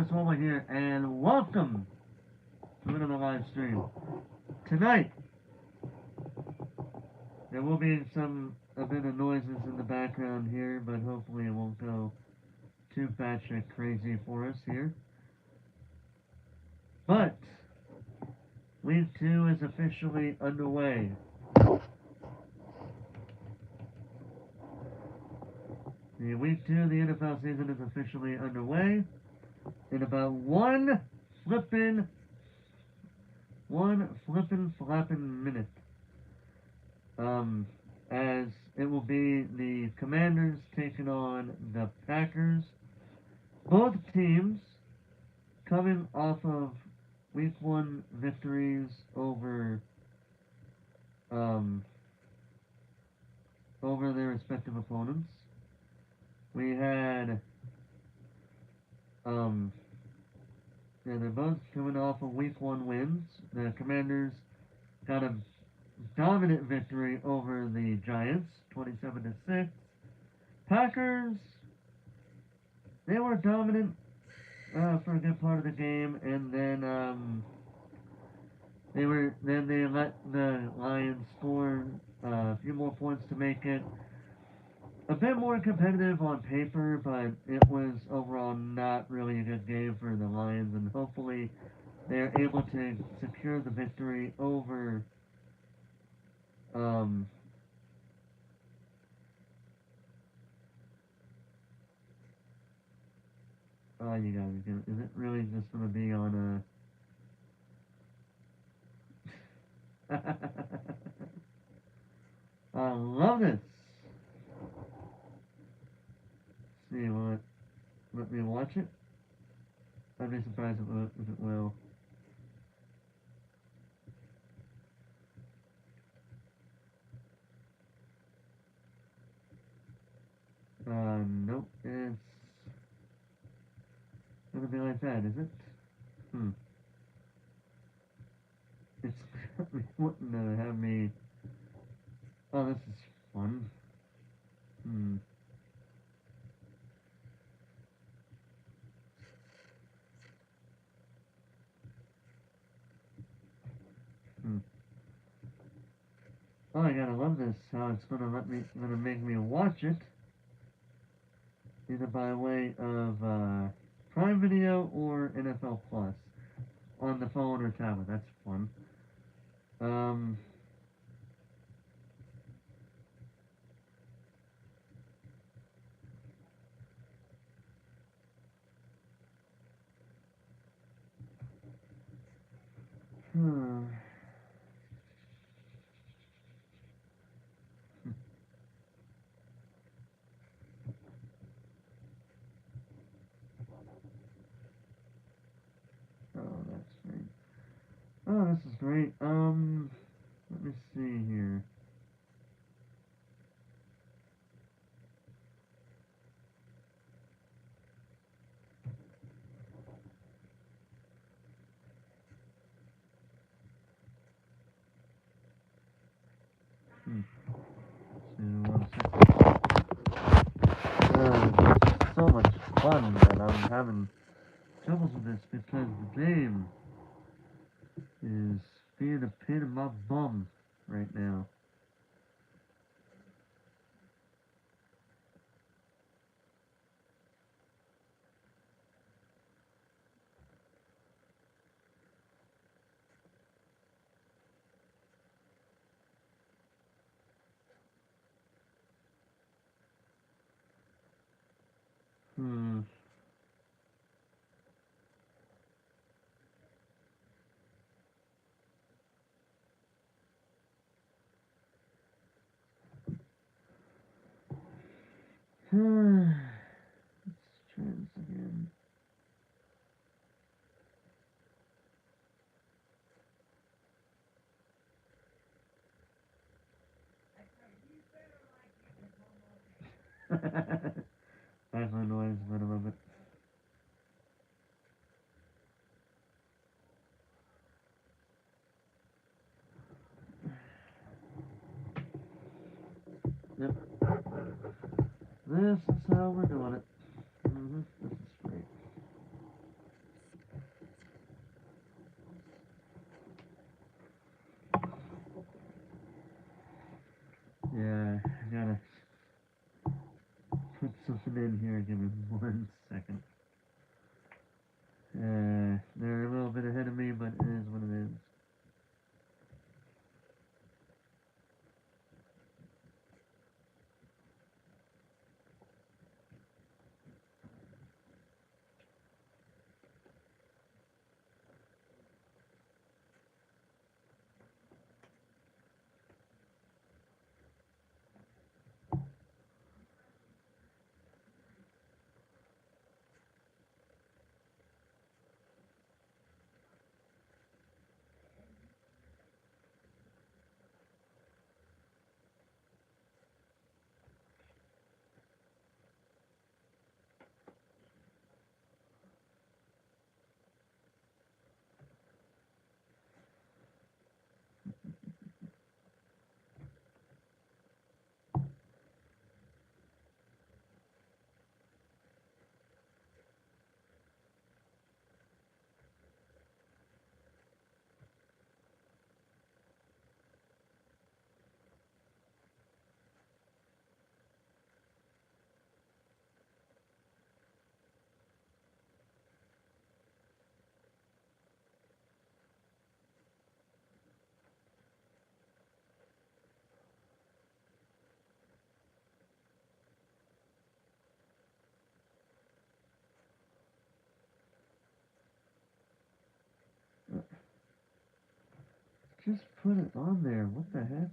Thomas Womack here, and welcome to another live stream. Tonight, there will be a bit of noises in the background here, but hopefully it won't go too batshit crazy for us here. But, Week 2 is officially underway. The Week 2 of the NFL season is officially underway. In about one flippin' flappin' minute. As it will be the Commanders taking on the Packers. Both teams coming off of Week 1 victories over their respective opponents. We had they're both coming off of Week 1 wins. The Commanders got a dominant victory over the Giants, 27-6. Packers, they were dominant for a good part of the game, and then they let the Lions score a few more points to make it a bit more competitive on paper, but it was overall not really a good game for the Lions, and hopefully they're able to secure the victory over oh, you guys, is it really just going to be on a... I love this! See, will it let me watch it? I'd be surprised if it will. Nope, it's gonna be like that, is it? It's got me wanting to have me... Oh, this is fun. Oh, I gotta love this, how it's gonna make me watch it. Either by way of, Prime Video or NFL Plus. On the phone or tablet, that's fun. Oh, that's great. Oh, this is great. Let me see here. It's so much fun that I'm having troubles with this because the game is being a pain in my bum right now. Let's try this again. Background noise, but I love it. Yep. This is how we're doing it. This is great. zooming in here. Give me 1 second. They're a little bit ahead of me, but it is what it is. Just put it on there. What the heck?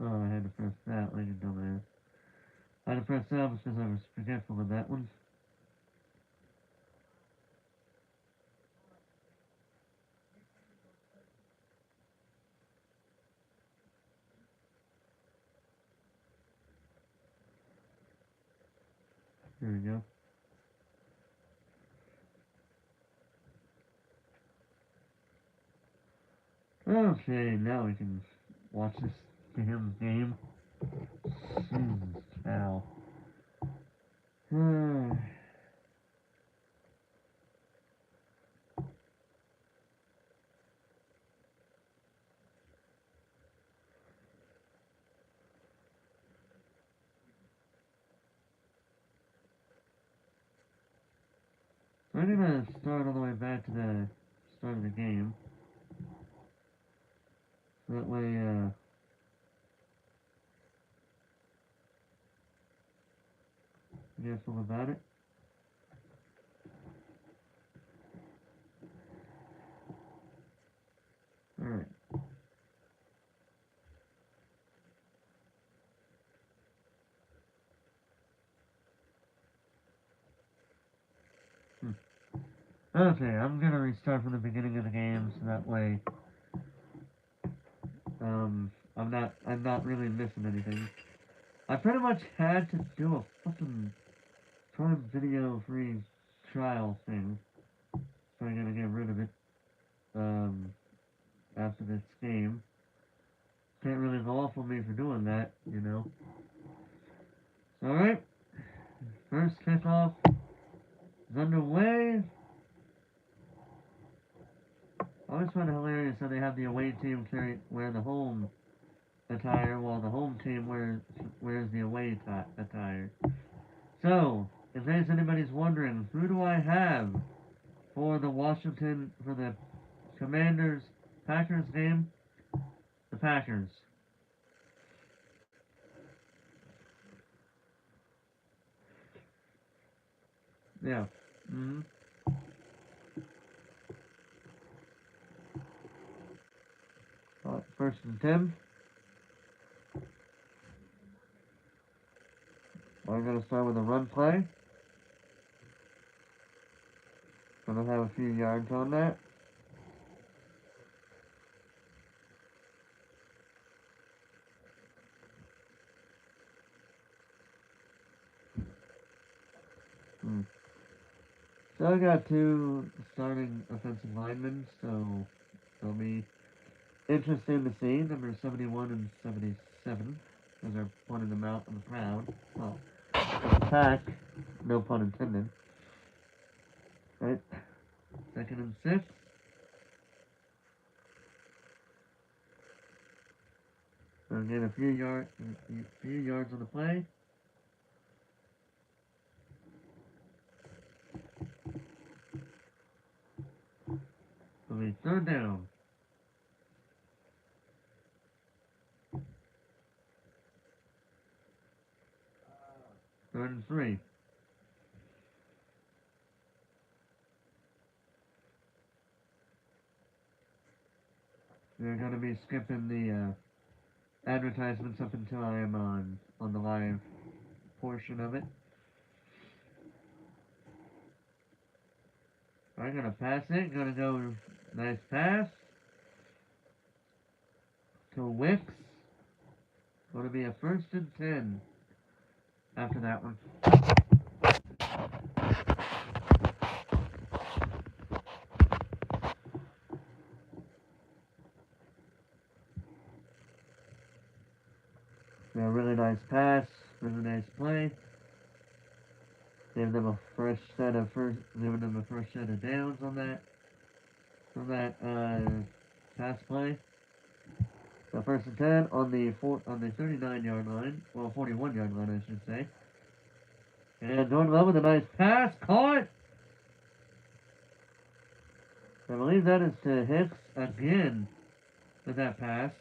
Oh, I had to press that like a dumbass. I had to press that because I was forgetful of that one. Here we go. Okay, now we can watch this damn game. Ow. I'm gonna start all the way back to the start of the game. So that way, careful about it. Alright. Okay, I'm gonna restart from the beginning of the game so that way, I'm not really missing anything. I pretty much had to do a fucking Prime Video free trial thing. So I'm gonna get rid of it, after this game. Can't really go off on me for doing that, you know. Alright. First kickoff is underway. I always find it hilarious how they have the away team wear the home attire while the home team wears the away attire. So, in case anybody's wondering, who do I have for the Commanders Packers game? The Packers. Yeah. Mm-hmm. First and 10. I'm going to start with a run play. For the Gonna have a few yards on that. So I got two starting offensive linemen, so it'll be interesting to see. Number 71 and 77. Those are pointing them out in the crowd. Well, the pack, no pun intended. Right? 2nd and 6. So again, a few yards on the play. It'll be 3rd down. 3rd and 3. They're going to be skipping the advertisements up until I am on the live portion of it. I'm going to pass it. Going to go nice pass to Wicks. Going to be a 1st and 10 after that one. Yeah, really nice pass, really nice play. Giving them a first set of downs on that pass play. So 1st and 10 on the 39-yard line, well 41-yard line I should say. And Jordan Love with a nice pass, caught. I believe that is to Hicks again with that pass.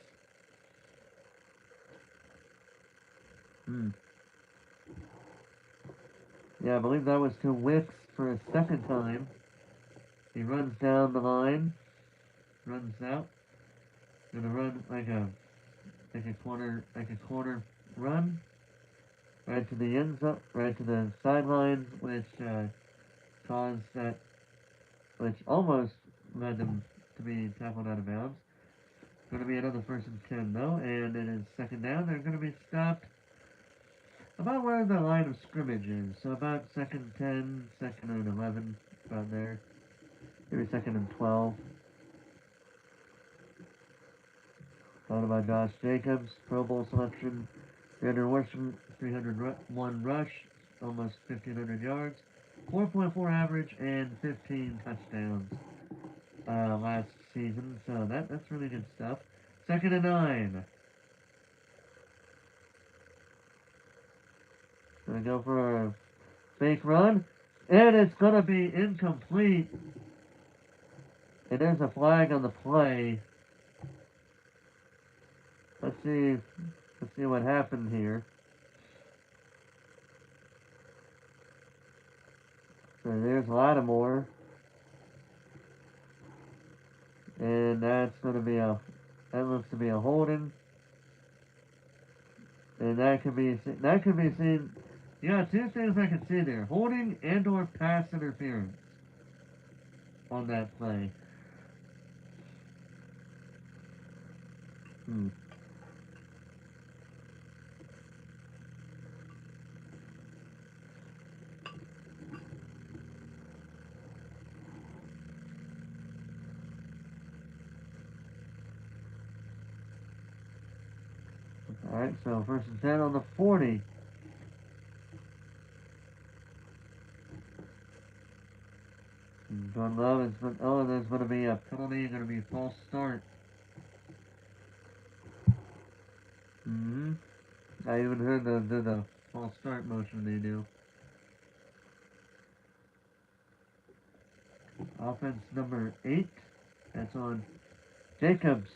Yeah, I believe that was to Wicks for a 2nd time. He runs down the line, runs out, gonna run like a corner run, right to the end zone, right to the sidelines, which caused that, which almost led them to be tackled out of bounds. Going to be another 1st and 10 though, and it is 2nd down. They're going to be stopped about where the line of scrimmage is. So about 2nd 10, 2nd and 11, about there. Maybe 2nd and 12. Followed by Josh Jacobs, Pro Bowl selection. 301 rush, almost 1,500 yards. 4.4 average and 15 touchdowns last season. So that's really good stuff. 2nd and 9. Gonna go for a fake run, and it's gonna be incomplete. And there's a flag on the play. Let's see what happened here. So there's Lattimore, and that looks to be a holding, and that could be seen. Yeah, two things I can see there: holding and/or pass interference on that play. Alright, so 1st and 10 on the 40. John Love is, there's going to be a penalty, going to be a false start. I even heard the false start motion they do. Offense number 8. That's on Jacobs.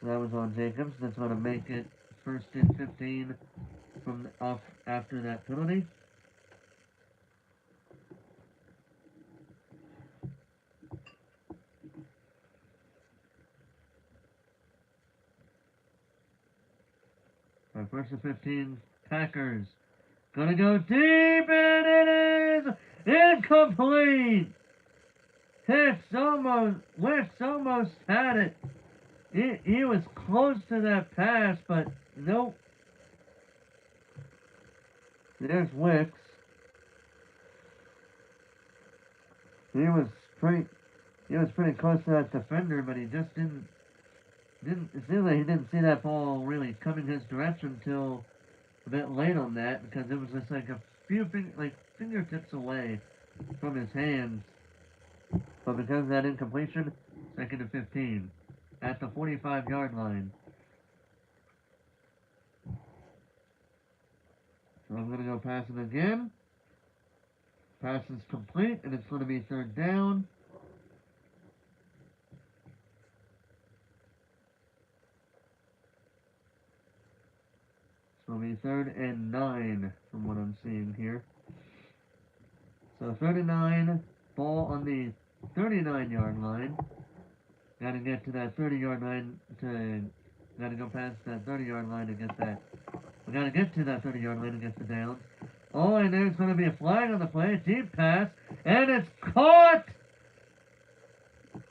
That was on Jacobs. That's going to make it 1st and 15 from off after that penalty. First and 15, Packers. Gonna go deep, and it is incomplete. Wicks almost had it. He was close to that pass, but nope. There's Wicks. He was pretty close to that defender, but he just didn't. It seems like he didn't see that ball really coming his direction until a bit late on that, because it was just like a few fingertips away from his hands. But because of that incompletion, 2nd and 15 at the 45-yard line. So I'm going to go pass it again. Pass is complete, and it's going to be 3rd down. So it'll be 3rd and 9 from what I'm seeing here. So 3rd and 9, ball on the 39-yard line. Gotta get to that 30-yard line gotta go past that 30-yard line to get that. We gotta get to that 30-yard line to get the down. Oh, and there's gonna be a flag on the play, deep pass, and it's caught!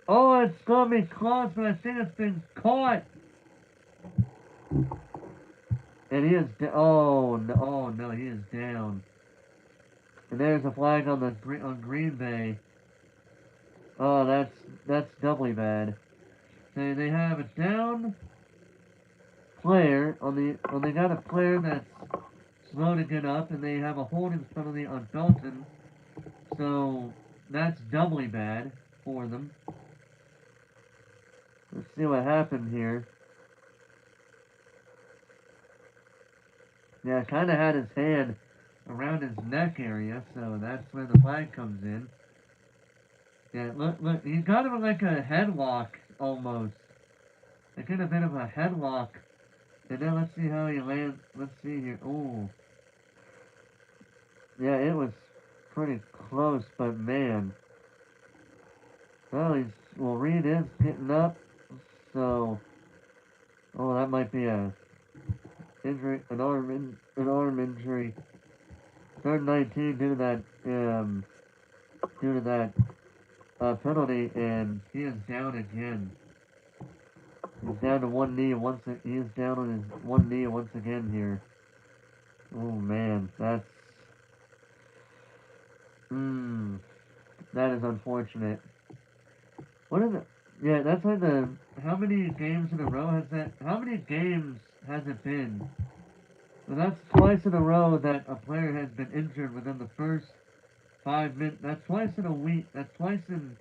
Oh, it's gonna be close, but I think it's been caught. And he is, oh no, he is down. And there's a flag on Green Bay. Oh, that's doubly bad. They have a down player they got a player that's slow to get up, and they have a holding penalty on Dalton. So that's doubly bad for them. Let's see what happened here. Yeah, kind of had his hand around his neck area, so that's where the flag comes in. Yeah, look, he got him like a headlock, almost. Like in a bit of a headlock. And then let's see how he lands. Let's see here. Oh. Yeah, it was pretty close, but man. Well, Reed is getting up, so. Oh, that might be an arm injury. 3rd and 19 due to that penalty, and he is down again. He's down to one knee he is down on his one knee once again here. Oh man, that is unfortunate. What is it? Yeah, that's like how many games in a row how many games has it been? Well, that's twice in a row that a player has been injured within the first 5 minutes. That's twice in a week. That's twice in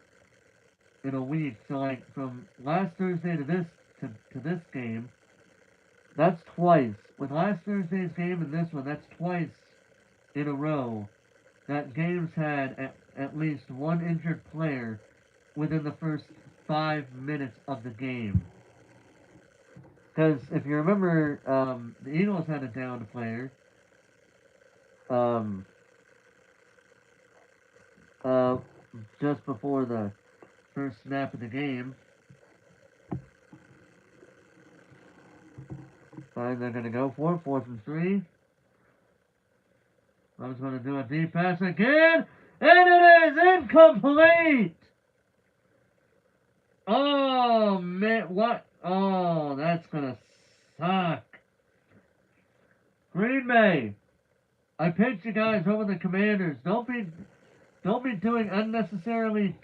a week. So like from last Thursday to this game, that's twice. With last Thursday's game and this one, that's twice in a row that games had at least one injured player within the first 5 minutes of the game. Because if you remember, the Eagles had a downed player. Just before the first snap of the game. Fine, they're going to go for it. 4th and 3. I was going to do a deep pass again, and it is incomplete! Oh, man, what? Oh, that's going to suck. Green Bay, I picked you guys over the Commanders. Don't be doing unnecessary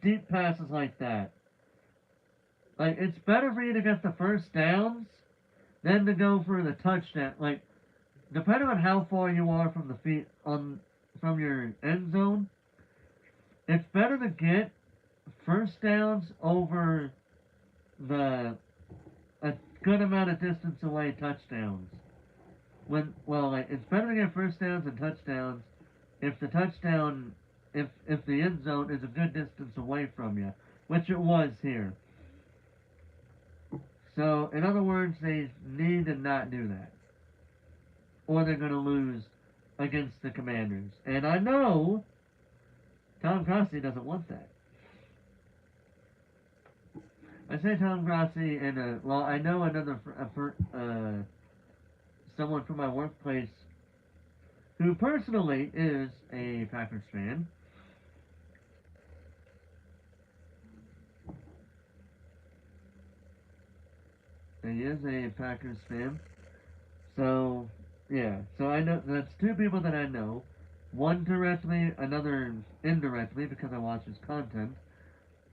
deep passes like that. Like, it's better for you to get the first downs than to go for the touchdown. Like, depending on how far you are from from your end zone, it's better to get first downs over a good amount of distance away touchdowns. It's better to get first downs and touchdowns if the end zone is a good distance away from you, which it was here. So, in other words, they need to not do that, or they're going to lose against the Commanders. And I know Tom Grassi doesn't want that. I say Tom Grassi, and I know another someone from my workplace who personally is a Packers fan. He is a Packers fan. So, yeah. So I know that's two people that I know. One directly, another indirectly because I watch his content,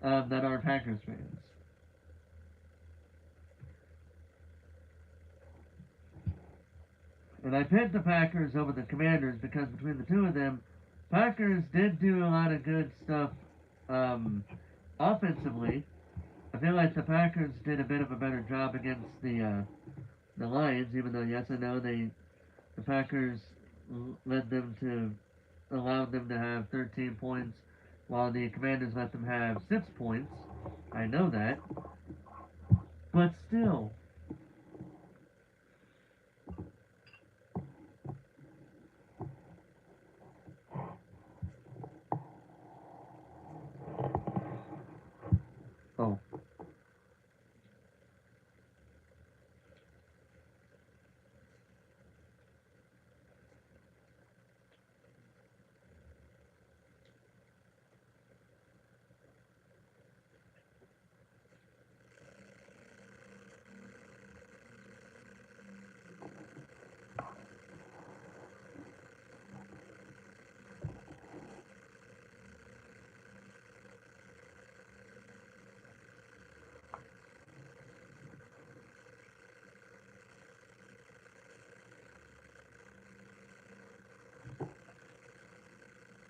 that are Packers fans. And I picked the Packers over the Commanders because between the two of them, Packers did do a lot of good stuff um, offensively. I feel like the Packers did a bit of a better job against the Lions, even though yes, I know the Packers led them to allowed them to have 13 points, while the Commanders let them have 6 points. I know that, but still, oh,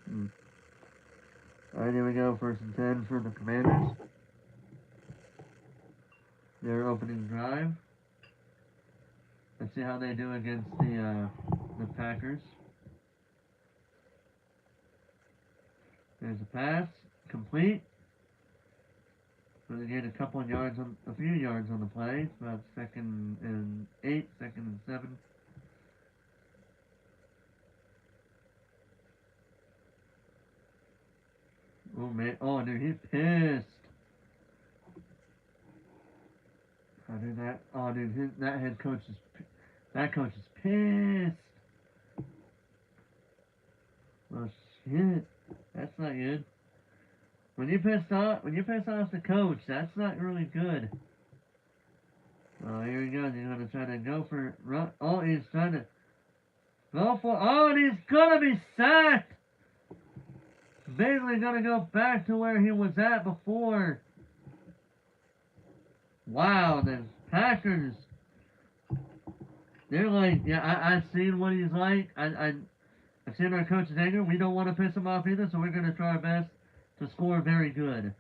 hmm. All right, here we go. First and 10 for the Commanders. Their opening drive. Let's see how they do against the Packers. There's a pass, complete. So they get a couple of yards on, a few yards on the play. About 2nd and 8, 2nd and 7. Oh man, oh dude, he's pissed. How did that? Oh dude, that head coach is, that coach is pissed. Oh shit, that's not good. When you piss off the coach, that's not really good. Oh, here he goes. He's gonna try to go for run. Oh, he's trying to go for. Oh, and he's gonna be sacked. Basically, gonna go back to where he was at before. Wow, the Packers. They're like, yeah, I've seen what he's like. I've seen our coach's anger. We don't want to piss him off either, so we're gonna try our best to score very good.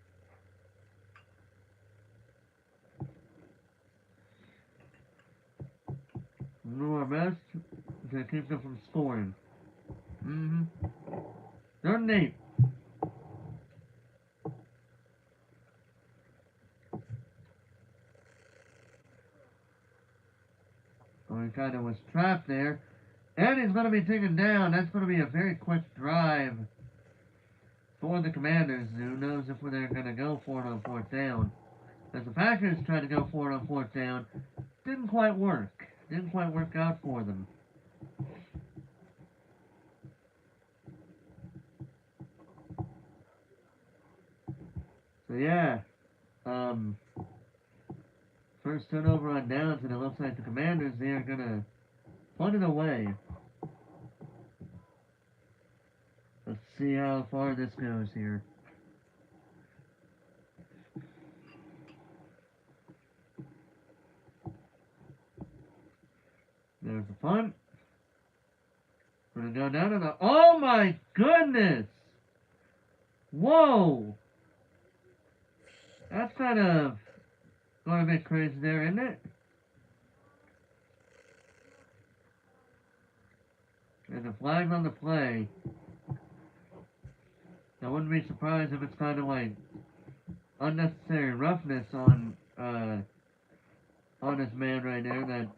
We'll do our best to keep them from scoring. Mm-hmm. 3rd and 8. So he kind of was trapped there. And he's going to be taken down. That's going to be a very quick drive for the Commanders. Who knows if they're going to go for it on 4th down. As the Packers tried to go for it on 4th down, didn't quite work. Didn't quite work out for them. So yeah, first turnover on downs, and it looks like the Commanders, they are going to punt it away. Let's see how far this goes here. There's the punt. Gonna go down to the. Oh my goodness! Whoa! That's kind of going a bit crazy there, isn't it? And the flag on the play. I wouldn't be surprised if it's kind of like unnecessary roughness on this man right there that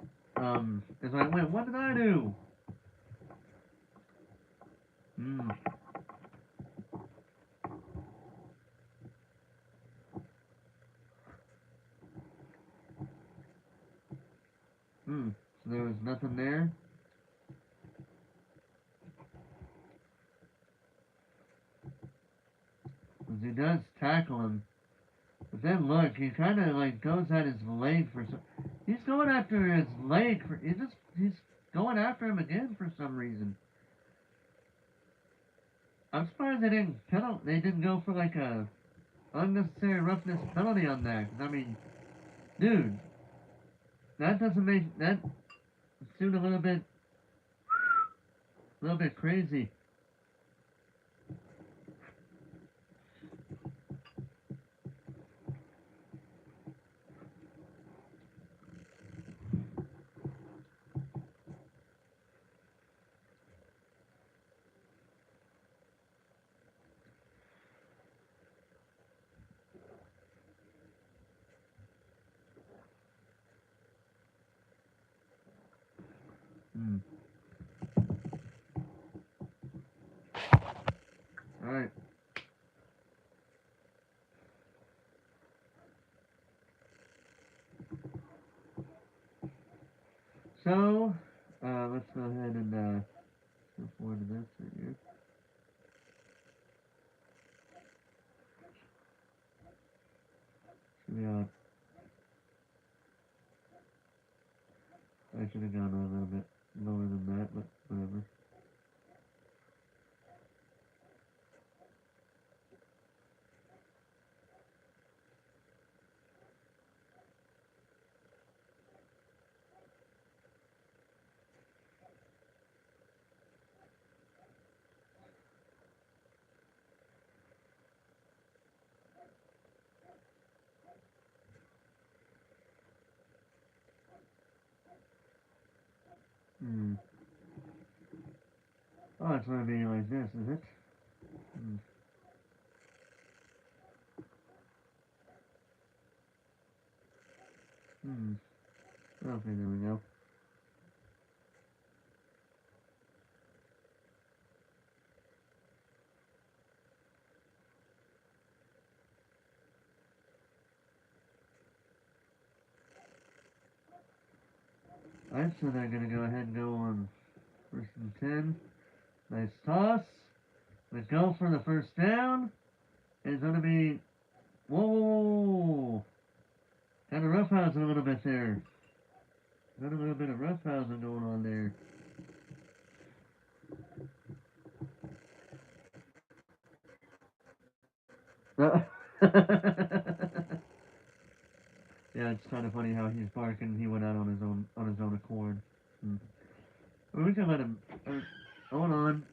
is like, wait, what did I do? Hmm. Hmm. So there was nothing there. Because he does tackle him. But then look, he kind of like goes at his leg for some. He's going after his leg for. He's going after him again for some reason. I'm surprised they didn't go for like a unnecessary roughness penalty on that. 'Cause, I mean, dude, that doesn't make that suit a little bit crazy. Hmm. All right. So, let's go ahead and go forward to this right here. Should be on. I should have gone a little bit lower than that, but whatever. Hmm. Oh, it's going to be like this, is it? Hmm. Hmm. Okay, there we go. Alright, so they're going to go ahead and go on first and 10. Nice toss. Let's go for the first down. It's going to be. Whoa! Kind of roughhousing a little bit there. Got a little bit of roughhousing going on there. Yeah, it's kind of funny how he's barking. He went out on his own accord. Hmm. Well, we can let him. Hold on.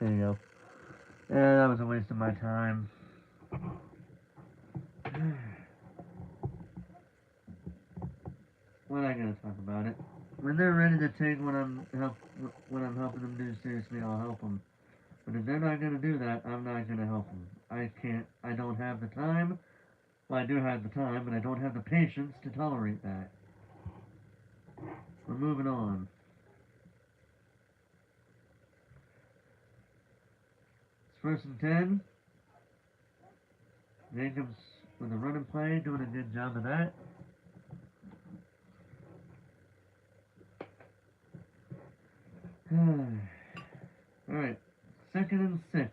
There you go. Yeah, that was a waste of my time. When I gonna talk about it? When they're ready to take what I'm helping them do seriously, I'll help them. But if they're not gonna do that, I'm not gonna help them. I can't. I don't have the time. Well, I do have the time, but I don't have the patience to tolerate that. We're moving on. It's 1st and 10. Jacobs with a run and play, doing a good job of that. Alright, 2nd and 6.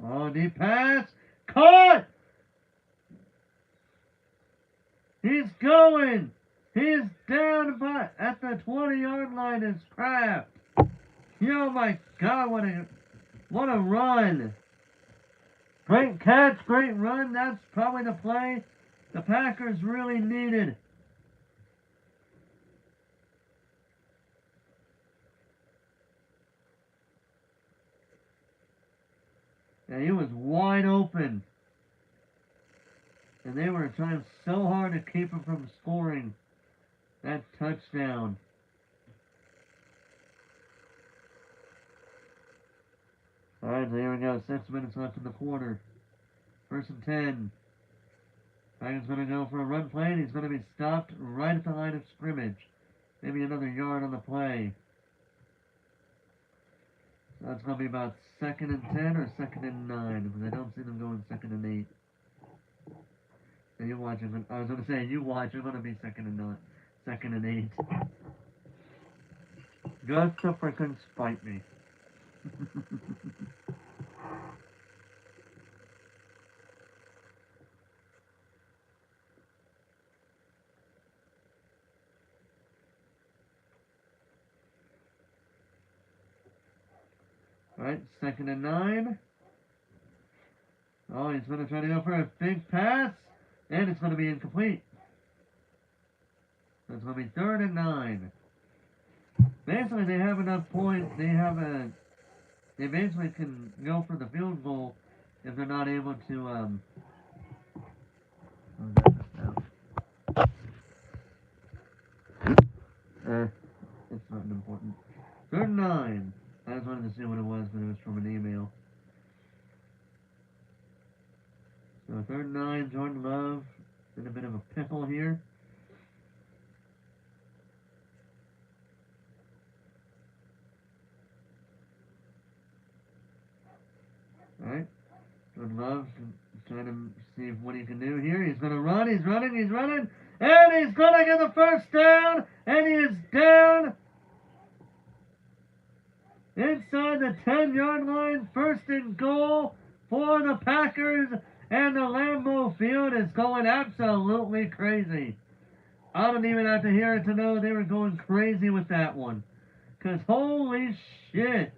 Oh, deep pass. Caught! He's going! He's down by at the 20-yard line. It's Kraft. Oh my God! What a run! Great catch, great run. That's probably the play the Packers really needed. And he was wide open. And they were trying so hard to keep him from scoring that touchdown. Alright, so here we go. 6 minutes left in the quarter. 1st and 10. Titans going to go for a run play, and he's going to be stopped right at the line of scrimmage. Maybe another yard on the play. So that's going to be about 2nd and 10 or 2nd and 9, because I don't see them going 2nd and 8. So you watch it. I was going to say, you watch. It's going to be 2nd and 8. Just to freaking spite me. Alright, 2nd and 9. Oh, he's going to try to go for a big pass, and it's going to be incomplete. So it's going to be 3rd and 9. Basically, they have enough points. They basically can go for the field goal if they're not able to, it's not important. 3rd and 9. I just wanted to see what it was, but it was from an email. So 3rd and 9, Jordan Love in a bit of a pickle here. Alright. Jordan Love trying to see what he can do here. He's going to run. He's running. He's running. And he's going to get the first down. And he is down inside the 10-yard line. 1st and goal for the Packers. And the Lambeau Field is going absolutely crazy. I don't even have to hear it to know they were going crazy with that one. Because holy shit.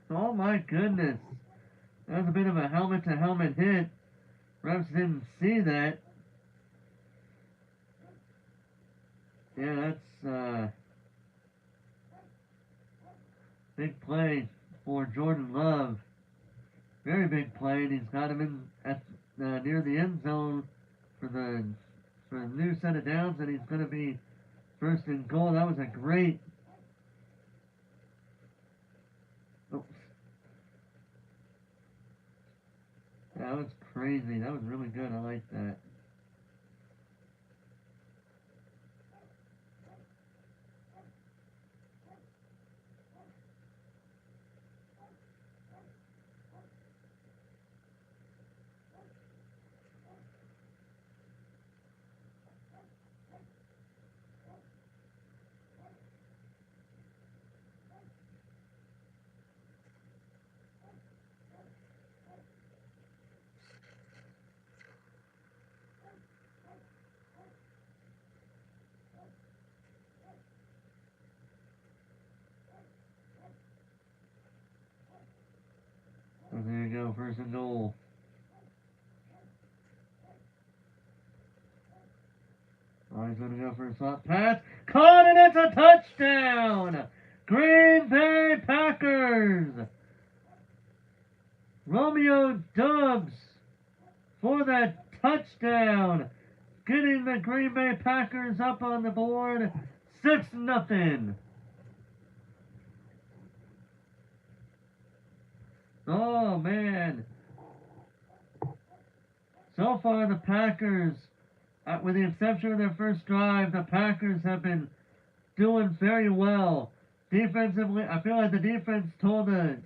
Oh my goodness. That was a bit of a helmet-to-helmet hit. Refs didn't see that. Yeah, that's big play for Jordan Love. Very big play, and he's got him in at near the end zone for the new set of downs, and he's going to be 1st and goal. That was a great. Oh. That was crazy. That was really good. I like that. go, first and goal. Oh, he's going to go for a slot pass. Caught, and it's a touchdown! Green Bay Packers! Romeo Doubs for that touchdown, getting the Green Bay Packers up on the board, 6-0. Oh, man. So far, the Packers, with the exception of their first drive, the Packers have been doing very well. Defensively, I feel like the defense told the...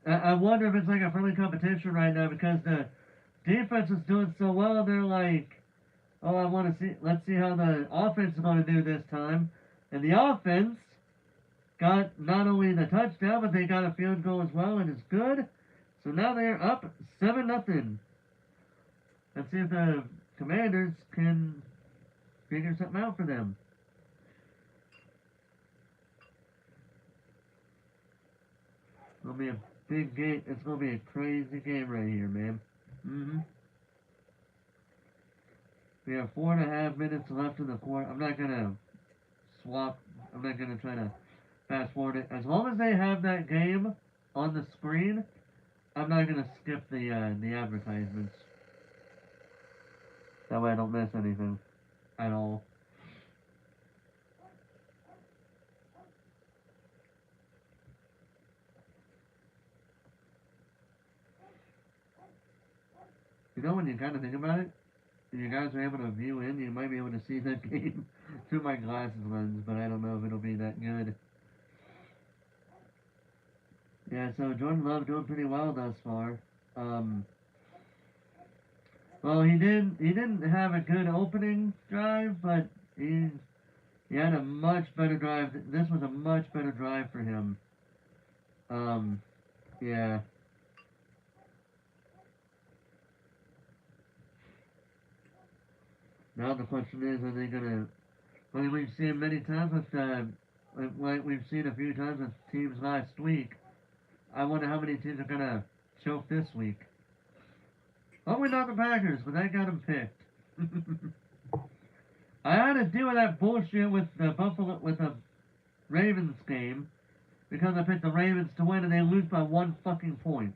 I wonder if it's like a friendly competition right now because the defense is doing so well. They're like, oh, I want to see, let's see how the offense is going to do this time. And the offense got not only the touchdown, but they got a field goal as well, and it's good. So now they're up 7-0. Let's see if the Commanders can figure something out for them. It's going to be a big game. It's going to be a crazy game right here, man. We have 4.5 minutes left in the quarter. I'm not going to swap. I'm not going to try to fast forward it. As long as they have that game on the screen, I'm not going to skip the advertisements. That way I don't miss anything at all. You know, when you kind of think about it, if you guys are able to view in, you might be able to see that game through my glasses lens, but I don't know if it'll be that good. Yeah, so Jordan Love doing pretty well thus far. Well, he didn't have a good opening drive, but he had a much better drive. This was a much better drive for him. Yeah. Now the question is, are they gonna? Well, we've seen many times with, like we've seen a few times with teams last week. I wonder how many teams are gonna choke this week. Hopefully not the Packers, but I got them picked. I had to deal with that bullshit with the Ravens game because I picked the Ravens to win and they lose by 1 fucking point.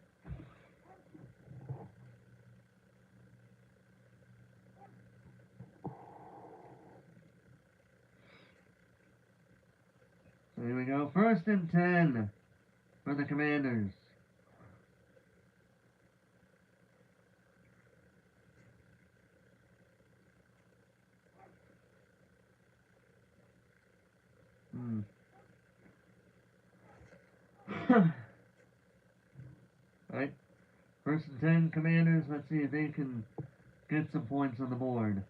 So here we go. 1st and 10 for the Commanders. Alright. 1st and 10 Commanders. Let's see if they can get some points on the board.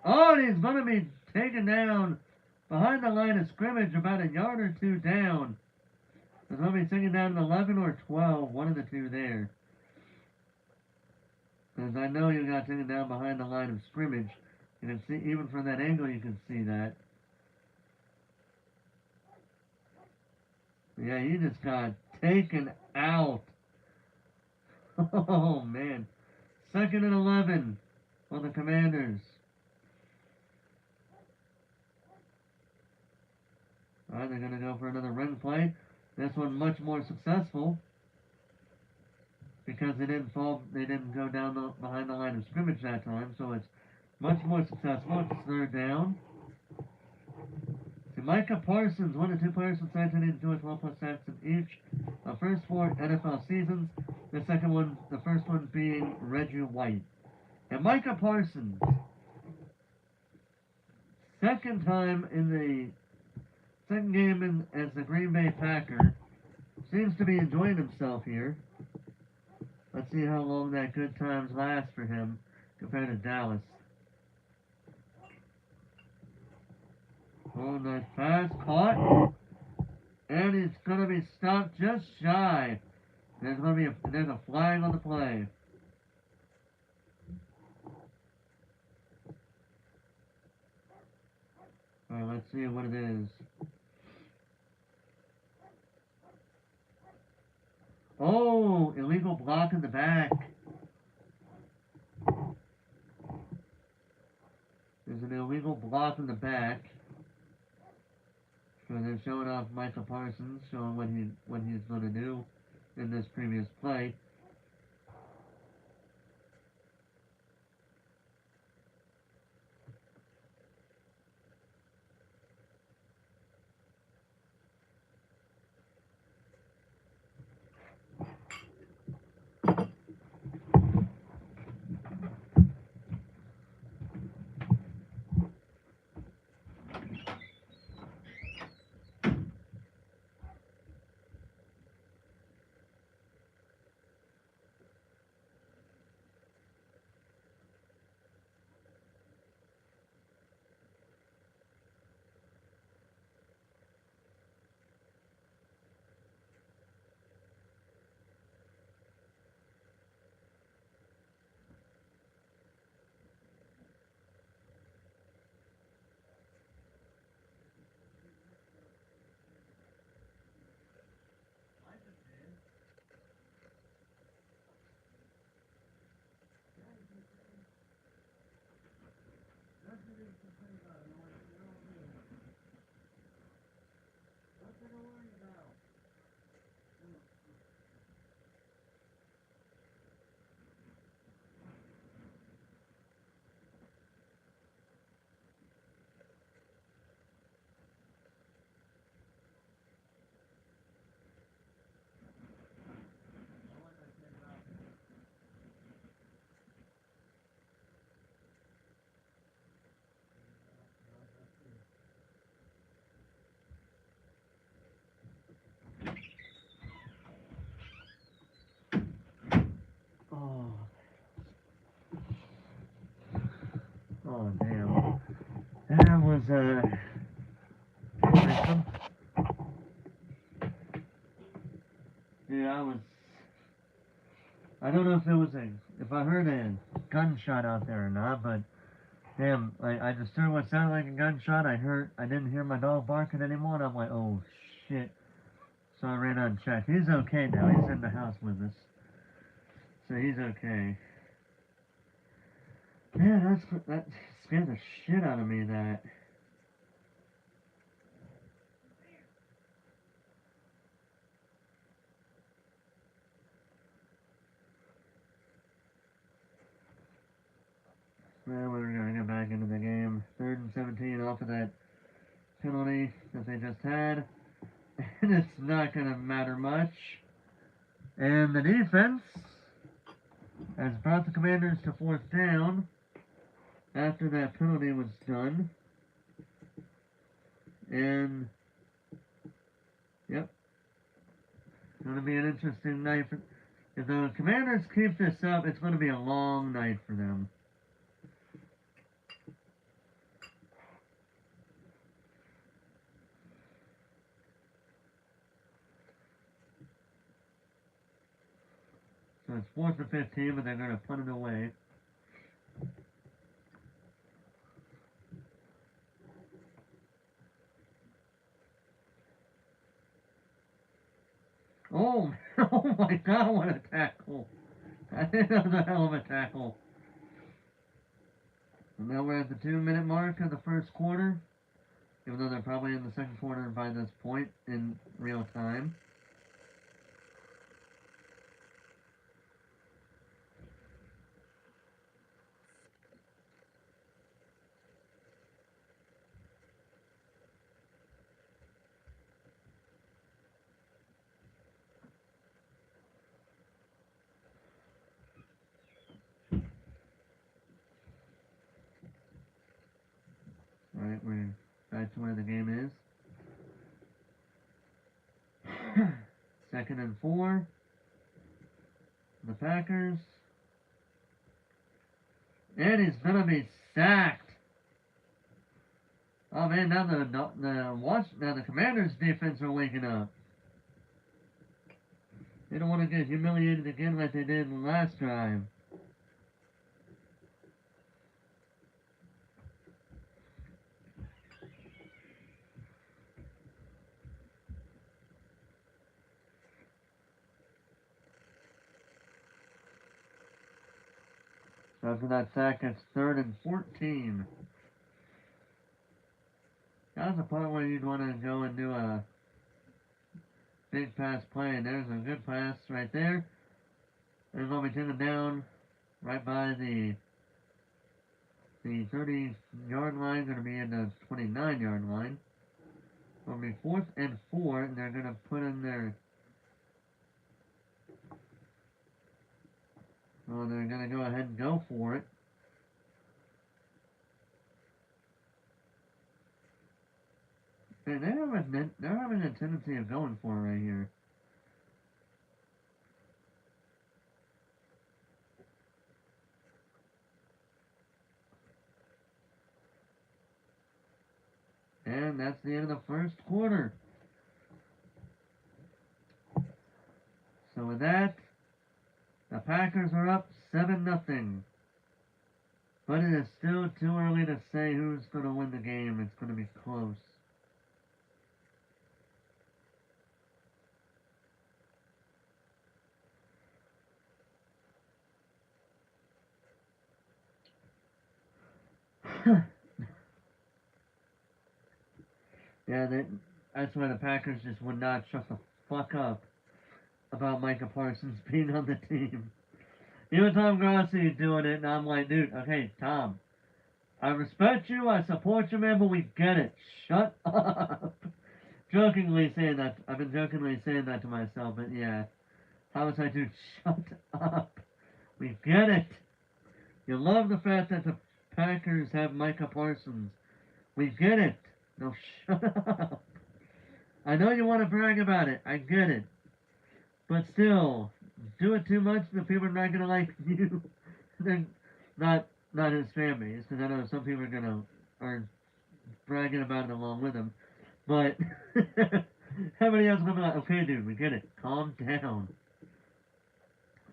Oh, he's going to be taken down behind the line of scrimmage about a yard or two down. There's going to be taken down at 11 or 12, one of the two there. Because I know you got taken down behind the line of scrimmage. You can see, even from that angle, you can see that. Yeah, he just got taken out. Oh, man. 2nd and 11 for the Commanders. Alright, they're going to go for another run play. This one much more successful because they didn't go down behind the line of scrimmage that time, so it's much more successful. It's 3rd down. So Micah Parsons, one of 2 players from San Antonio to 12 plus sacks in each of first 4 NFL seasons. The first one being Reggie White. And Micah Parsons, 2nd time in the 2nd game as the Green Bay Packer, seems to be enjoying himself here. Let's see how long that good times last for him compared to Dallas. Oh, nice pass, caught, and he's going to be stopped just shy. There's a flag on the play. Alright, let's see what it is. Oh, illegal block in the back. There's an illegal block in the back. So they're showing off Micah Parsons, showing what he's going to do in this previous play. Oh, damn. That was, awesome. Dude, I don't know if I heard a gunshot out there or not, but damn, I just heard what sounded like a gunshot. I didn't hear my dog barking anymore, and I'm like, oh, shit. So I ran out and checked. He's okay now. He's in the house with us. So he's okay. Man, that scared the shit out of me, that. Well, we're going to get back into the game. 3rd and 17 off of that penalty that they just had. And it's not going to matter much. And the defense has brought the Commanders to 4th down after that penalty was done. And, yep. Going to be an interesting night. If the Commanders keep this up, it's going to be a long night for them. So it's 4th and 15, but they're going to punt it away. Oh, oh my God, what a tackle. That was a hell of a tackle. And now we're at the 2-minute mark of the first quarter, even though they're probably in the second quarter by this point in real time. Alright, we're back to where the game is. 2nd and 4. The Packers. And he's gonna be sacked. Oh man, now the Commanders defense are waking up. They don't want to get humiliated again like they did in the last drive. After that sack, it's 3rd and 14. That's the part where you'd want to go and do a big pass play, and there's a good pass right there. They're going to be taken down right by the 30-yard line, going to be in the 29-yard line. It'll be 4th and 4, and they're going to put in their... Well, they're going to go ahead and go for it. And they're having a tendency of going for it right here. And that's the end of the first quarter. So with that, the Packers are up 7-0. But it is still too early to say who's going to win the game. It's going to be close. Yeah, that's why the Packers just would not shut the fuck up about Micah Parsons being on the team. Even Tom Grossi doing it, and I'm like, dude, okay, Tom, I respect you, I support you, man, but we get it. Shut up. Jokingly saying that, I've been jokingly saying that to myself, but yeah. How was I, dude? Shut up. We get it. You love the fact that the Packers have Micah Parsons. We get it. No, shut up. I know you want to brag about it. I get it. But still, do it too much, the people are not going to like you. They're not his fan base, because I know some people are bragging about it along with him. But everybody else will be like, okay, dude, we get it. Calm down.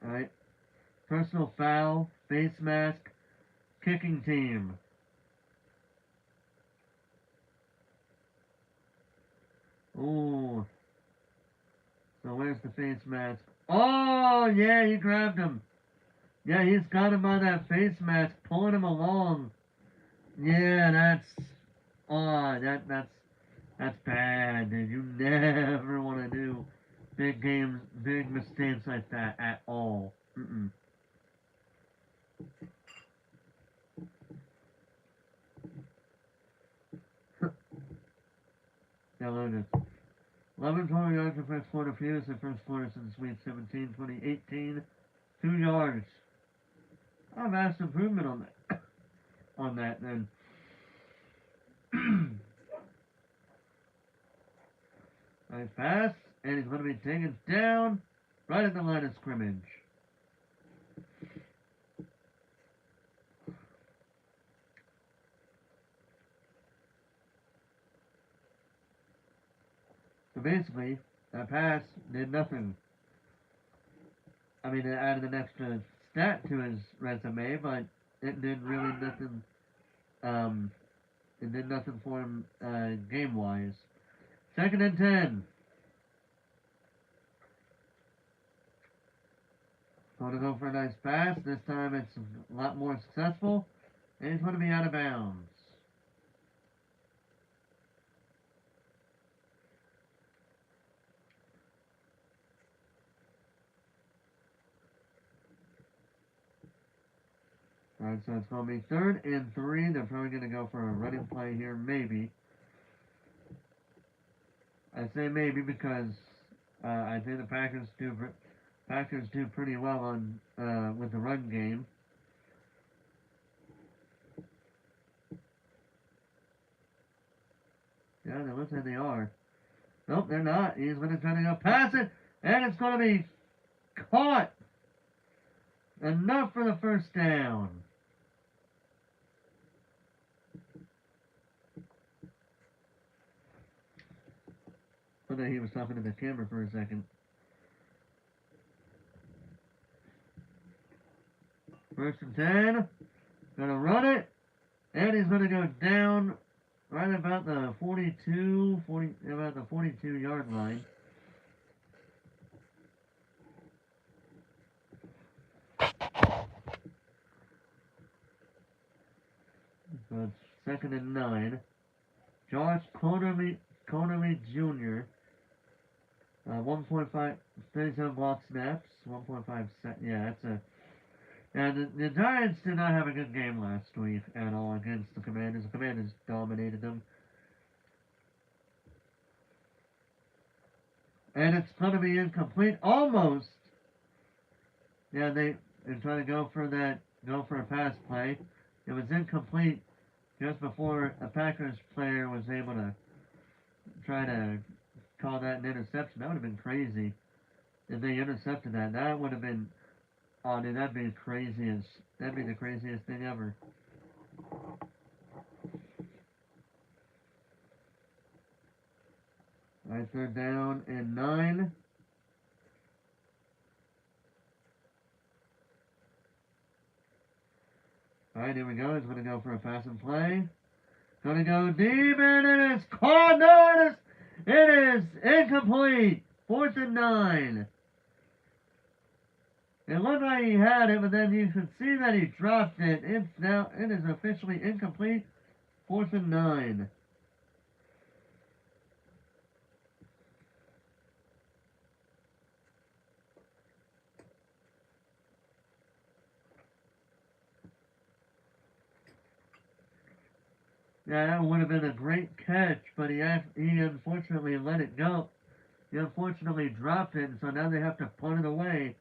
Alright. Personal foul, face mask, kicking team. Ooh. So where's the face mask? Oh, yeah, he grabbed him. Yeah, he's got him by that face mask, pulling him along. Yeah, that's bad, dude. You never want to do big mistakes like that at all. Mm-mm. Now look at this. 11 total yards in first quarter. Fewest in first quarter since week 17, 2018. 2 yards. A vast improvement on that. On that then. Nice pass, and he's going to be taken down right at the line of scrimmage. So basically, that pass did nothing. I mean, it added an extra stat to his resume, but it did really nothing. It did nothing for him game-wise. 2nd and 10. Going to go for a nice pass. This time it's a lot more successful. And he's going to be out of bounds. Alright, so it's going to be 3rd and 3. They're probably going to go for a running play here, maybe. I say maybe because I think the Packers do pretty well on with the run game. Yeah, they looks like they are. Nope, they're not. He's going to try to go pass it, and it's going to be caught. Enough for the first down. I thought he was talking to the camera for a second. 1st and 10. Gonna run it. And he's gonna go down right about the about the 42-yard line. So it's 2nd and 9. Josh Connerly Jr. 1.5, 37 block snaps, 1.5 yeah, that's a. And the Giants did not have a good game last week at all against the Commanders. The Commanders dominated them. And it's going to be incomplete, almost. Yeah, they're trying to go for a pass play. It was incomplete just before a Packers player was able to try to call that an interception. That would have been crazy if they intercepted that. That would have been, oh dude, that'd be the craziest thing ever. Alright, 3rd down and 9. Alright, here we go. He's going to go for a pass and play. Going to go deep, and it is caught. No, it is incomplete. 4th and 9. It looked like he had it, but then you could see that he dropped it. It is officially incomplete. 4th and 9. Yeah, that would have been a great catch, but he unfortunately let it go. He unfortunately dropped it, and so now they have to punt it away.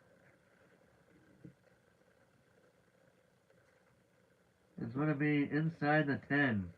It's going to be inside the 10.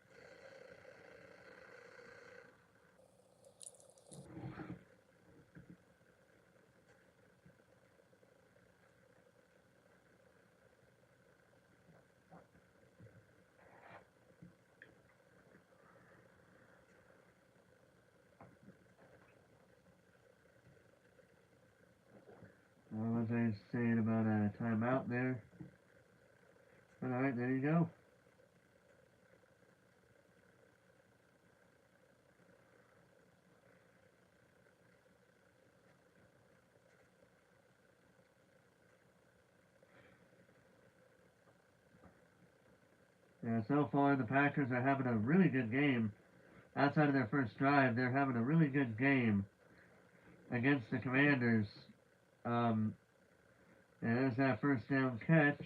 What was I saying about a timeout there? Alright, there you go. Yeah, so far the Packers are having a really good game. Outside of their first drive, they're having a really good game against the Commanders. And there's that first down catch.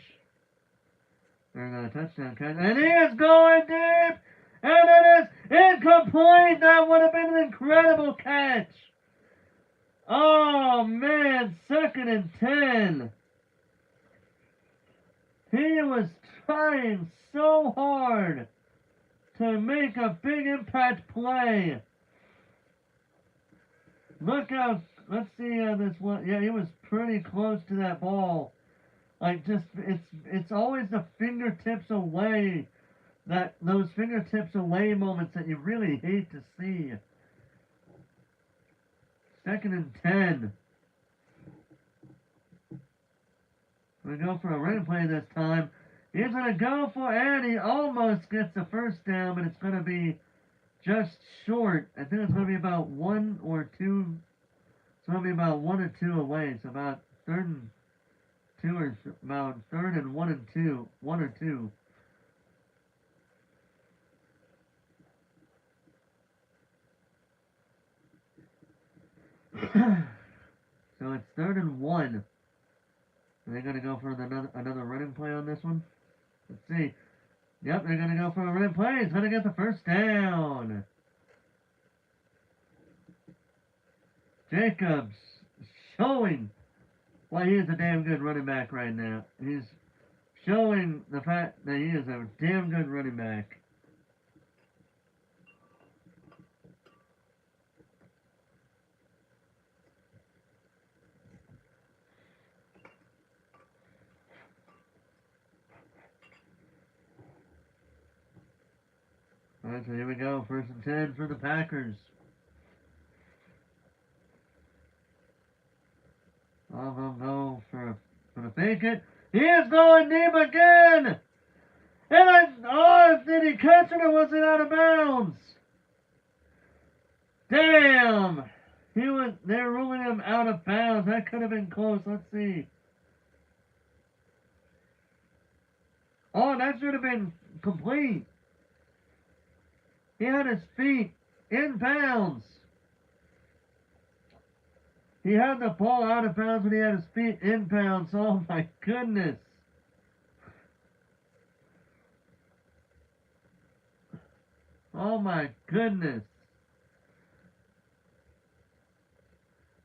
There's a touchdown catch. And he is going deep! And it is incomplete! That would have been an incredible catch! Oh, man. 2nd and 10. He was trying so hard to make a big impact play. Look out. Let's see this one. Yeah, he was pretty close to that ball. Like, just, it's always the fingertips away. Those fingertips away moments that you really hate to see. 2nd and 10. We go for a running play this time. He's going to go for it, and he almost gets the first down, but it's going to be just short. I think it's going to be about 1 or 2. It's going to be about 1 or 2 away. So about 3rd and 2 or about 3rd and 1 and 2. 1 or 2. So it's 3rd and 1. Are they going to go for another running play on this one? Let's see. Yep, they're going to go for a running play. He's going to get the first down. Jacobs showing why he is a damn good running back right now. He's showing the fact that he is a damn good running back. Alright, so here we go. 1st and 10 for the Packers. I'm going to go for the fake it. He is going deep again! And did he catch it or was it out of bounds? Damn! They're ruling him out of bounds. That could have been close. Let's see. Oh, that should have been complete. He had his feet in bounds. He had the ball out of bounds when he had his feet in bounds. Oh my goodness. Oh my goodness.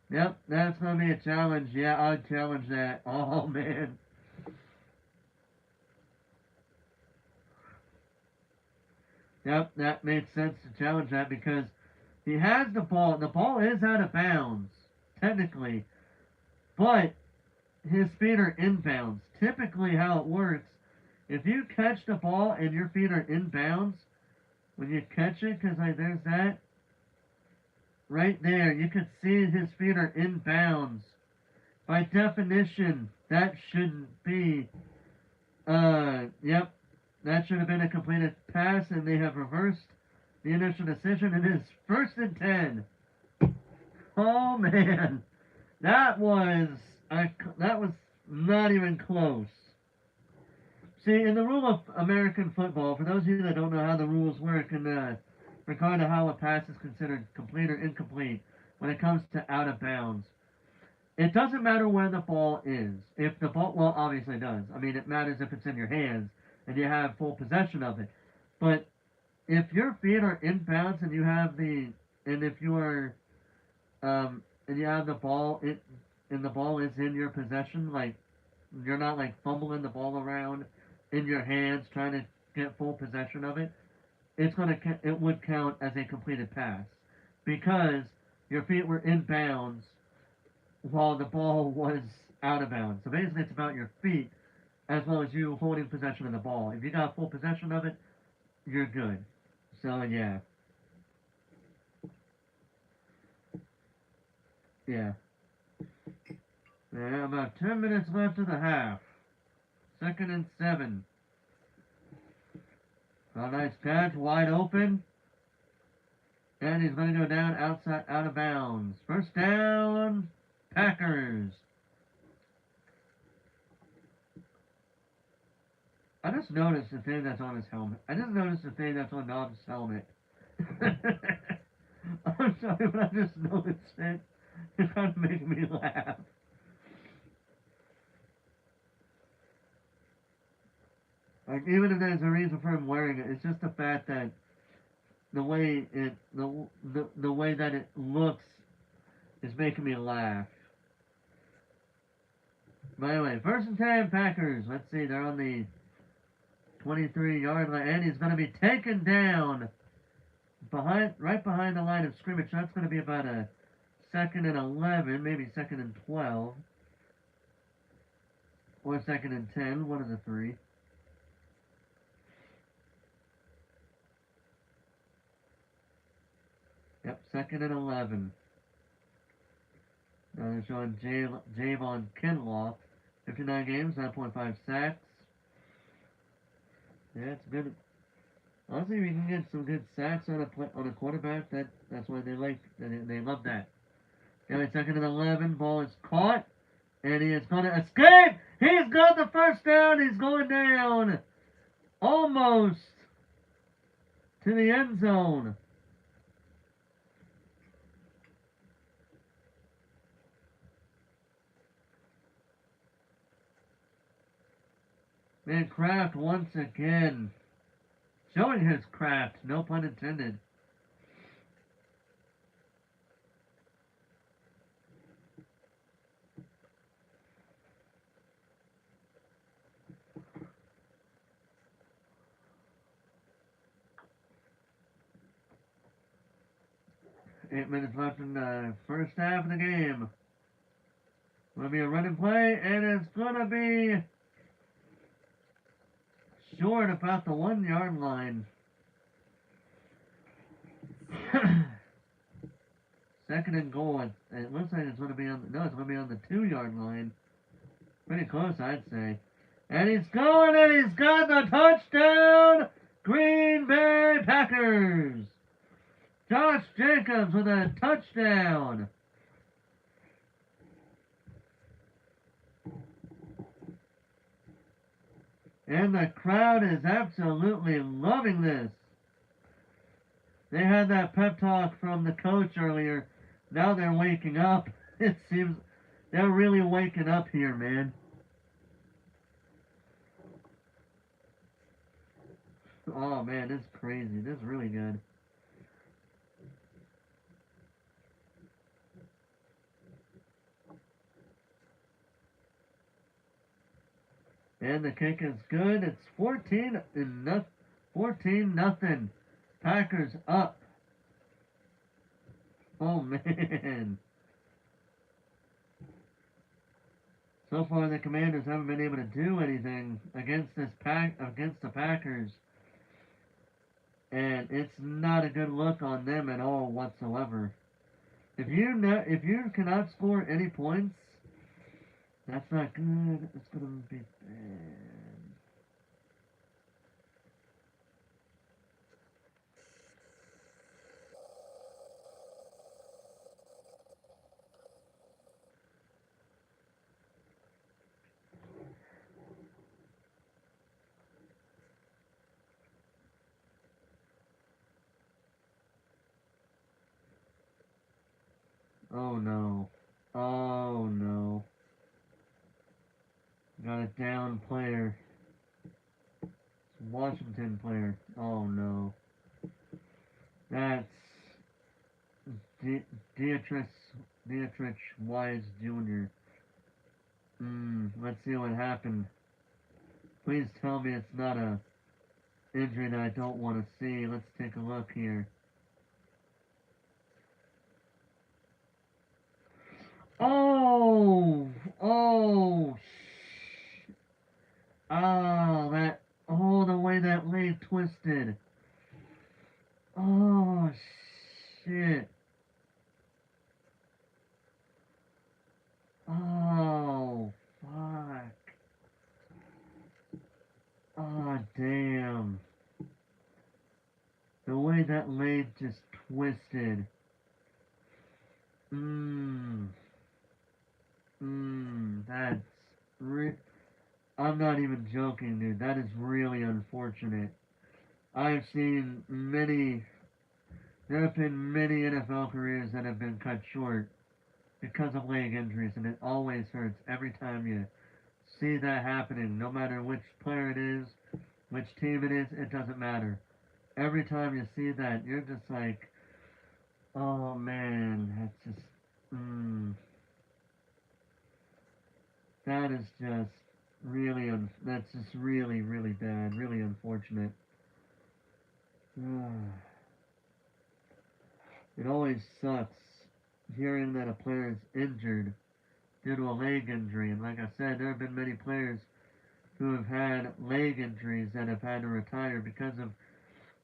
Yep, that's going to be a challenge. Yeah, I'll challenge that. Oh man. Yep, that makes sense to challenge that because he has the ball. The ball is out of bounds, technically. But his feet are inbounds. Typically how it works, if you catch the ball and your feet are inbounds, when you catch it, because like, there's that, right there, you can see his feet are inbounds. By definition, that shouldn't be, yep, that should have been a completed pass, and they have reversed the initial decision. It is 1st and 10. Oh man, that was that was not even close. See, in the rule of American football, for those of you that don't know how the rules work in regard to how a pass is considered complete or incomplete when it comes to out of bounds, it doesn't matter where the ball is. If the ball, well, obviously it does. I mean, it matters if it's in your hands and you have full possession of it. But if your feet are in bounds and you have and if you are, and you have the ball, and the ball is in your possession, like, you're not like fumbling the ball around in your hands trying to get full possession of it, it would count as a completed pass because your feet were in bounds while the ball was out of bounds. So basically, it's about your feet as well as you holding possession of the ball. If you got full possession of it, you're good. So yeah, yeah. Yeah, about 10 minutes left of the half. 2nd and 7. A nice catch, wide open. And he's going to go down outside, out of bounds. 1st down, Packers. I just noticed the thing that's on his helmet. I just noticed the thing that's on Dobbs' helmet. I'm sorry, but I just noticed it. It kind of made me laugh. Like, even if there's a reason for him wearing it, it's just the fact that the way the way that it looks is making me laugh. But anyway, 1st and 10 Packers. Let's see, they're on the 23-yard line, and he's going to be taken down right behind the line of scrimmage. That's going to be about a 2nd and 11, maybe 2nd and 12, or 2nd and 10, one of the three. Yep, 2nd and 11. Now they're showing Javon Kinlaw, 59 games, 9.5 sacks. Yeah, it's good. Honestly, if you can get some good sacks on a quarterback, that's why they love that. Anyway, 2nd and 11, ball is caught, and he is going to escape. He's got the 1st down. He's going down almost to the end zone. And Kraft once again showing his craft, no pun intended. Eight minutes left in the 1st half of the game. Gonna be a running play, and it's gonna be short about the 1-yard line. 2nd and goal. It looks like it's going to be on. No, it's going to be on the 2-yard line. Pretty close, I'd say. And he's going, and he's got the touchdown. Green Bay Packers. Josh Jacobs with a touchdown. And the crowd is absolutely loving this. They had that pep talk from the coach earlier. Now they're waking up. It seems they're really waking up here, man. Oh man, this is crazy. This is really good. And the kick is good. It's 14 nothing. Packers up. Oh man. So far the Commanders haven't been able to do anything against the Packers. And it's not a good look on them at all whatsoever. If you cannot score any points, that's not good. It's gonna be bad. Oh no. Oh no. Got a down player. It's a Washington player. Oh no. That's Dietrich Dietrich Wise Jr. Let's see what happened. Please tell me it's not a injury that I don't want to see. Let's take a look here. Oh! Oh! Oh, the way that leg twisted. Oh, shit. Oh, fuck. Oh, damn. The way that leg just twisted. Mmm. That's I'm not even joking, dude. That is really unfortunate. I've seen there have been many NFL careers that have been cut short because of leg injuries, and it always hurts every time you see that happening, no matter which player it is, which team it is, it doesn't matter. Every time you see that, you're just like, oh man, that is just that's just really, really bad, really unfortunate. It always sucks hearing that a player is injured due to a leg injury, and like I said, there have been many players who have had leg injuries that have had to retire because of,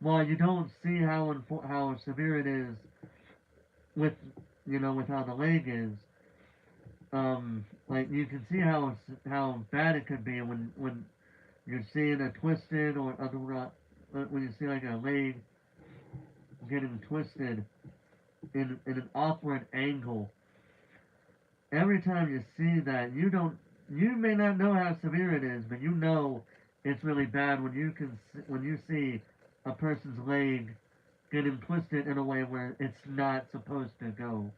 well, you don't see how severe it is with with how the leg is. Like you can see how bad it could be when you're seeing a twisted or other when you see like a leg getting twisted in an awkward angle. Every time you see that, you may not know how severe it is, but you know it's really bad when you see a person's leg getting twisted in a way where it's not supposed to go.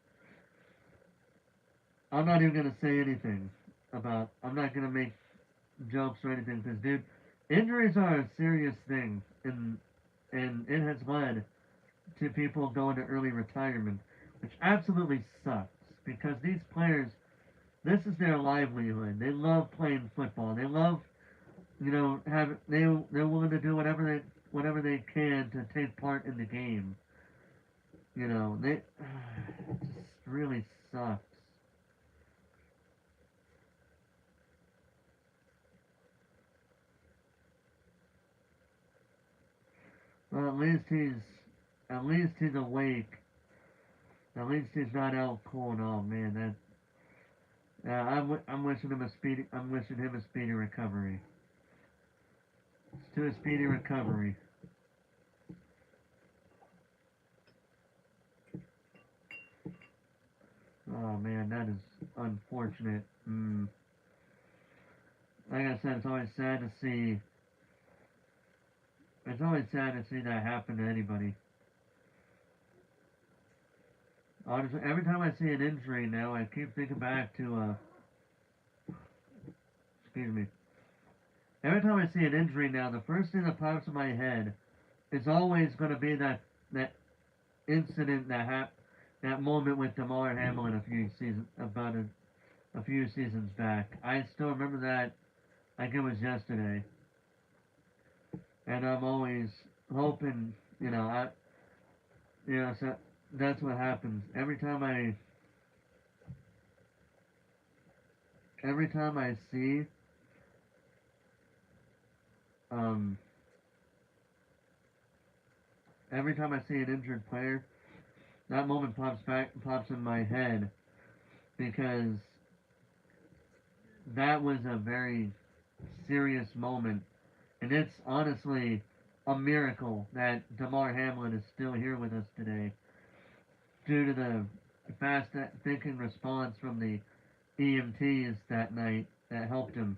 I'm not even gonna say anything about. I'm not gonna make jokes or anything because, dude, injuries are a serious thing, and it has led to people going to early retirement, which absolutely sucks because these players, this is their livelihood. They love playing football. They love, they're willing to do whatever they can to take part in the game. They it just really sucks. Well, at least he's awake. At least he's not out cold. Oh man, I'm wishing him a speedy recovery. To a speedy recovery. Oh man, that is unfortunate. Like I said, it's always sad to see that happen to anybody. Honestly, every time I see an injury now, I keep thinking back to, excuse me. Every time I see an injury now, the first thing that pops in my head is always going to be that incident that moment with Damar Hamlin a few seasons back. I still remember that like it was yesterday, and I'm always hoping, so that's what happens every time I see, um, every time I see an injured player, that moment pops in my head because that was a very serious moment, and it's honestly a miracle that Damar Hamlin is still here with us today due to the fast thinking response from the EMTs that night that helped him.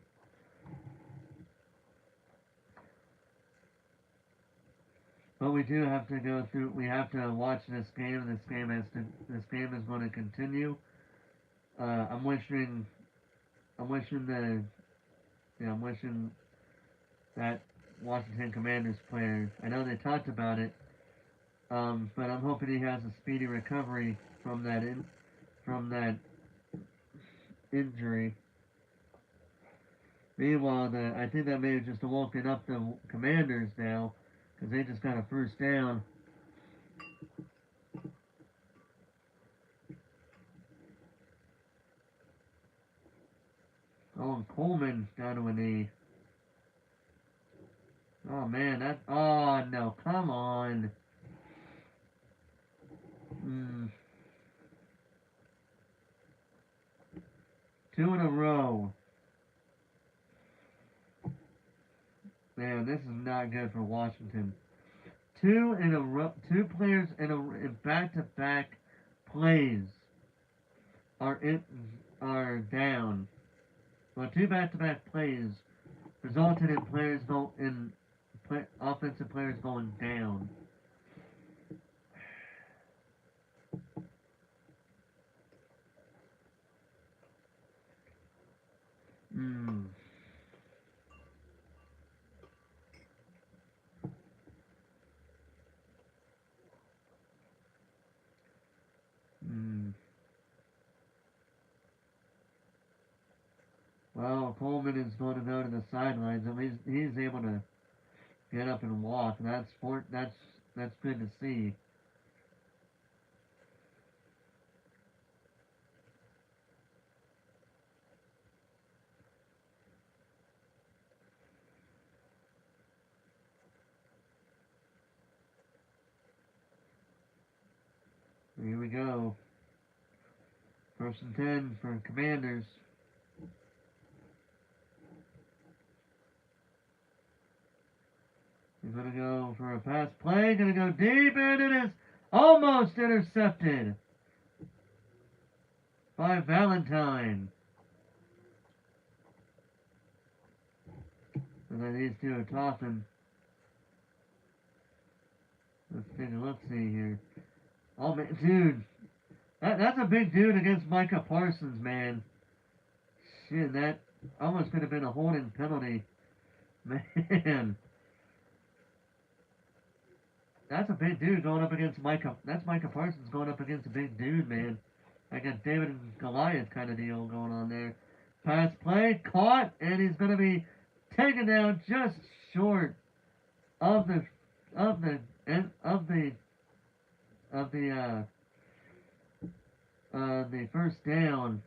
But we do have to go through. We have to watch this game. This game is going to continue. I'm wishing. I'm wishing the. I'm wishing that Washington Commanders player. I know they talked about it. But I'm hoping he has a speedy recovery from that injury. Meanwhile, I think that may have just woken up the Commanders now because they just got a first down. Oh, and Coleman down to a knee. Oh man, that. Oh no, come on. Mm, two in a row. Man, this is not good for Washington. Two in a row. Two players in back-to-back plays are in, are down. Well, two back-to-back plays resulted in offensive players going down. Hmm. Hmm. Well, Coleman is going to go to the sidelines. At least he's able to get up and walk. That's good to see. Here we go. First and 10 for Commanders. He's going to go for a pass play. Going to go deep, and it is almost intercepted by Valentine. And then these two are talking. Let's take a look see here. Oh, man, dude. That's a big dude against Micah Parsons, man. Shit, that almost could have been a holding penalty. Man. That's a big dude going up against Micah. That's Micah Parsons going up against a big dude, man. Like a David and Goliath kind of deal going on there. Pass play, caught, and he's going to be taken down just short of the of the of the first down.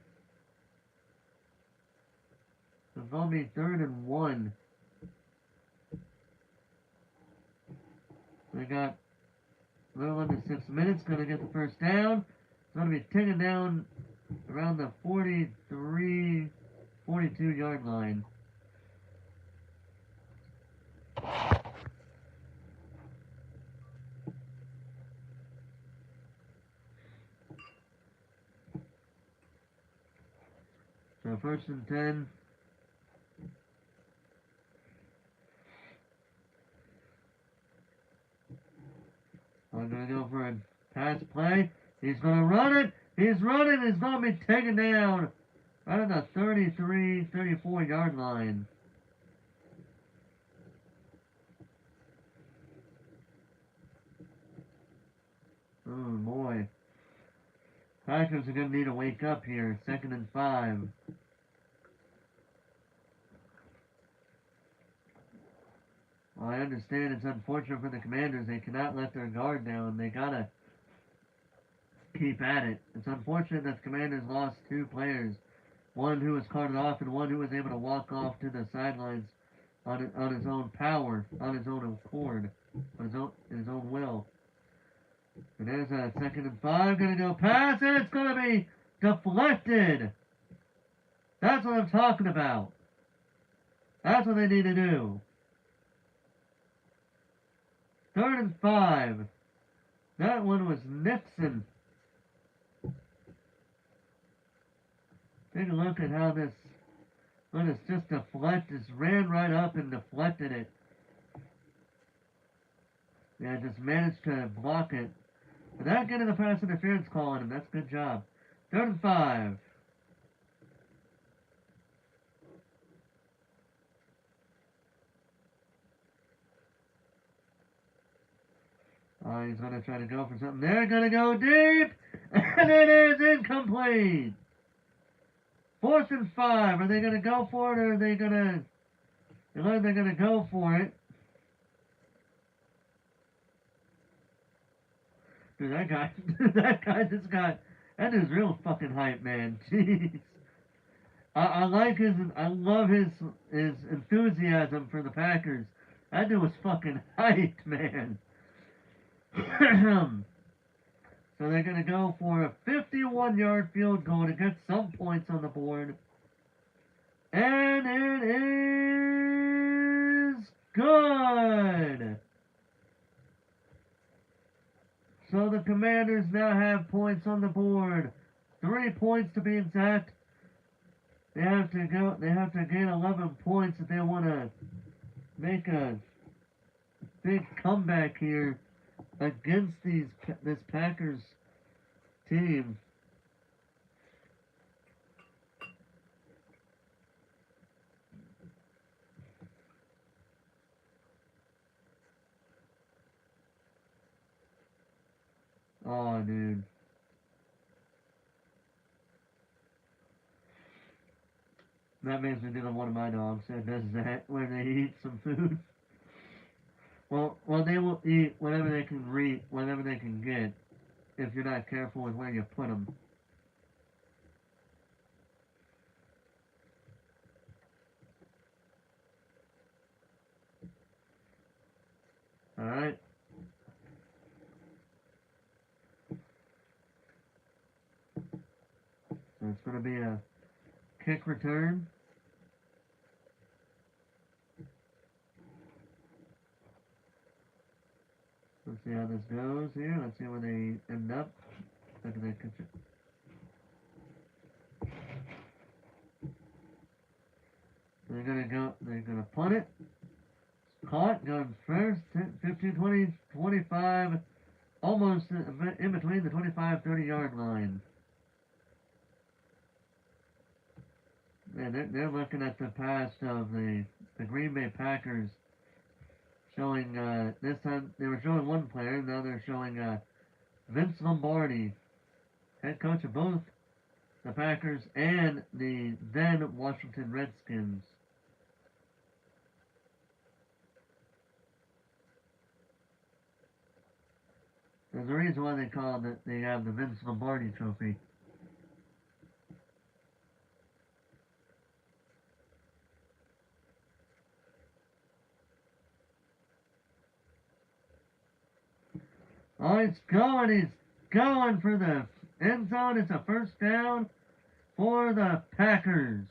It's going to be 3rd and 1. We got a little under 6 minutes. Going to get the first down. It's going to be taken down around the 43, 42-yard line. So 1st and 10. I'm going to go for a pass play. He's going to run it. He's running. He's going to be taken down right on the 33, 34-yard line. Oh, boy. Packers are going to need to wake up here. 2nd and 5. Well, I understand it's unfortunate for the Commanders. They cannot let their guard down. They got to keep at it. It's unfortunate that the Commanders lost 2 players. One who was carted off and one who was able to walk off to the sidelines on his own power, on his own accord, on his own will. And there's a 2nd and 5, gonna go pass, and it's gonna be deflected. That's what I'm talking about. That's what they need to do. 3rd and 5. That one was Nixon. Take a look at how this one is just just ran right up and deflected it. Yeah, just managed to block it. Without getting a pass interference call on him. That's a good job. 3rd and 5. He's going to try to go for something. They're going to go deep. And it is incomplete. 4th and 5. Are they going to go for it or are they going to... They're going to go for it. Dude, that is real fucking hype, man. Jeez. I love his enthusiasm for the Packers. That dude was fucking hyped, man. So they're going to go for a 51-yard field goal to get some points on the board. And it is good. So the Commanders now have points on the board. 3 points to be exact. They have to gain 11 points if they want to make a big comeback here against this Packers team. Oh, dude. That makes me think of one of my dogs that does that when they eat some food. Well, they will eat whatever they can whatever they can get, if you're not careful with where you put them. All right. So it's going to be a kick return. Let's see how this goes here. Let's see where they end up. Look at that catch it. They're gonna punt it. Caught, going first, 15, 20, 25, almost in between the 25, 30-yard line. And they're looking at the past of the Green Bay Packers, showing, this time they were showing one player, now they're showing Vince Lombardi, head coach of both the Packers and the then Washington Redskins. There's a reason why they call it, they have the Vince Lombardi trophy. Oh, he's going for the end zone. It's a first down for the Packers.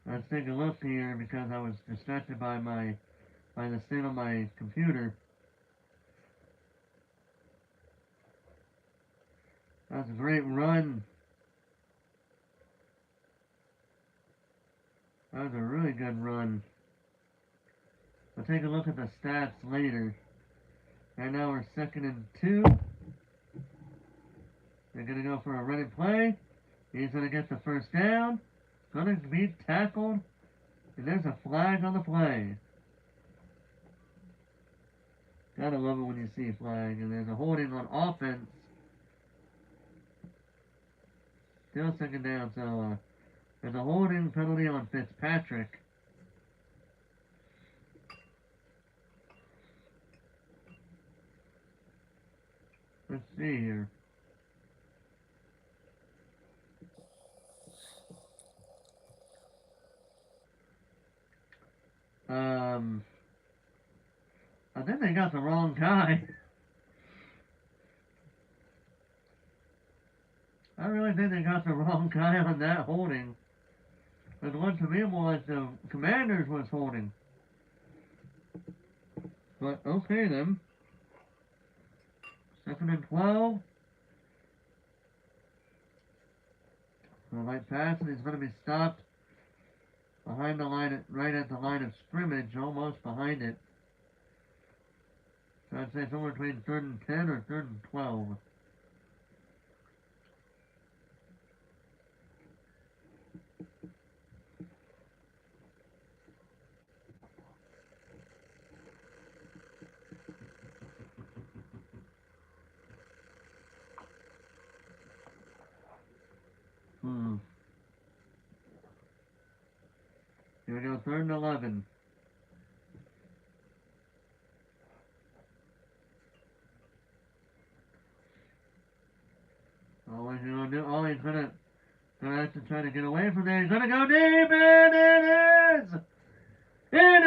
Let's take a look here because I was distracted by the state of my computer. That's a great run. That was a really good run. We'll take a look at the stats later. Right now we're 2nd and 2. They're going to go for a running play. He's going to get the first down. Going to be tackled. And there's a flag on the play. Gotta love it when you see a flag. And there's a holding on offense. Still 2nd down, so there's a holding penalty on Fitzpatrick. Let's see here. I think they got the wrong guy. I really think they got the wrong guy on that holding. But what to me was the Commanders was holding. But okay then. 2nd and 12. The right pass, and he's going to be stopped behind the line, right at the line of scrimmage, almost behind it. So I'd say somewhere between 3rd and 10 or 3rd and 12. Here we go, 3rd and 11. All he's gonna do, he's gonna have to try to get away from there. He's gonna go deep, and it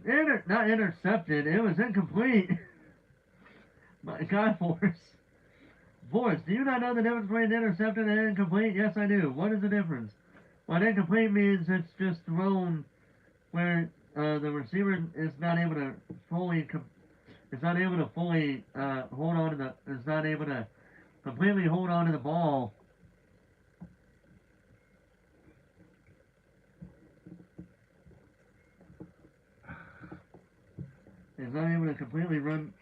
is not intercepted. It was incomplete. My God, Forrest, do you not know the difference between intercepted and incomplete? Yes, I do. What is the difference? Well, incomplete means it's just thrown where the receiver is not able to fully hold on to is not able to completely hold on to the ball. He's not able to completely run.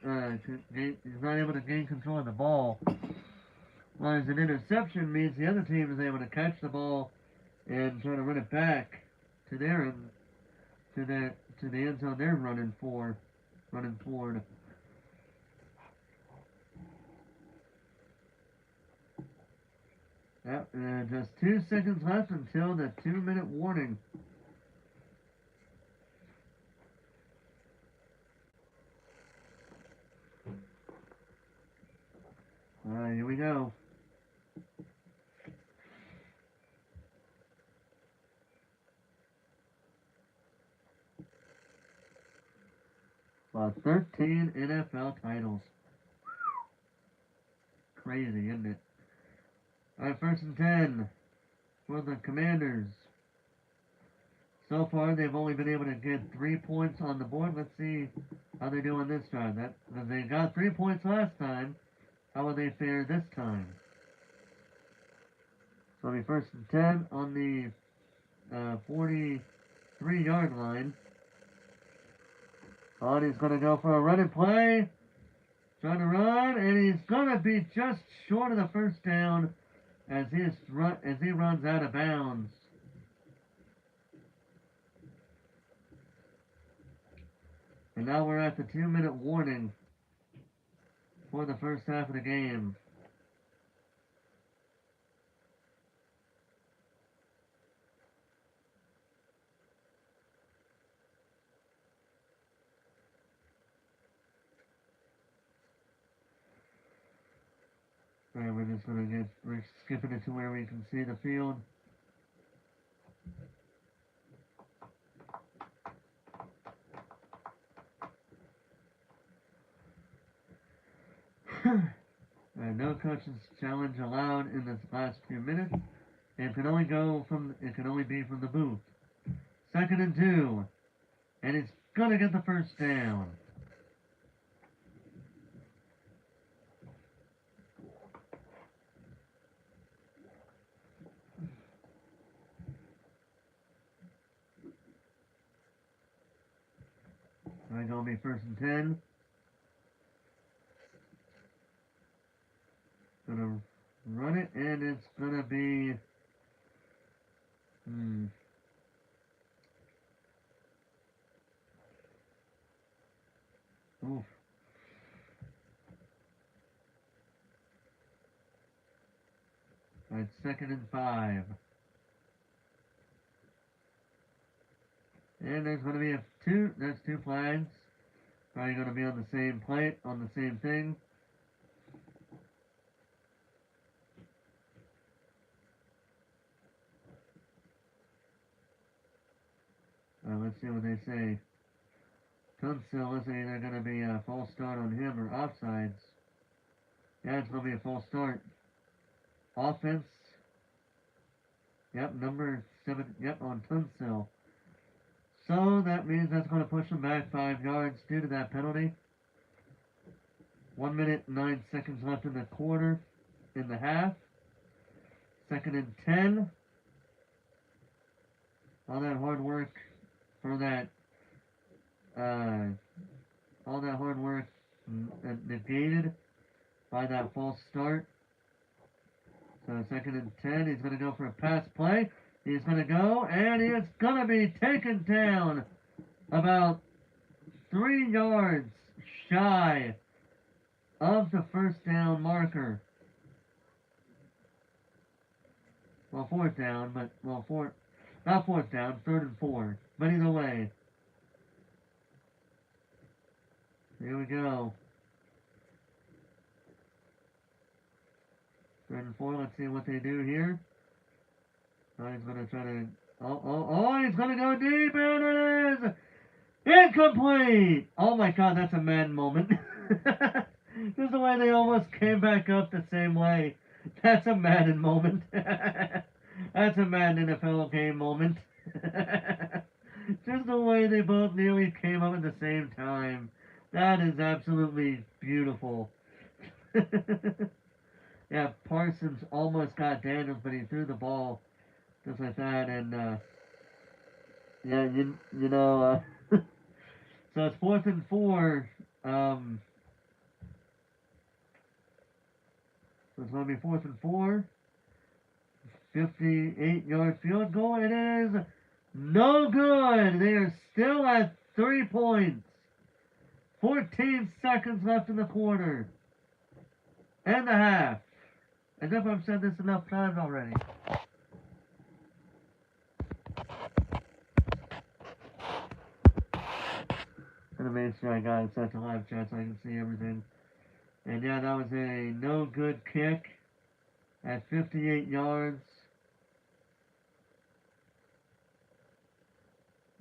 He's not able to gain control of the ball. Whereas an interception means the other team is able to catch the ball and try to run it back to their end, to the end zone they're running forward. Yep, and just 2 seconds left until the 2-minute warning. Alright, here we go. About 13 NFL titles. Crazy, isn't it? Alright, 1st and 10 for the Commanders. So far, they've only been able to get 3 points on the board. Let's see how they're doing this time. They got 3 points last time. How will they fare this time? So it'll be 1st and 10 on the 43-yard line. He's going to go for a running play. Trying to run, and he's going to be just short of the first down as he runs out of bounds. And now we're at the 2-minute warning for the first half of the game. Alright, we're skipping it to where we can see the field. No coach's challenge allowed in this last few minutes. It can only be from the booth. 2nd and 2. And he's gonna get the first down. Alright, gonna be first and 10. Gonna run it, and it's gonna be. Oof. Alright, second and 5. And there's gonna be there's 2 flags. Probably gonna be on the same plate, on the same thing. Let's see what they say. Tunsil is either going to be a false start on him or offsides. Yeah, it's going to be a false start. Offense. Yep, number 7. Yep, on Tunsil. So that means that's going to push them back 5 yards due to that penalty. 1 minute, 9 seconds left in the quarter, in the half. Second and 10. All that hard work for that, all that hard work negated by that false start. So second and 10, he's going to go for a pass play. He's going to go, and he is going to be taken down about 3 yards shy of the first down marker. Well, fourth down, but, well, not fourth down, third and 4. But either way. Here we go. Third and 4, let's see what they do here. Oh, he's going to try to... he's going to go deep, and it is incomplete! Oh my god, that's a Madden moment. Just the way they almost came back up the same way. That's a Madden moment. That's a Madden NFL game moment. Just the way they both nearly came up at the same time. That is absolutely beautiful. Yeah, Parsons almost got Daniels, but he threw the ball just like that, and yeah, so it's 4th and 4. So it's going to be 4th and 4. 58-yard field goal. It is no good. They are still at 3 points. 14 seconds left in the quarter. And a half. As if I've said this enough times already. I'm going to make sure I got such a live chat so I can see everything. And yeah, that was a no good kick at 58 yards.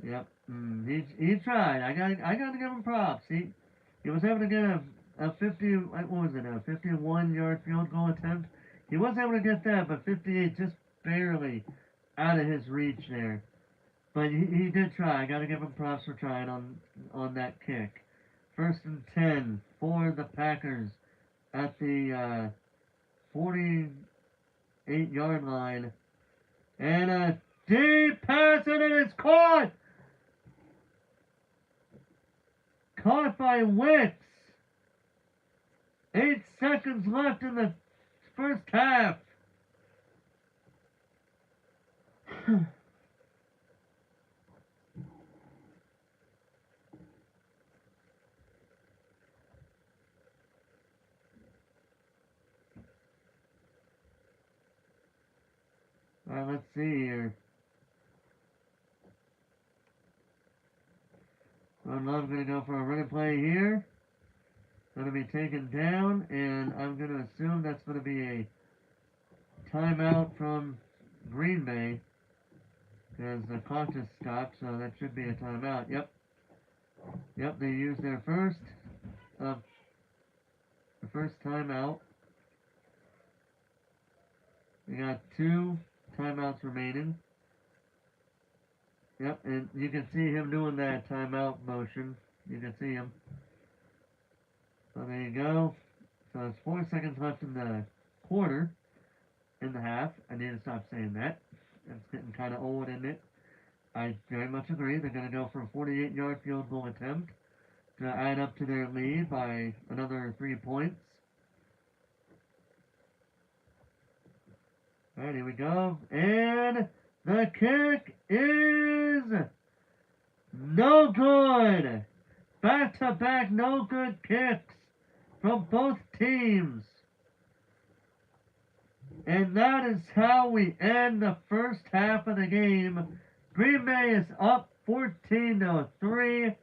Yep. He tried. I got to give him props. He was able to get a 51-yard field goal attempt. He was able to get that, but 58 just barely out of his reach there. But he did try. I got to give him props for trying on that kick. 1st and 10 for the Packers at the 48-yard line. And a deep pass, and it is caught! Caught by Wicks. 8 seconds left in the first half. Alright, let's see here. I'm going to go for a running play here. Going to be taken down, and I'm going to assume that's going to be a timeout from Green Bay. Because the clock just stopped, so that should be a timeout. Yep. Yep, they used their first timeout. We got 2 timeouts remaining. Yep, and you can see him doing that timeout motion. You can see him. So there you go. So it's 4 seconds left in the quarter, in the half. I need to stop saying that. It's getting kind of old, isn't it? I very much agree. They're going to go for a 48-yard field goal attempt. to add up to their lead by another 3 points. Alright, here we go. And the kick is no good. Back-to-back no good kicks from both teams. And that is how we end the first half of the game. Green Bay is up 14-3.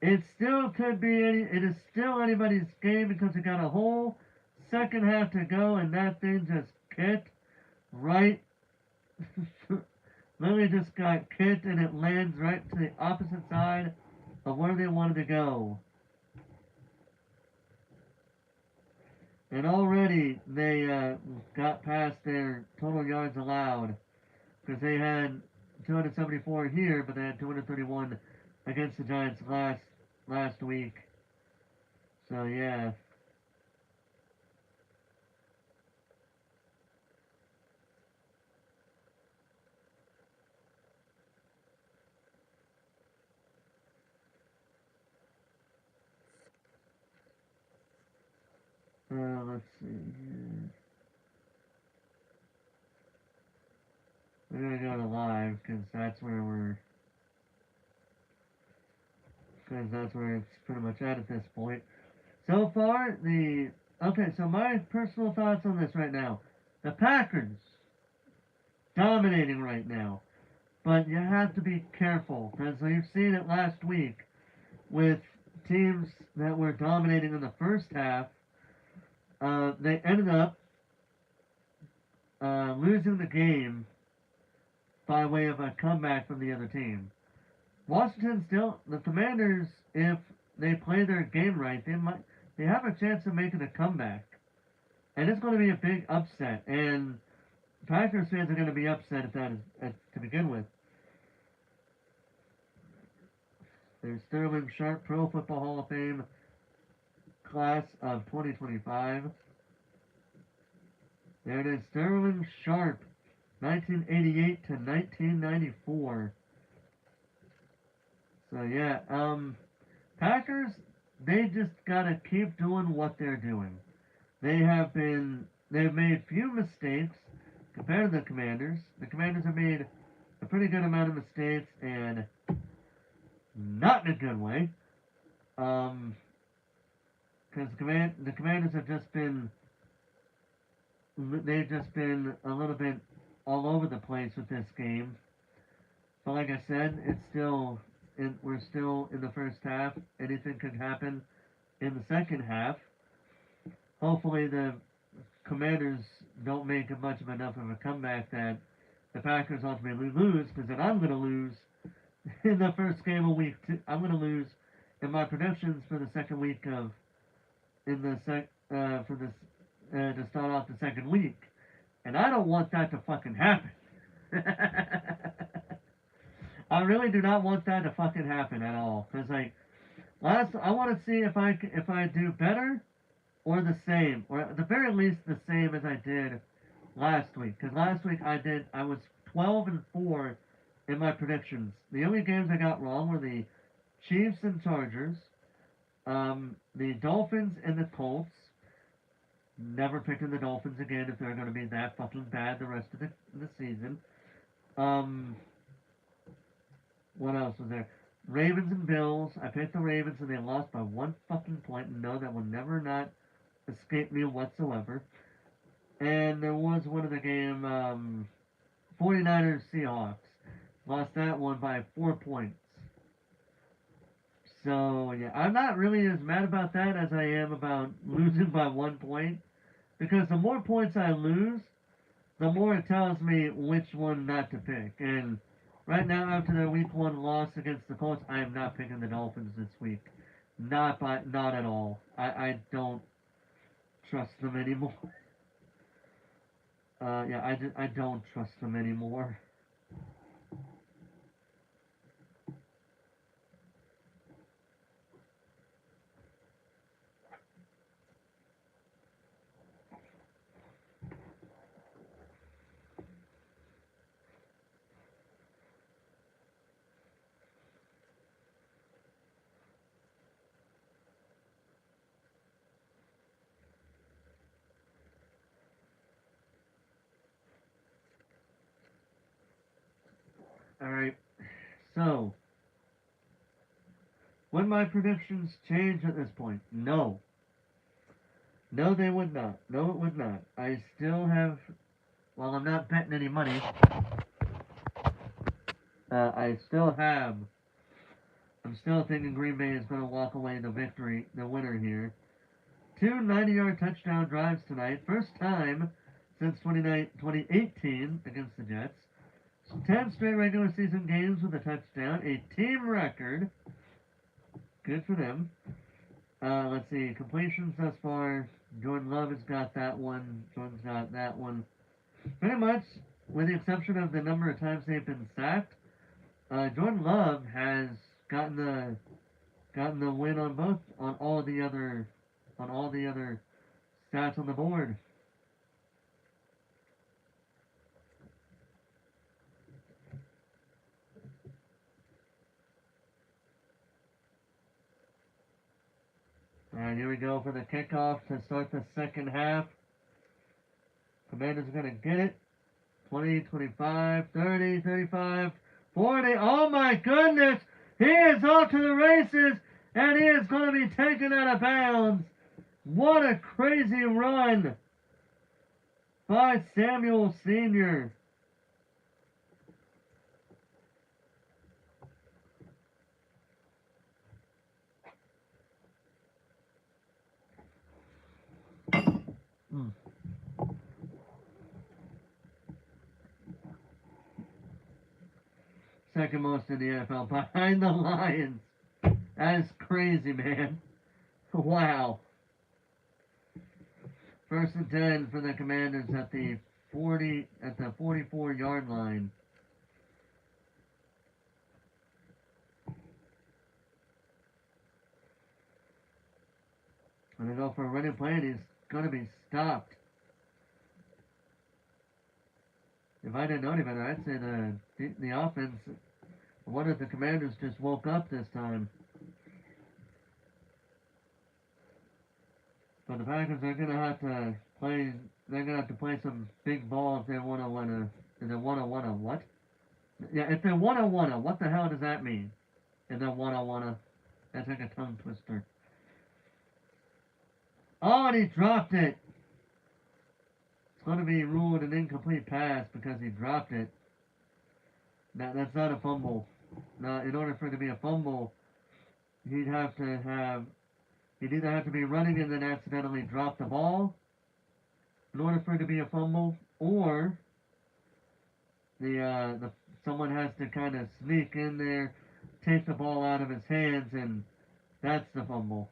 It still could be it is still anybody's game because we got a whole second half to go and that thing just kicked right literally just got kicked and it lands right to the opposite side of where they wanted to go. And already they got past their total yards allowed because they had 274 here, but they had 231 against the Giants last week. So yeah. Let's see here. We're gonna go to live because that's where it's pretty much at this point. So far, so my personal thoughts on this right now. The Packers dominating right now. But you have to be careful because we've seen it last week with teams that were dominating in the first half. They ended up losing the game by way of a comeback from the other team. The Commanders, if they play their game right, they have a chance of making a comeback. And it's going to be a big upset. And Packers fans are going to be upset if that is to begin with. There's Sterling Sharp, Pro Football Hall of Fame class of 2025. There it is, Sterling Sharp, 1988 to 1994. So yeah, Packers, they just gotta keep doing what they're doing. They've made few mistakes compared to the Commanders. The Commanders have made a pretty good amount of mistakes and not in a good way. Because the Commanders have they've just been a little bit all over the place with this game. But like I said, we're still in the first half. Anything could happen in the second half. Hopefully the Commanders don't make much of enough of a comeback that the Packers ultimately lose, because then I'm going to lose in the first game of week 2. I'm going to lose in my predictions for the second week to start off the second week. And I don't want that to fucking happen. I really do not want that to fucking happen at all. Because, I want to see if I do better or the same. Or at the very least the same as I did last week. Because last week I was 12-4 in my predictions. The only games I got wrong were the Chiefs and Chargers, the Dolphins and the Colts. Never picking the Dolphins again if they're going to be that fucking bad the rest of the season. What else was there? Ravens and Bills. I picked the Ravens and they lost by 1 fucking point. No, that will never not escape me whatsoever. And there was one of the game, 49ers Seahawks. Lost that one by 4 points. So, yeah, I'm not really as mad about that as I am about losing by 1 point. Because the more points I lose, the more it tells me which one not to pick. And right now, after their week 1 loss against the Colts, I am not picking the Dolphins this week. Not at all. I don't trust them anymore. I don't trust them anymore. Alright, so, would my predictions change at this point? No. No, they would not. No, it would not. I still have, while I'm not betting any money, I still have, I'm still thinking Green Bay is going to walk away the winner here. Two 90-yard touchdown drives tonight. First time since 2018 against the Jets. 10 straight regular season games with a touchdown. A team record. Good for them. Let's see. Completions thus far. Jordan Love has got that one. Jordan's got that one. Pretty much, with the exception of the number of times they've been sacked, Jordan Love has gotten the win on all the other stats on the board. Alright, here we go for the kickoff to start the second half. Commanders are going to get it. 20, 25, 30, 35, 40. Oh my goodness! He is off to the races, and he is going to be taken out of bounds. What a crazy run by Samuel Sr. Second most in the NFL, behind the Lions. That is crazy, man. Wow. First and 10 for the Commanders at the 44-yard line. When they go for a running play, and he's going to be stopped. If I didn't know any better, I'd say the offense, one of the Commanders just woke up this time. But the Packers are gonna have to play. They're gonna have to play some big ball if they wanna win If they wanna what? Yeah, if they wanna what the hell does that mean? If they wanna, that's like a tongue twister. Oh, and he dropped it. It's gonna be ruled an incomplete pass because he dropped it. That's not a fumble. Now, in order for it to be a fumble, he'd either have to be running and then accidentally drop the ball in order for it to be a fumble, or someone has to kind of sneak in there, take the ball out of his hands, and that's the fumble.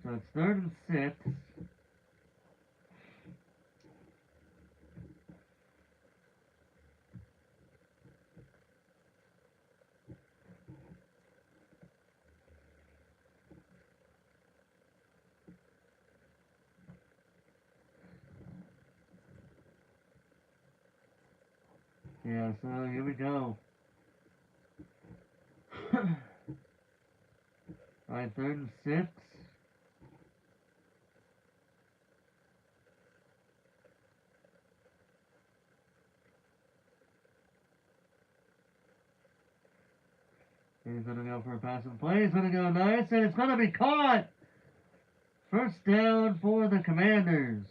So it's 3rd and 6. Yeah, so here we go. Alright, 3rd and 6. He's going to go for a passing play. He's going to go nice, and it's going to be caught. First down for the Commanders.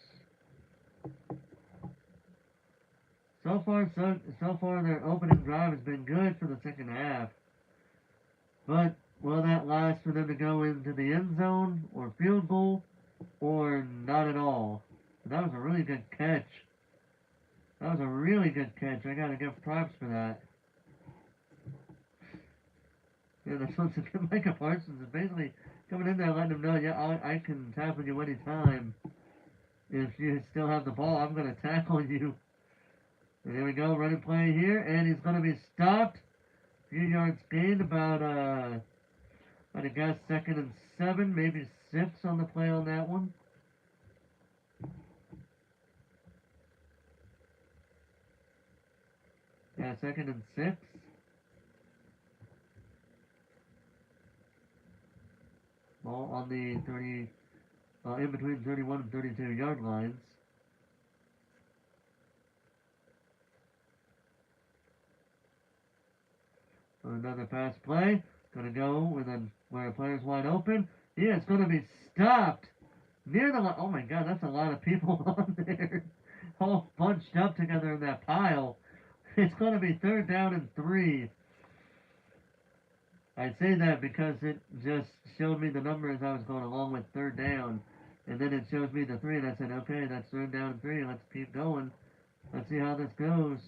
So far, their opening drive has been good for the second half. But will that last for them to go into the end zone or field goal, or not at all? But that was a really good catch. That was a really good catch. I gotta give props for that. Yeah, that's what's good. Micah Parsons is basically coming in there letting them know, yeah, I can tackle you anytime. If you still have the ball, I'm going to tackle you. And here we go, running play here, and he's going to be stopped. A few yards gained, about, I guess, 2nd and 7, maybe 6 on the play on that one. Yeah, 2nd and 6. Ball on the 30, in between 31 and 32 yard lines. another pass play. Gonna go where a player's wide open. Yeah, it's gonna be stopped near the line. Oh my god, that's a lot of people on there. All bunched up together in that pile. It's gonna be 3rd down and 3. I say that because it just showed me the number as I was going along with 3rd down. And then it shows me the 3, and I said, okay, that's 3rd down and 3. Let's keep going. Let's see how this goes.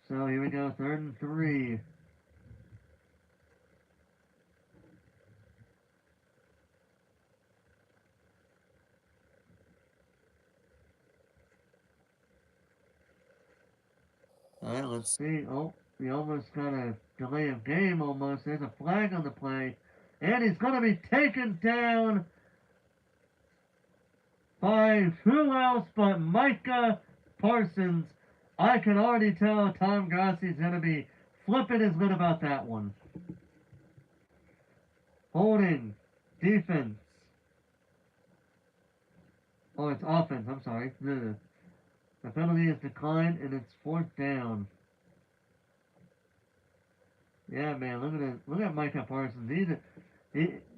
So here we go, 3rd and 3. Alright, let's see. Oh, we almost got a delay of game almost. There's a flag on the play. And he's going to be taken down by who else but Micah Parsons. I can already tell Tom Grassi's going to be flipping his lid about that one. Holding. Defense. Oh, it's offense. I'm sorry. The penalty is declined, and it's 4th down. Yeah, man, look at Micah Parsons.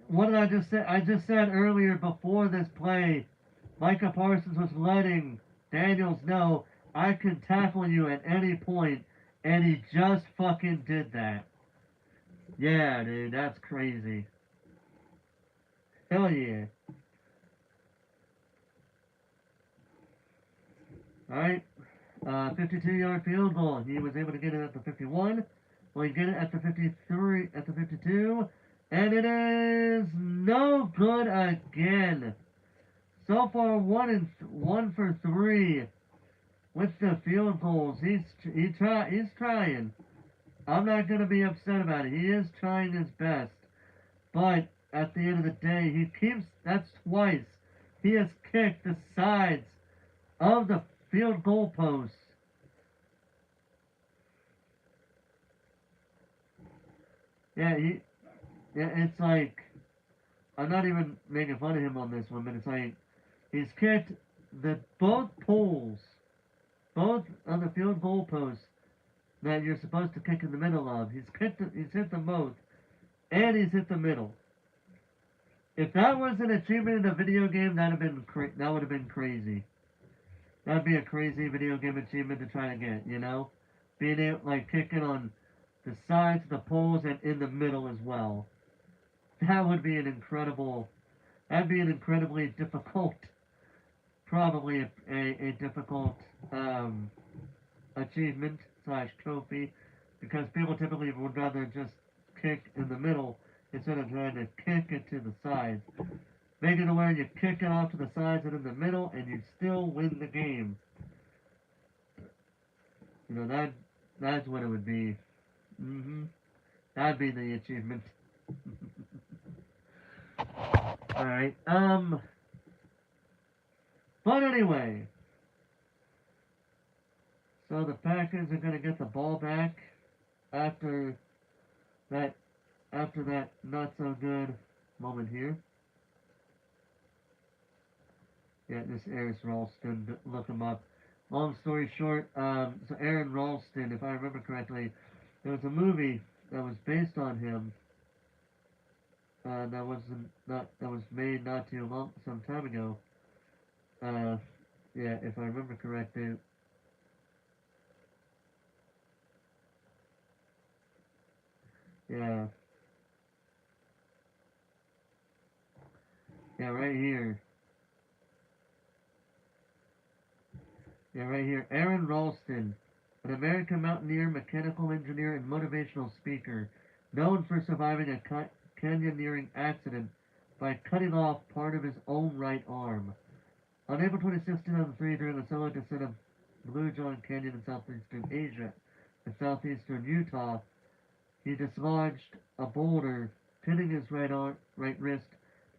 What did I just say? I just said earlier before this play, Micah Parsons was letting Daniels know I can tackle you at any point, and he just fucking did that. Yeah, dude, that's crazy. Hell yeah. Alright, 52-yard field goal. He was able to get it at the 51. Well, he get it at the 53, at the 52, and it is no good again. So far, 1 for 3 with the field goals. He's trying. I'm not gonna be upset about it. He is trying his best, but at the end of the day, that's twice he has kicked the sides of the field goal posts. Yeah, it's like, I'm not even making fun of him on this one, but it's like, he's kicked both poles, both of the field goal posts that you're supposed to kick in the middle of. He's hit them both, and he's hit the middle. If that was an achievement in a video game, that would have been crazy. That'd be a crazy video game achievement to try to get, you know? Being able, like, kicking on the sides, the poles, and in the middle as well. That'd be an incredibly difficult, probably a difficult achievement / trophy, because people typically would rather just kick in the middle instead of trying to kick it to the sides. Make it where you kick it off to the sides and in the middle, and you still win the game. You know, that's what it would be. That'd be the achievement. Alright, but anyway. So the Packers are gonna get the ball back after that not so good moment here. Yeah, this Aaron Ralston, look him up. Long story short, so Aaron Ralston, if I remember correctly, there was a movie that was based on him. That was made not some time ago. Yeah, if I remember correctly. Yeah. Yeah, right here. Yeah, right here. Aaron Ralston, an American mountaineer, mechanical engineer, and motivational speaker, known for surviving a canyoneering accident by cutting off part of his own right arm. On April 26, 2003, during a solo descent of Blue John Canyon in southeastern Asia and southeastern Utah, he dislodged a boulder, pinning his right wrist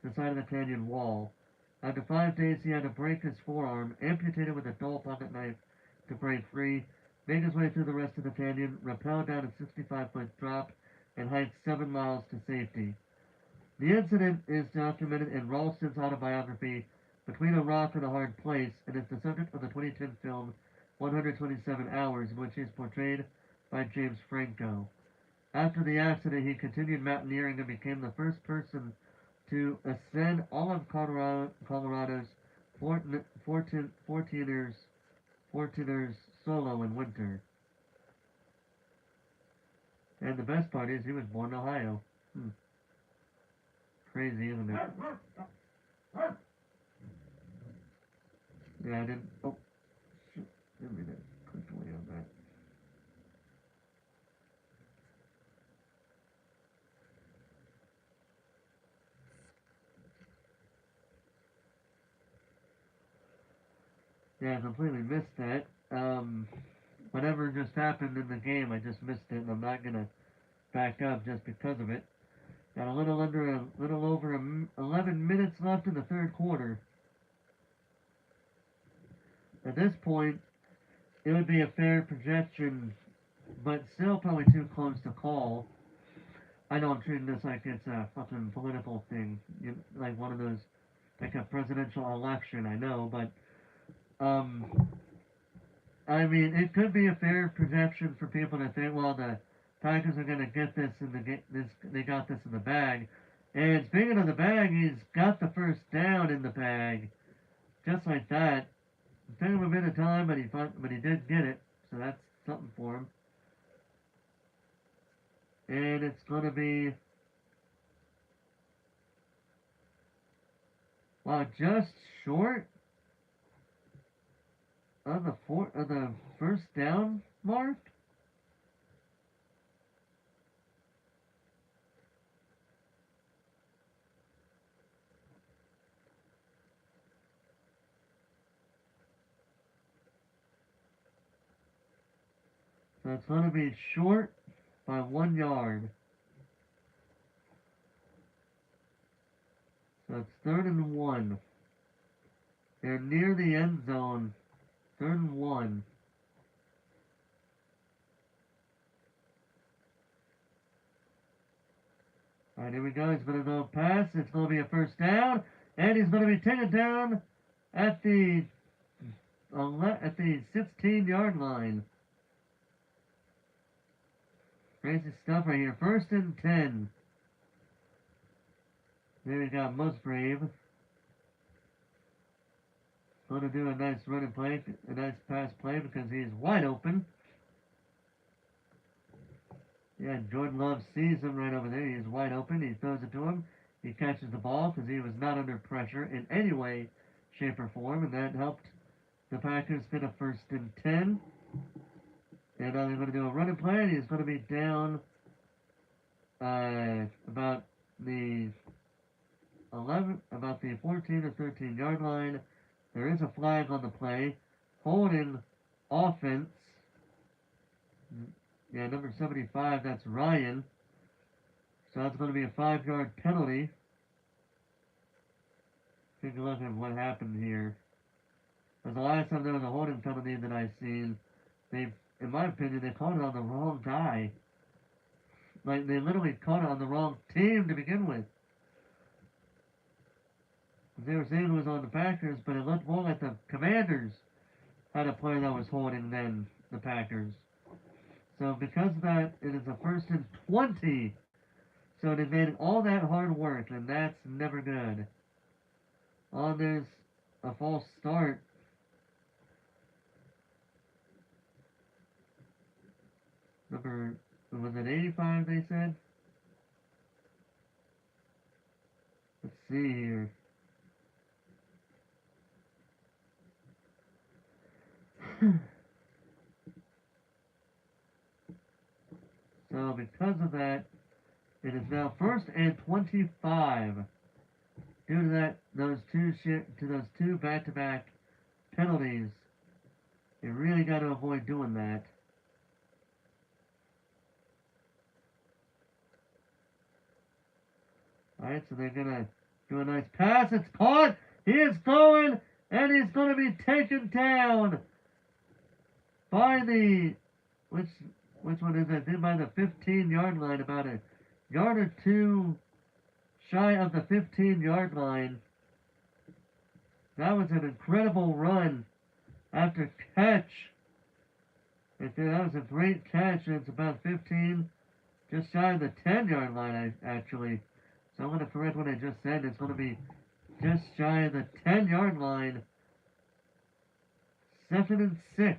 to the side of the canyon wall. After 5 days, he had to break his forearm, amputated with a dull pocket knife to break free, make his way through the rest of the canyon, rappel down a 65-foot drop, and hike 7 miles to safety. The incident is documented in Ralston's autobiography, between a rock and a hard place, and is the subject of the 2010 film 127 Hours, in which he is portrayed by James Franco. After the accident, he continued mountaineering and became the first person to ascend all of Colorado's 14ers solo in winter. And the best part is he was born in Ohio. Crazy, isn't it? Yeah, I didn't. Oh, shoot. Didn't mean to click away on that. Yeah, I completely missed that. Whatever just happened in the game, I just missed it, and I'm not gonna back up just because of it. Got a little over 11 minutes left in the third quarter. At this point, it would be a fair projection, but still probably too close to call. I know I'm treating this like it's a fucking political thing, like one of those, like a presidential election. I know, but I mean, it could be a fair projection for people to think, well, the Packers are going to get this in they got this in the bag. And speaking of the bag, he's got the first down in the bag, just like that. It took him a bit of time, but he did get it, so that's something for him. And it's going to be, well, just short of the first down mark. So it's going to be short by 1 yard. So it's 3rd and 1. They're near the end zone. 3rd and 1. Alright, here we go. He's going to go pass. It's going to be a first down. And he's going to be taken down at the 16-yard line. Crazy stuff right here. 1st and 10. There we got Musgrave. Going to do a nice running play, a nice pass play because he's wide open. Yeah, Jordan Love sees him right over there. He's wide open. He throws it to him. He catches the ball because he was not under pressure in any way, shape, or form, and that helped the Packers get a 1st and 10. And they're going to do a running play, and he's going to be down about the 14 or 13 yard line. There is a flag on the play. Holding offense. Yeah, number 75, that's Ryan. So that's going to be a 5-yard penalty. Take a look at what happened here. Because the last time there was a holding penalty that I've seen, in my opinion, they called it on the wrong guy. Like, they literally called it on the wrong team to begin with. They were saying it was on the Packers, but it looked more like the Commanders had a player that was holding than the Packers. So because of that, it is a 1st and 20. So they made all that hard work, and that's never good. Oh, there's a false start. Was it 85 they said? Let's see here. So because of that, it is now 1st and 25. Due to that, those two back-to-back penalties, you really got to avoid doing that. Alright, so they're gonna do a nice pass. It's caught. He is going, and he's gonna be taken down by the which one is it? By the 15-yard line, about a yard or two shy of the 15-yard line. That was an incredible run after catch. Right there, that was a great catch, and it's about 15, just shy of the 10-yard line, actually. So I'm going to correct what I just said. It's going to be just shy of the 10-yard line. 2nd and 6.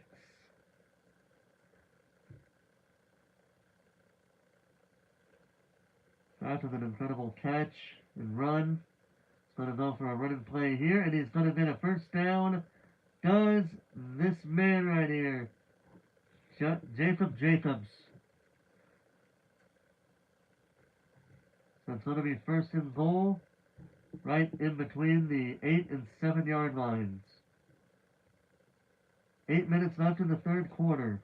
After an incredible catch and run, he's going to go for a running play here, and he's going to get a first down. Does this man right here, Jacob Jacobs. So it's going to be 1st and goal, right in between the 8 and 7-yard lines. 8 minutes left in the third quarter.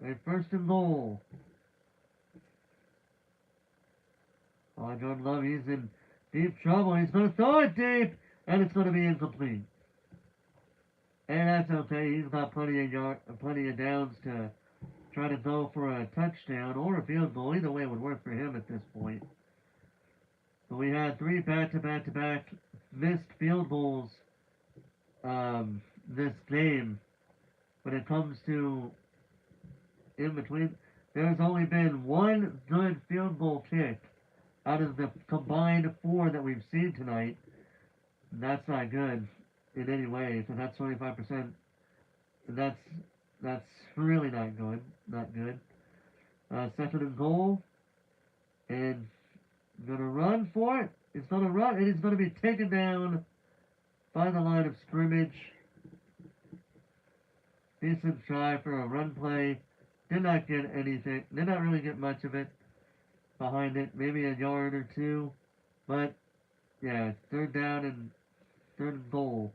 Right, 1st and goal. Oh, Jordan Love, he's in deep trouble. He's going to throw it deep, and it's going to be incomplete. And that's okay. He's got plenty of downs to try to go for a touchdown or a field goal. Either way would work for him at this point. But we had 3 back-to-back-to-back missed field goals this game. When it comes to in between, there's only been 1 good field goal kick out of the combined 4 that we've seen tonight. And that's not good in any way. So that's 25%. And that's really not good. Not good. 2nd and goal. And gonna run for it. He's gonna run, and he's gonna be taken down by the line of scrimmage. Decent try for a run play. Did not get anything. Did not really get much of it behind it. Maybe a yard or 2. But yeah, 3rd down and 3rd and goal.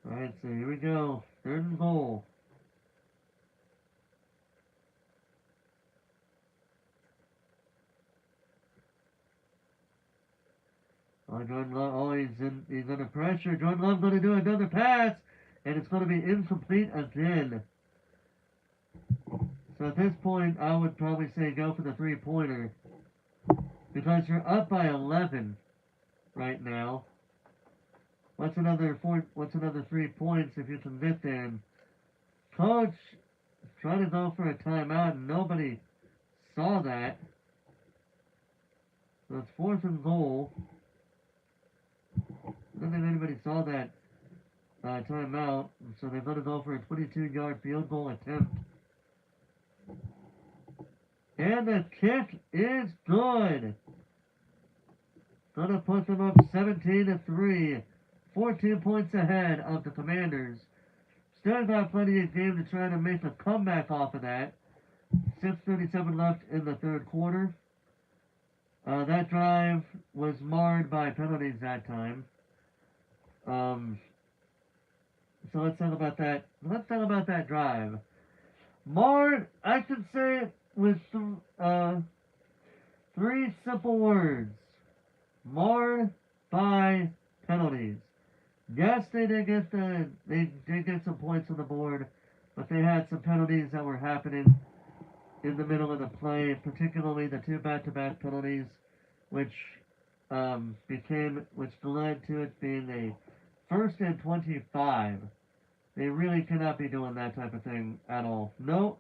Alright, so here we go. 3rd and goal. Jordan Love, he's under pressure. Jordan Love going to do another pass, and it's going to be incomplete again. So at this point, I would probably say go for the 3-pointer, because you're up by 11 right now. What's another 3 points if you can get them? Coach trying to go for a timeout, and nobody saw that. So it's 4th and goal. I don't think anybody saw that timeout, so they're going to go for a 22-yard field goal attempt. And the kick is good. Going to put them up 17-3. 14 points ahead of the Commanders. Still got plenty of game to try to make a comeback off of that. 6:37 left in the third quarter. That drive was marred by penalties that time. So let's talk about that. Let's talk about that drive. Marred, I could say it with 3 simple words. Marred by penalties. Yes, they did get some points on the board, but they had some penalties that were happening in the middle of the play, particularly the 2 back-to-back penalties, which led to it being a 1st and 25. They really cannot be doing that type of thing at all. No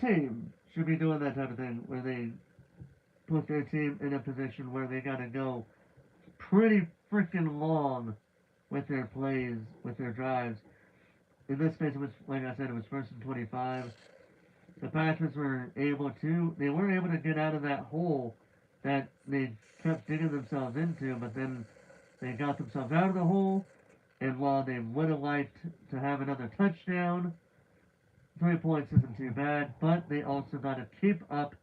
team should be doing that type of thing where they put their team in a position where they gotta go pretty freaking long with their plays, with their drives. In this case, it was, like I said, it was 1st and 25. The Packers were able to get out of that hole that they kept digging themselves into, but then they got themselves out of the hole, and while they would have liked to have another touchdown, 3 points isn't too bad, but they also got to keep up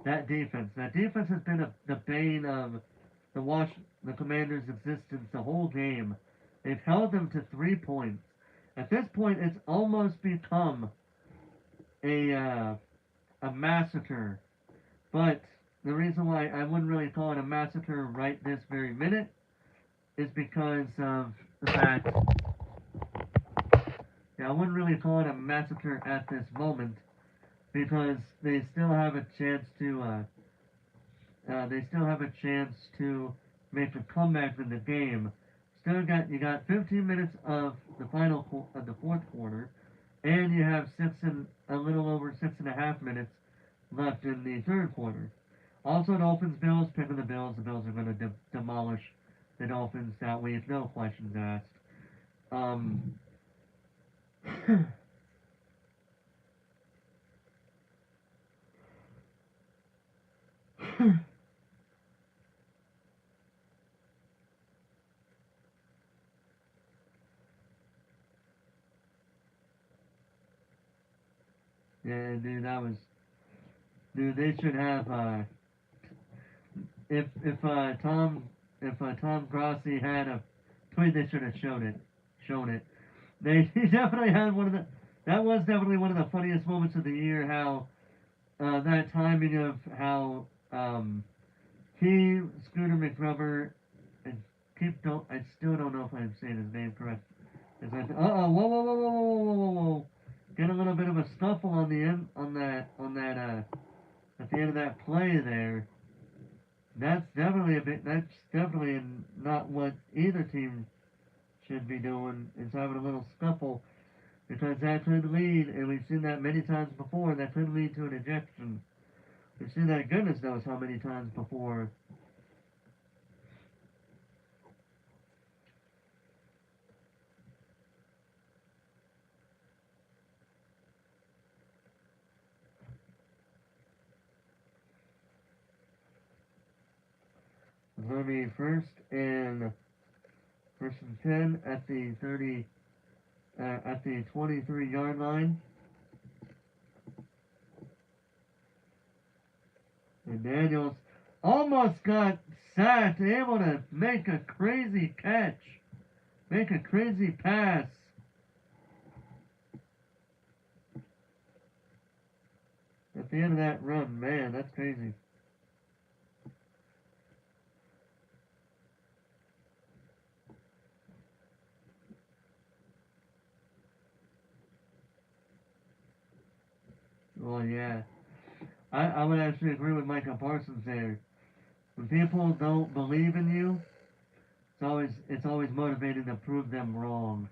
that defense. That defense has been the bane of the Commanders' existence the whole game. They've held them to 3 points. At this point, it's almost become a uh, a massacre. But the reason why I wouldn't really call it a massacre right this very minute is because of the fact, yeah, I wouldn't really call it a massacre at this moment because they still have a chance to make a comeback in the game. Still got you got 15 minutes of the of the fourth quarter, and you have a little over 6.5 minutes left in the third quarter. Also, Dolphins Bills picking the Bills. The Bills are going to demolish the Dolphins that week, no questions asked. Um, yeah, dude, dude. They should have if Tom Grossi had a tweet, they should have shown it. They he definitely had one of the that was definitely one of the funniest moments of the year. How that timing of how he Scooter McRubber and I still don't know if I'm saying his name correct. It's like whoa whoa whoa whoa whoa whoa whoa whoa, get a little bit of a scuffle on the end on that at the end of that play there. That's definitely not what either team should be doing, is having a little scuffle, because that could lead, and we've seen that many times before, that could lead to an ejection. We've seen that goodness knows how many times before. It's going to be first and 10 at the 23-yard line. And Daniels almost got sacked, able to make a crazy catch, make a crazy pass. At the end of that run, man, that's crazy. Well, yeah. I would actually agree with Micah Parsons there. When people don't believe in you, it's always motivating to prove them wrong.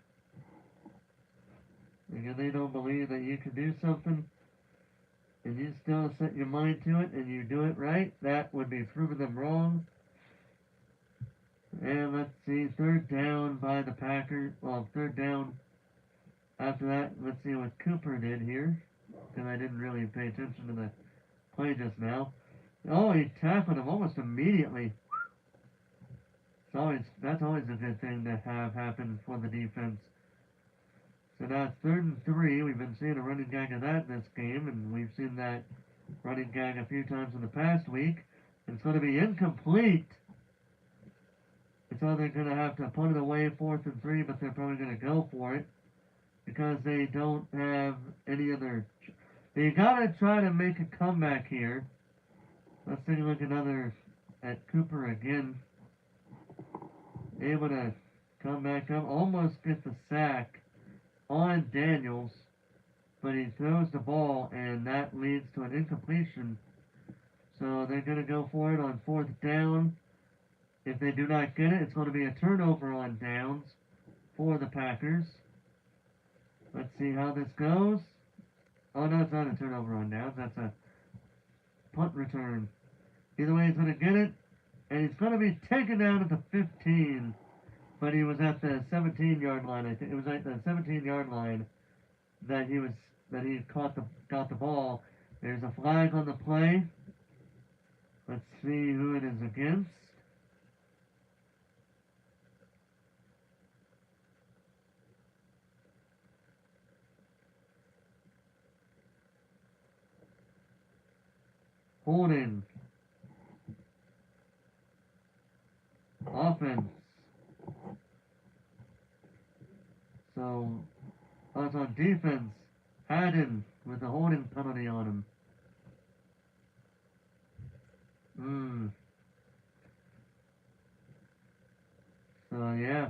Like if they don't believe that you can do something, and you still set your mind to it and you do it right, that would be proving them wrong. And let's see, third down by the Packers. Well, third down after that. Let's see what Cooper did here, because I didn't really pay attention to the play just now. Oh, he tackled him almost immediately. That's always a good thing to have happen for the defense. So now it's 3rd and 3. We've been seeing a running gag of that in this game, and we've seen that running gag a few times in the past week. It's going to be incomplete. It's either going to have to put it away 4th and 3, but they're probably going to go for it because they don't have any other. They got to try to make a comeback here. Let's take a look at Cooper again. Able to come back up, almost get the sack on Daniels, but he throws the ball, and that leads to an incompletion. So they're going to go for it on 4th down. If they do not get it, it's going to be a turnover on downs for the Packers. Let's see how this goes. Oh, no, it's not a turnover on downs. That's a punt return. Either way, he's going to get it, and he's going to be taken down at the 15. But he was at the 17-yard line. I think it was at the 17-yard line that he got the ball. There's a flag on the play. Let's see who it is against. Holding. Offense. So, us on defense, Haddon with a holding penalty on him. Hmm. So, yeah.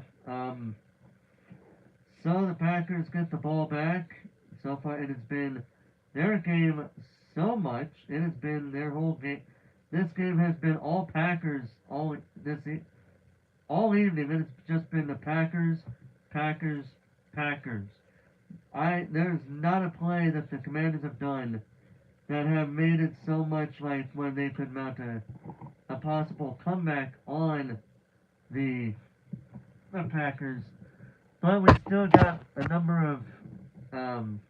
So the Packers get the ball back. So far, it has been their game so much. It has been their whole game. This game has been all Packers all evening. It's just been the Packers, Packers, Packers. There's not a play that the Commanders have done that have made it so much like when they could mount a possible comeback on the the Packers. But we still got a number of um,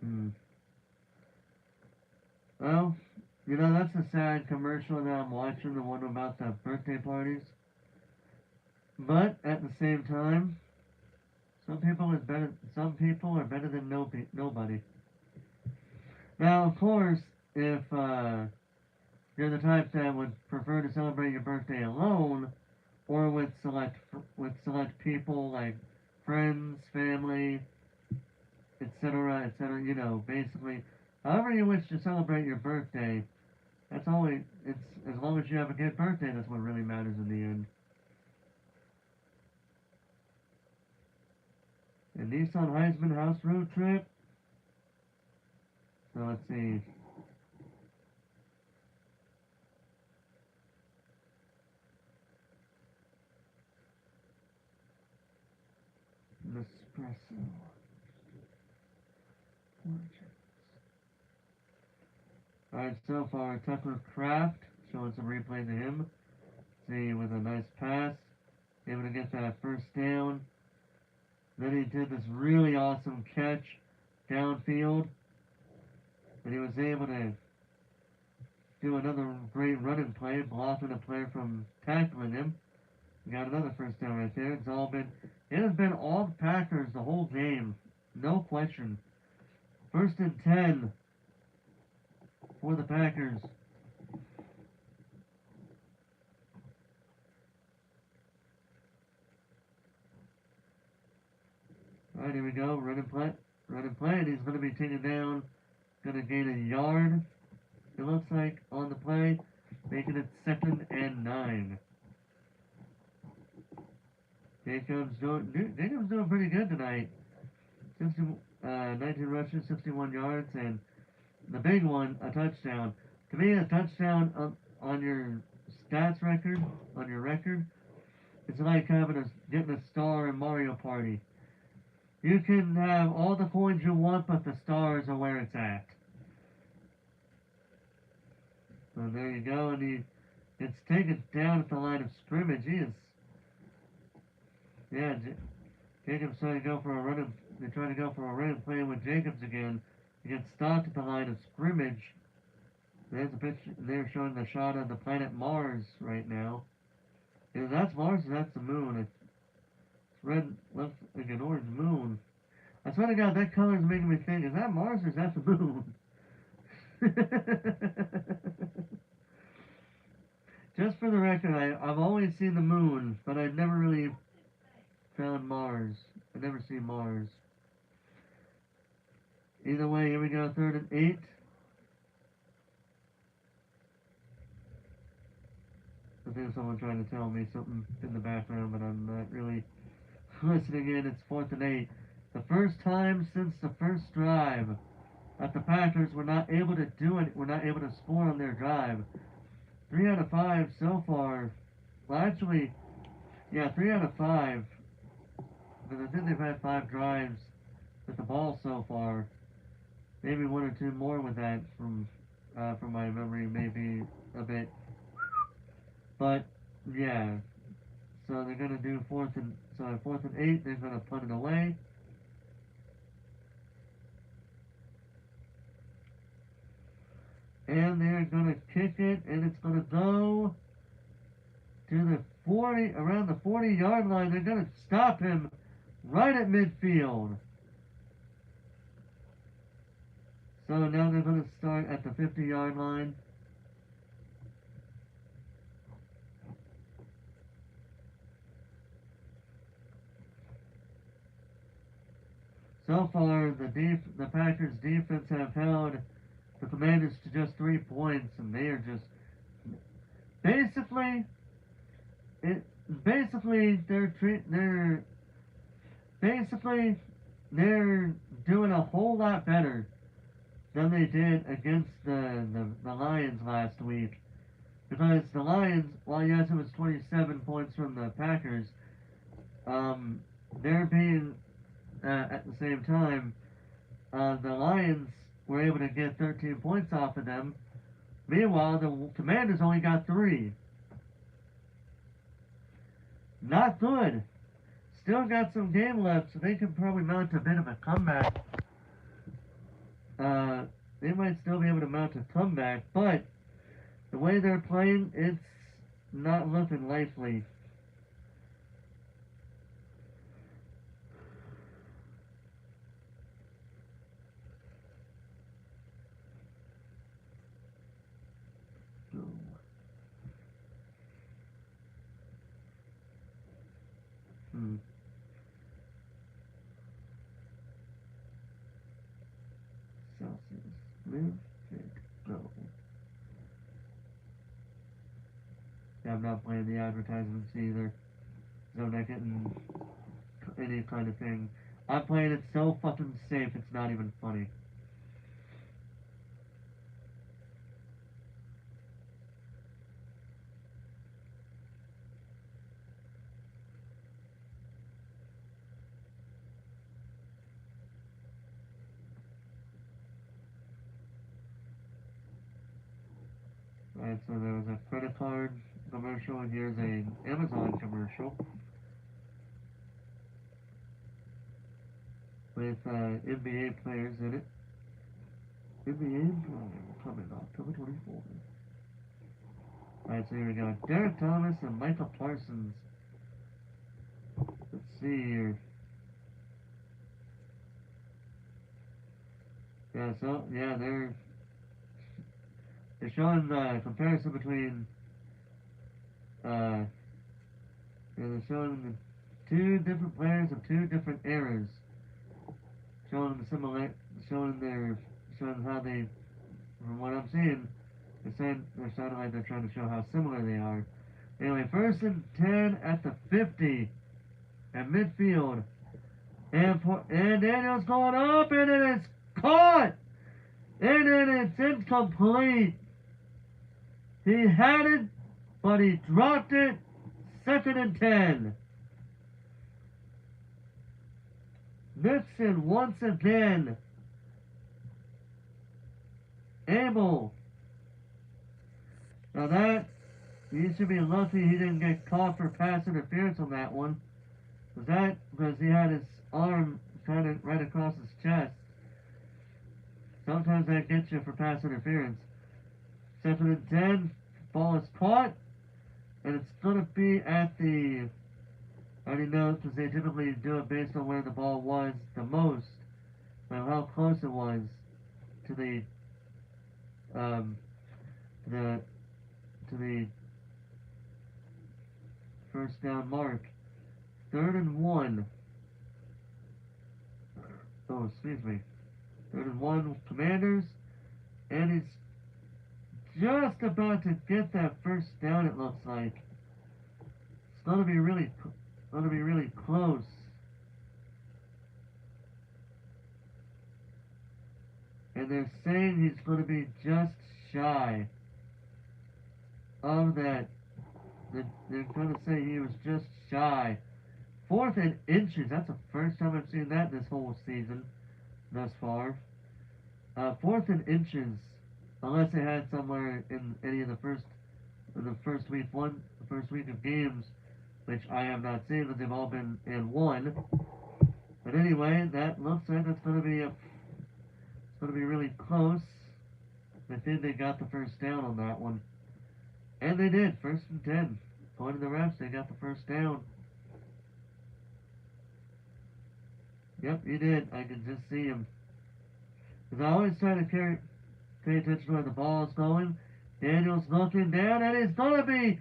hmm. Well, that's a sad commercial that I'm watching, the one about the birthday parties. But at the same time, some people are better than nobody. Now, of course, if you're the type that would prefer to celebrate your birthday alone, or with select people like friends, family, etc., etc., basically, however you wish to celebrate your birthday, it's as long as you have a good birthday, that's what really matters in the end. And Nissan Heisman House road trip. So let's see. Nespresso. Alright, so far Tucker Kraft showing some replay to him. See, with a nice pass, able to get that first down. Then he did this really awesome catch downfield, and he was able to do another great running play, blocking a player from tackling him. We got another first down right there. It has been all the Packers the whole game, no question. First and 10 for the Packers. All right, here we go. Run and play, and he's going to be taken down. Going to gain a yard. It looks like on the play, making it 2nd and 9. Jacobs doing pretty good tonight. 19 rushes, 61 yards, and the big one, a touchdown. To me, a touchdown on your stats record, on your record, it's like getting a star in Mario Party. You can have all the coins you want, but the stars are where it's at. So there you go, and it's taken down at the line of scrimmage. Yeah, Jacobs trying to go for a run. They're trying to go for a run play with Jacobs again. He gets stopped at the line of scrimmage. There's a picture. They're showing the shot of the planet Mars right now. Either that's Mars or that's the moon. It's red, looks like an orange moon. I swear to God, that color is making me think: is that Mars or is that the moon? Just for the record, I've always seen the moon, but I've never really found Mars. I've never seen Mars. Either way, here we go, 3rd and 8. I think someone trying to tell me something in the background, but I'm not really listening in. It's 4th and 8. The first time since the first drive that the Packers were not able to do it, were not able to score on their drive. 3 out of 5 so far. Well, actually, yeah, 3 out of 5. But I think they've had 5 drives with the ball so far. Maybe 1 or 2 more with that from my memory, maybe a bit. But yeah, so they're gonna do 4th and 8. They're gonna punt it away. And they're going to kick it, and it's going to go to the 40, around the 40-yard line. They're going to stop him right at midfield. So now they're going to start at the 50-yard line. So far, the Packers defense have held the Commanders to just 3 points, and they are just basically they're doing a whole lot better than they did against the Lions last week. Because the Lions, while yes it was 27 points from the Packers, they're being at the same time, the Lions were able to get 13 points off of them. Meanwhile, the Commanders only got 3. Not good. Still got some game left, so they can probably mount a bit of a comeback. They might still be able to mount a comeback, but the way they're playing, it's not looking likely. Celsius, move, pick, go. Yeah, I'm not playing the advertisements either. So I'm not getting any kind of thing. I'm playing it so fucking safe, it's not even funny. Alright, so there was a credit card commercial, and here's an Amazon commercial with NBA players in it. NBA coming October 24th. Alright, so here we go. Derek Thomas and Michael Parsons. Let's see here. Yeah, so, yeah, they're showing the comparison between, yeah, they're showing the 2 different players of 2 different eras. Showing how they, from what I'm seeing, they're sounding like they're trying to show how similar they are. Anyway, 1st and 10 at the 50 at midfield. And Daniel's going up, and it is caught! And then it's incomplete. He had it, but he dropped it. 2nd and 10. Nixon once again able. Now that, he should be lucky he didn't get caught for pass interference on that one. Because he had his arm kind of right across his chest. Sometimes that gets you for pass interference. 2nd and 10, ball is caught, and it's going to be at the, I already know because they typically do it based on where the ball was the most, but how close it was to the first down mark. 3rd and 1. Oh, excuse me. 3rd and 1 Commanders, and he's just about to get that first down. It looks like it's going to be really close. And they're saying he's going to be just shy of that. They're going to say he was just shy. 4th and inches. That's the first time I've seen that this whole season thus far. 4th and inches. Unless they had somewhere in any of the first week of games, which I have not seen, but they've all been in 1. But anyway, that looks like it's going to be really close. I think they got the first down on that one. And they did. First and 10. According to the refs, they got the first down. Yep, he did. I can just see him. Because I always try to pay attention to where the ball is going. Daniels looking down, and he's going to be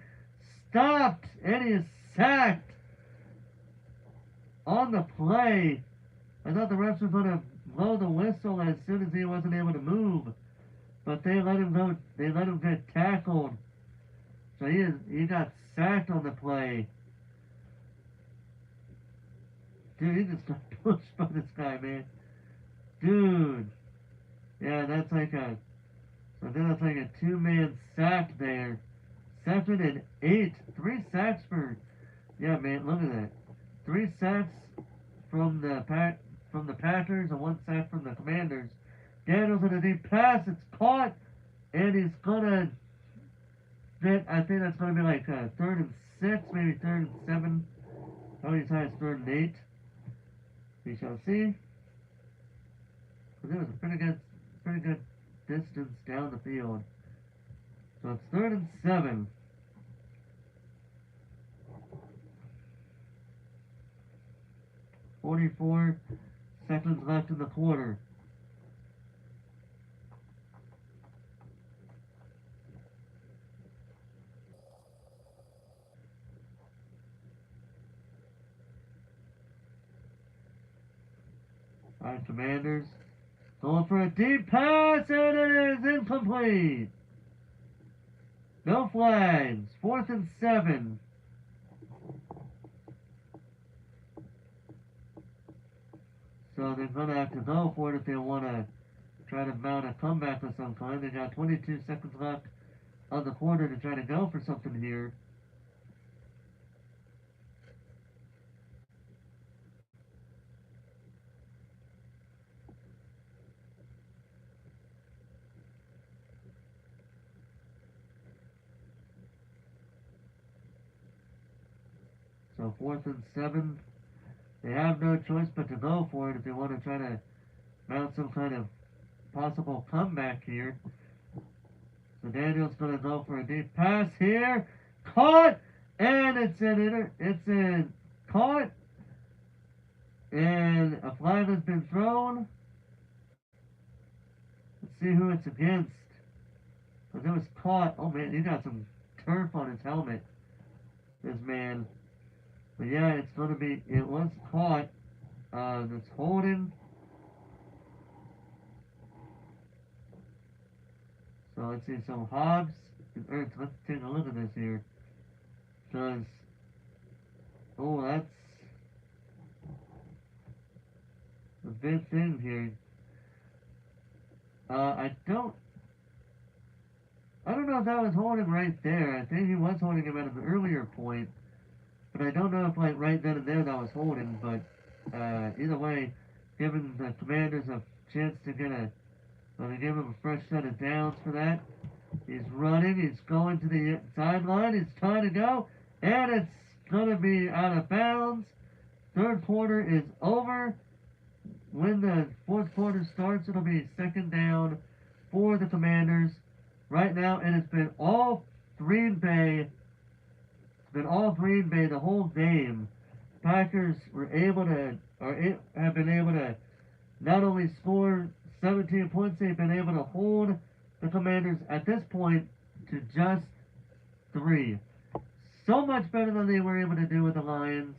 stopped. And he is sacked on the play. I thought the refs were going to blow the whistle as soon as he wasn't able to move. But they let him go. They let him get tackled. So he got sacked on the play. Dude, he just got pushed by this guy, man. Dude. Yeah, that's like a... So then that's like a two-man sack there. 2nd and 8. 3 sacks for... Yeah, man, look at that. 3 sacks from the Packers and 1 sack from the Commanders. Daniels in a deep pass. It's caught. And he's gonna... I think that's gonna be like 3rd and 6, maybe 3rd and 7. Oh, he's high as 3rd and 8. We shall see. But it was a pretty good distance down the field. So it's 3rd and 7. .44 seconds left in the quarter. Alright, Commanders. Going for a deep pass, and it is incomplete. No flags. 4th and 7. So they're going to have to go for it if they want to try to mount a comeback of some kind. They got 22 seconds left on the quarter to try to go for something here. So 4th and 7. They have no choice but to go for it if they want to try to mount some kind of possible comeback here. So Daniel's going to go for a deep pass here. Caught! And it's in caught. And a flag has been thrown. Let's see who it's against. Because it was caught. Oh man, he got some turf on his helmet. This man. But yeah, it was caught. It's holding. So let's see, so Hobbs and Ertz, let's take a look at this here. Because, oh, that's a big thing here. I don't know if that was holding right there. I think he was holding him at an earlier point. But I don't know if like right then and there that was holding, but either way, giving the Commanders a chance to get they give him a fresh set of downs for that. He's running, he's going to the sideline, he's trying to go, and it's going to be out of bounds. 3rd quarter is over. When the 4th quarter starts, it'll be 2nd down for the Commanders. Right now, it has been all Green Bay. The whole game. Packers have been able to not only score 17 points, they've been able to hold the Commanders at this point to just 3. So much better than they were able to do with the Lions.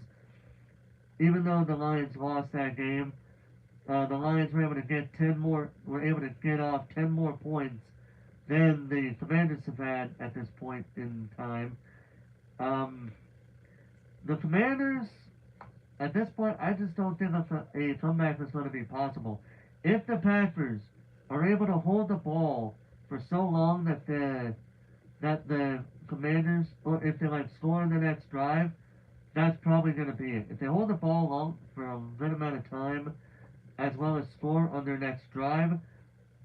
Even though the Lions lost that game, the Lions were able to get off 10 more points than the Commanders have had at this point in time. The Commanders, at this point, I just don't think a comeback is going to be possible. If the Packers are able to hold the ball for so long that the Commanders, or if they score in the next drive, that's probably going to be it. If they hold the ball long for a good amount of time, as well as score on their next drive,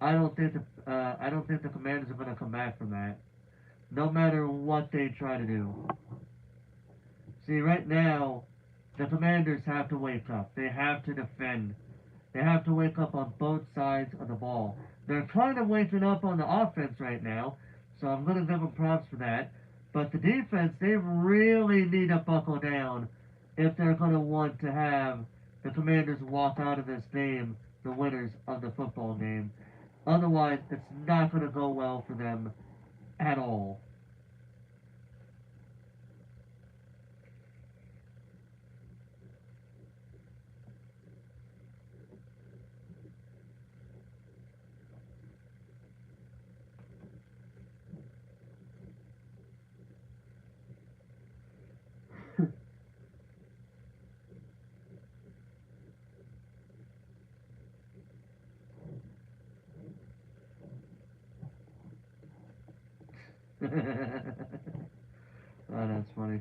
I don't think the Commanders are going to come back from that, no matter what they try to do. See, right now, the Commanders have to wake up. They have to defend. They have to wake up on both sides of the ball. they're kind of waking up on the offense right now, so I'm going to give them props for that. But the defense, they really need to buckle down if they're going to want to have the Commanders walk out of this game the winners of the football game. Otherwise, it's not going to go well for them at all. Oh, that's funny.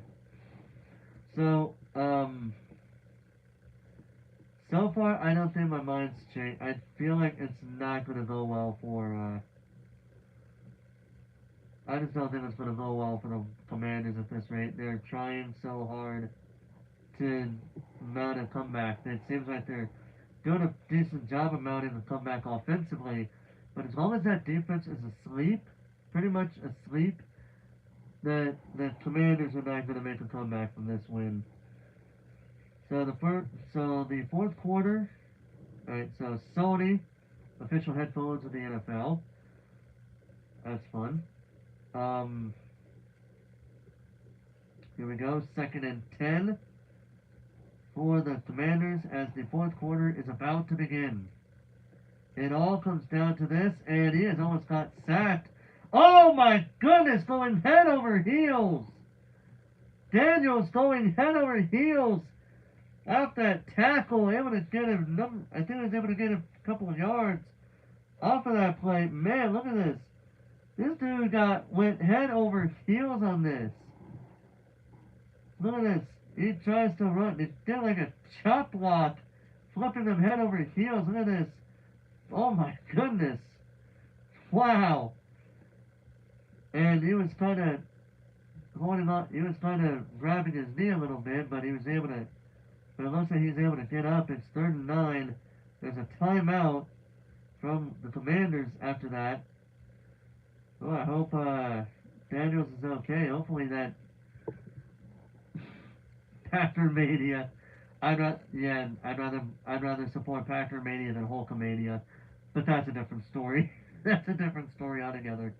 So, so far, I don't think my mind's changed. I feel like it's not going to go well for, I just don't think it's going to go well for the Commanders at this rate. They're trying so hard to mount a comeback. It seems like they're doing a decent job of mounting a comeback offensively, but as long as that defense is asleep, pretty much asleep, the Commanders are not going to make a comeback from this win. So the fourth quarter, right? So Sony, official headphones of the NFL. That's fun. Um, Here we go. 2nd and 10 for the Commanders as the fourth quarter is about to begin. It all comes down to this, and he has almost got sacked. Oh my goodness, going head over heels. Daniels going head over heels off that tackle, able to get him, I think he was able to get a couple of yards off of that play. Man, look at this. This dude went head over heels on this. Look at this. He tries to run. He did like a chop block, flipping him head over heels. Look at this. Oh my goodness. Wow. And he was kind of holding on. He was kind of grabbing his knee a little bit, but he was able to. But it looks like he's able to get up. It's 3rd and 9. There's a timeout from the Commanders after that. Oh, I hope Daniels is okay. Hopefully that Packer Mania. I'd rather support Packer Mania than Hulkamania, but that's a different story. That's a different story altogether.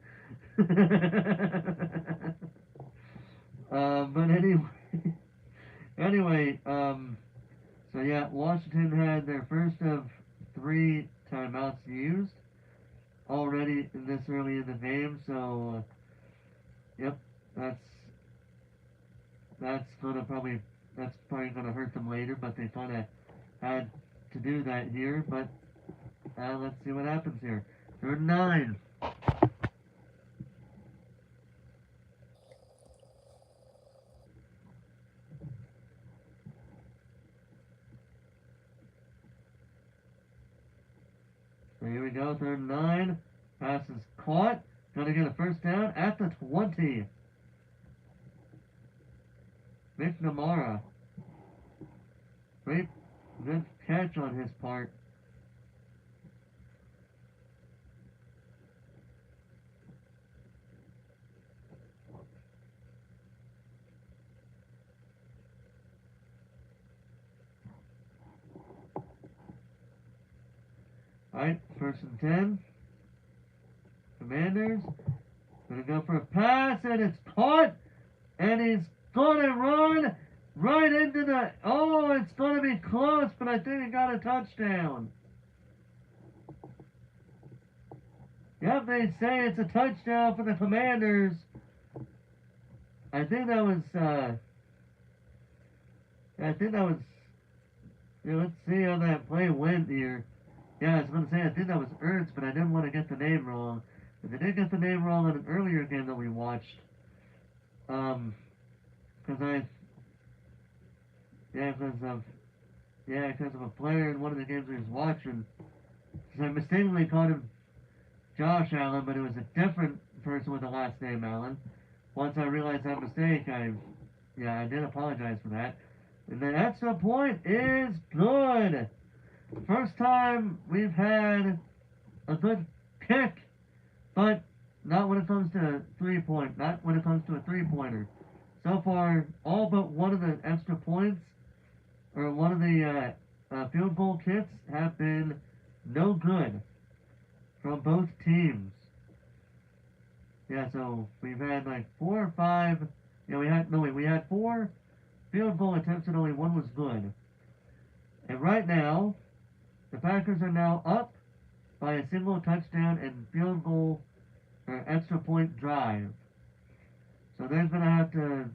But anyway, so yeah, Washington had their first of 3 timeouts used already in this early in the game. So, yep, that's probably gonna hurt them later. But they kind of had to do that here. But let's see what happens here. 3rd and 9. So here we go, 3rd and 9. Pass is caught. Gonna get a first down at the 20. McNamara. Great, good catch on his part. Alright, 1st and 10. Commanders. Gonna go for a pass, and it's caught. And he's gonna run right into the. Oh, it's gonna be close, but I think he got a touchdown. Yep, they say it's a touchdown for the Commanders. I think that was. Yeah, let's see how that play went here. Yeah, I was going to say, I think that was Ertz, but I didn't want to get the name wrong. But they did get the name wrong in an earlier game that we watched. Because because of a player in one of the games we was watching. Because I mistakenly called him Josh Allen, but it was a different person with the last name Allen. Once I realized that mistake, I did apologize for that. And the extra point is good. First time we've had a good kick, but not when it comes to not when it comes to a three-pointer. So far, all but one of the extra points, or one of the field goal kicks, have been no good from both teams. Yeah, so we've had like 4 or 5. Yeah, we had 4 field goal attempts and only one was good. And right now, the Packers are now up by a single touchdown and field goal or extra point drive. So they're going to have to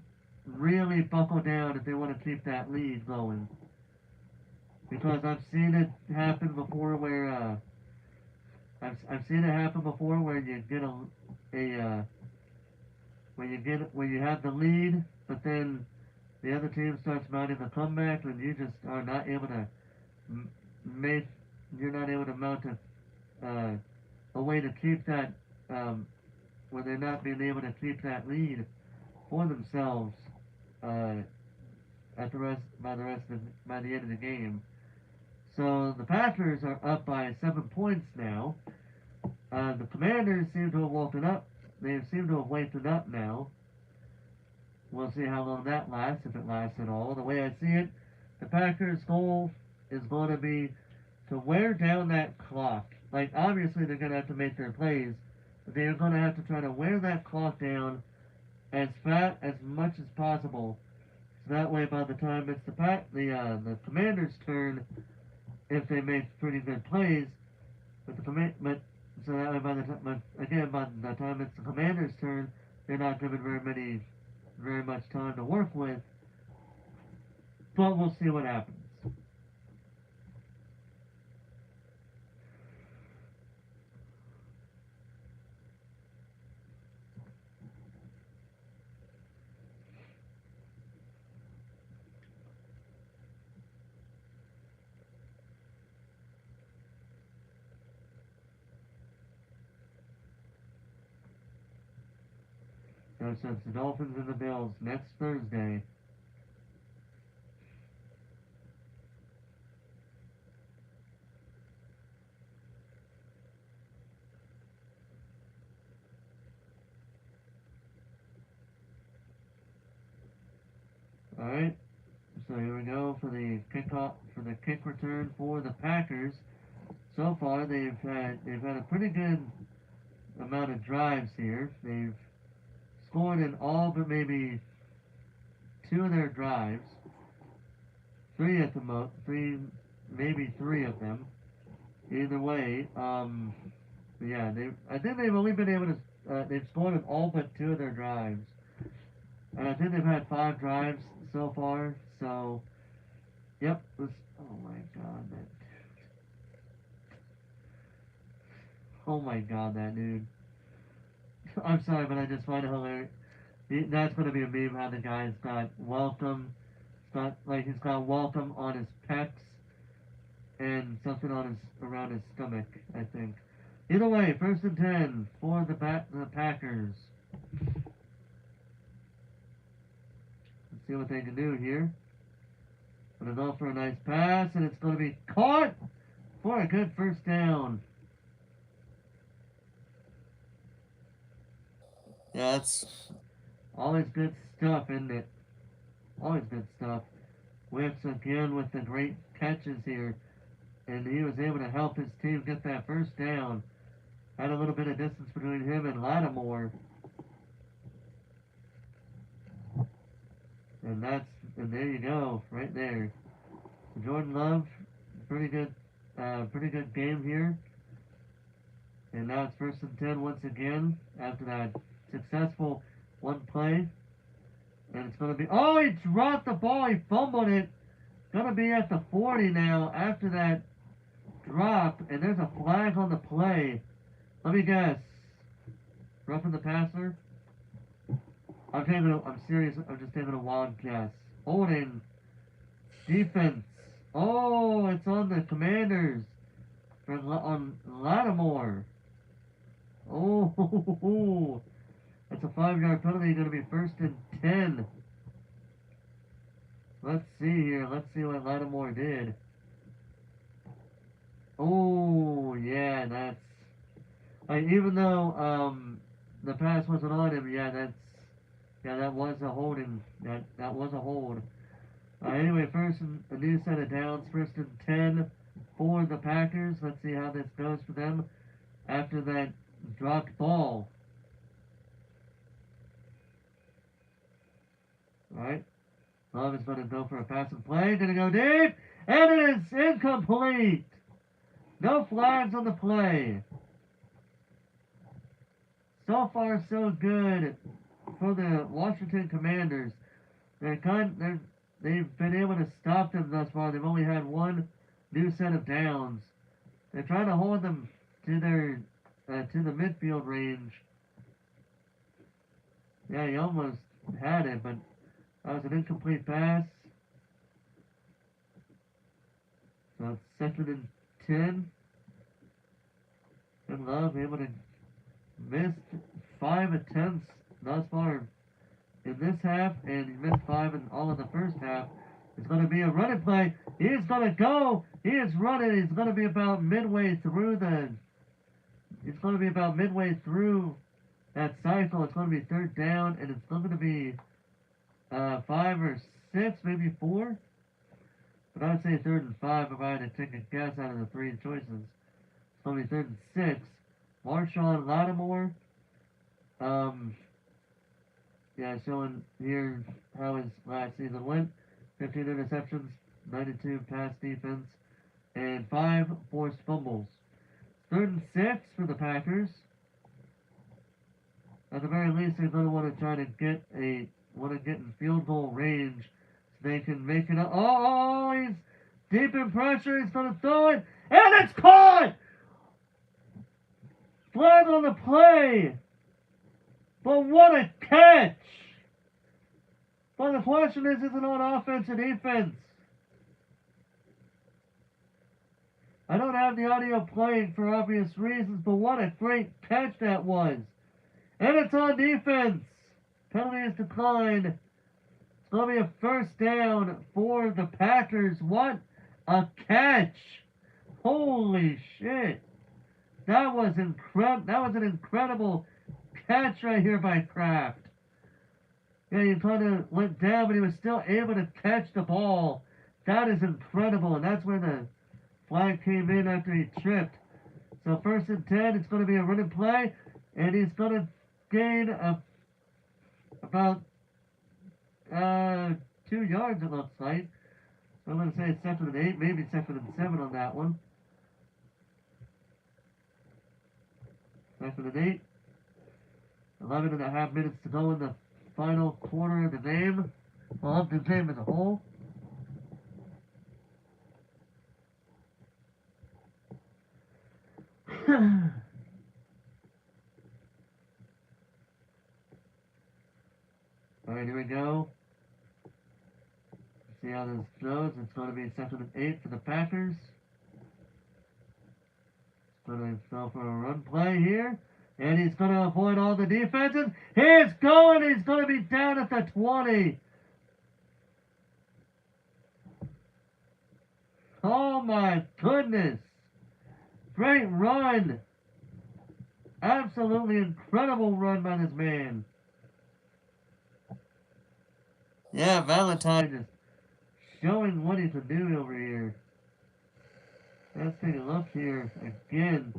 really buckle down if they want to keep that lead going. Because I've seen it happen before where I've seen it happen before where you get where you have the lead, but then the other team starts mounting the comeback, and you just are not able to make you're not able to mount a way to keep that where they're not being able to keep that lead for themselves at the rest by the rest of by the end of the game. So the Packers are up by 7 points now. The Commanders seem to have woken up. They seem to have wakened up now. We'll see how long that lasts, if it lasts at all. The way I see it, the Packers' goal is going to be to wear down that clock. Like, obviously they're going to have to make their plays, but they're going to have to try to wear that clock down as much as possible. So that way, by the time it's the Commanders' turn, if they make pretty good plays, but so that way by the time it's the Commanders' turn, they're not given very much time to work with. But we'll see what happens. So since the Dolphins and the Bills next Thursday. Alright, so here we go for the kick return for the Packers. So far they've had a pretty good amount of drives here. They've scored in all but maybe 2 of their drives. 3 at the most, maybe 3 of them. Either way, yeah, I think they've only been able to they've scored in all but 2 of their drives. And I think they've had 5 drives so far, so yep, oh my god, that dude. I'm sorry, but I just find it hilarious. That's gonna be a meme how the guy's got welcome. He's got welcome on his pecs and something around his stomach, I think. Either way, 1st and 10 for the Packers. Let's see what they can do here. Gonna go for a nice pass, and it's gonna be caught for a good 1st down. Yeah, that's always good stuff, isn't it? Always good stuff. Wicks again with the great catches here, and he was able to help his team get that 1st down. Had a little bit of distance between him and Lattimore. And there you go, right there. Jordan Love, pretty good game here. And now it's 1st and 10 once again after that successful one play. And it's going to be, oh, he dropped the ball, he fumbled it. Going to be at the 40 now after that drop, and there's a flag on the play. Let me guess. Roughing the passer? I'm serious, I'm just taking a wild guess. Holding. Defense. Oh, it's on the Commanders. On Lattimore. Oh, that's a 5-yard penalty. Going to be 1st and 10. Let's see here. Let's see what Lattimore did. Oh, yeah, Like, even though the pass wasn't on him, that was a holding. That was a hold. Anyway, a new set of downs. First and 10 for the Packers. Let's see how this goes for them after that dropped ball. All right. Love is going to go for a passing play. Going to go deep. And it is incomplete. No flags on the play. So far, so good for the Washington Commanders. They've been able to stop them thus far. They've only had one new set of downs. They're trying to hold them to to the midfield range. Yeah, he almost had it, but that was an incomplete pass. So it's second and 10. And Love able to miss 5 attempts thus far in this half, and he missed 5 in all of the first half. It's going to be a running play. He's going to go. He is running. He's going to be about midway through that cycle. It's going to be third down, and it's going to be 5 or 6, maybe 4. But I would say third and 5 if I had to take a guess out of the 3 choices. It's going to be third and 6. Marshon Lattimore. Showing here how his last season went. 15 interceptions, 92 pass defense, and 5 forced fumbles. Third and 6 for the Packers. At the very least, they're going to want to try to get in field goal range so they can make it up. Oh, he's deep in pressure. He's going to throw it, and it's caught! Flag on the play! But what a catch! But the question is it on offense or defense? I don't have the audio playing for obvious reasons, but what a great catch that was. And it's on defense. Penalty is declined. It's going to be a first down for the Packers. What a catch. Holy shit. That was an incredible catch right here by Kraft. Yeah, he kind of went down, but he was still able to catch the ball. That is incredible, and that's where the flag came in after he tripped. So first and 10, it's going to be a running play, and he's going to gain about 2 yards, it looks like. So I'm going to say it's second and 8, maybe second and 7 on that one. Second and 8. 11 and a half minutes to go in the final quarter of the game. Well, of the game as a whole. Alright, here we go. See how this goes. It's going to be second and 8 for the Packers. Going to go for a run play here. And he's going to avoid all the defenses. He's going to be down at the 20. Oh my goodness. Great run. Absolutely incredible run by this man. Yeah, Valentine is showing what he can do over here. Let's take a look here again.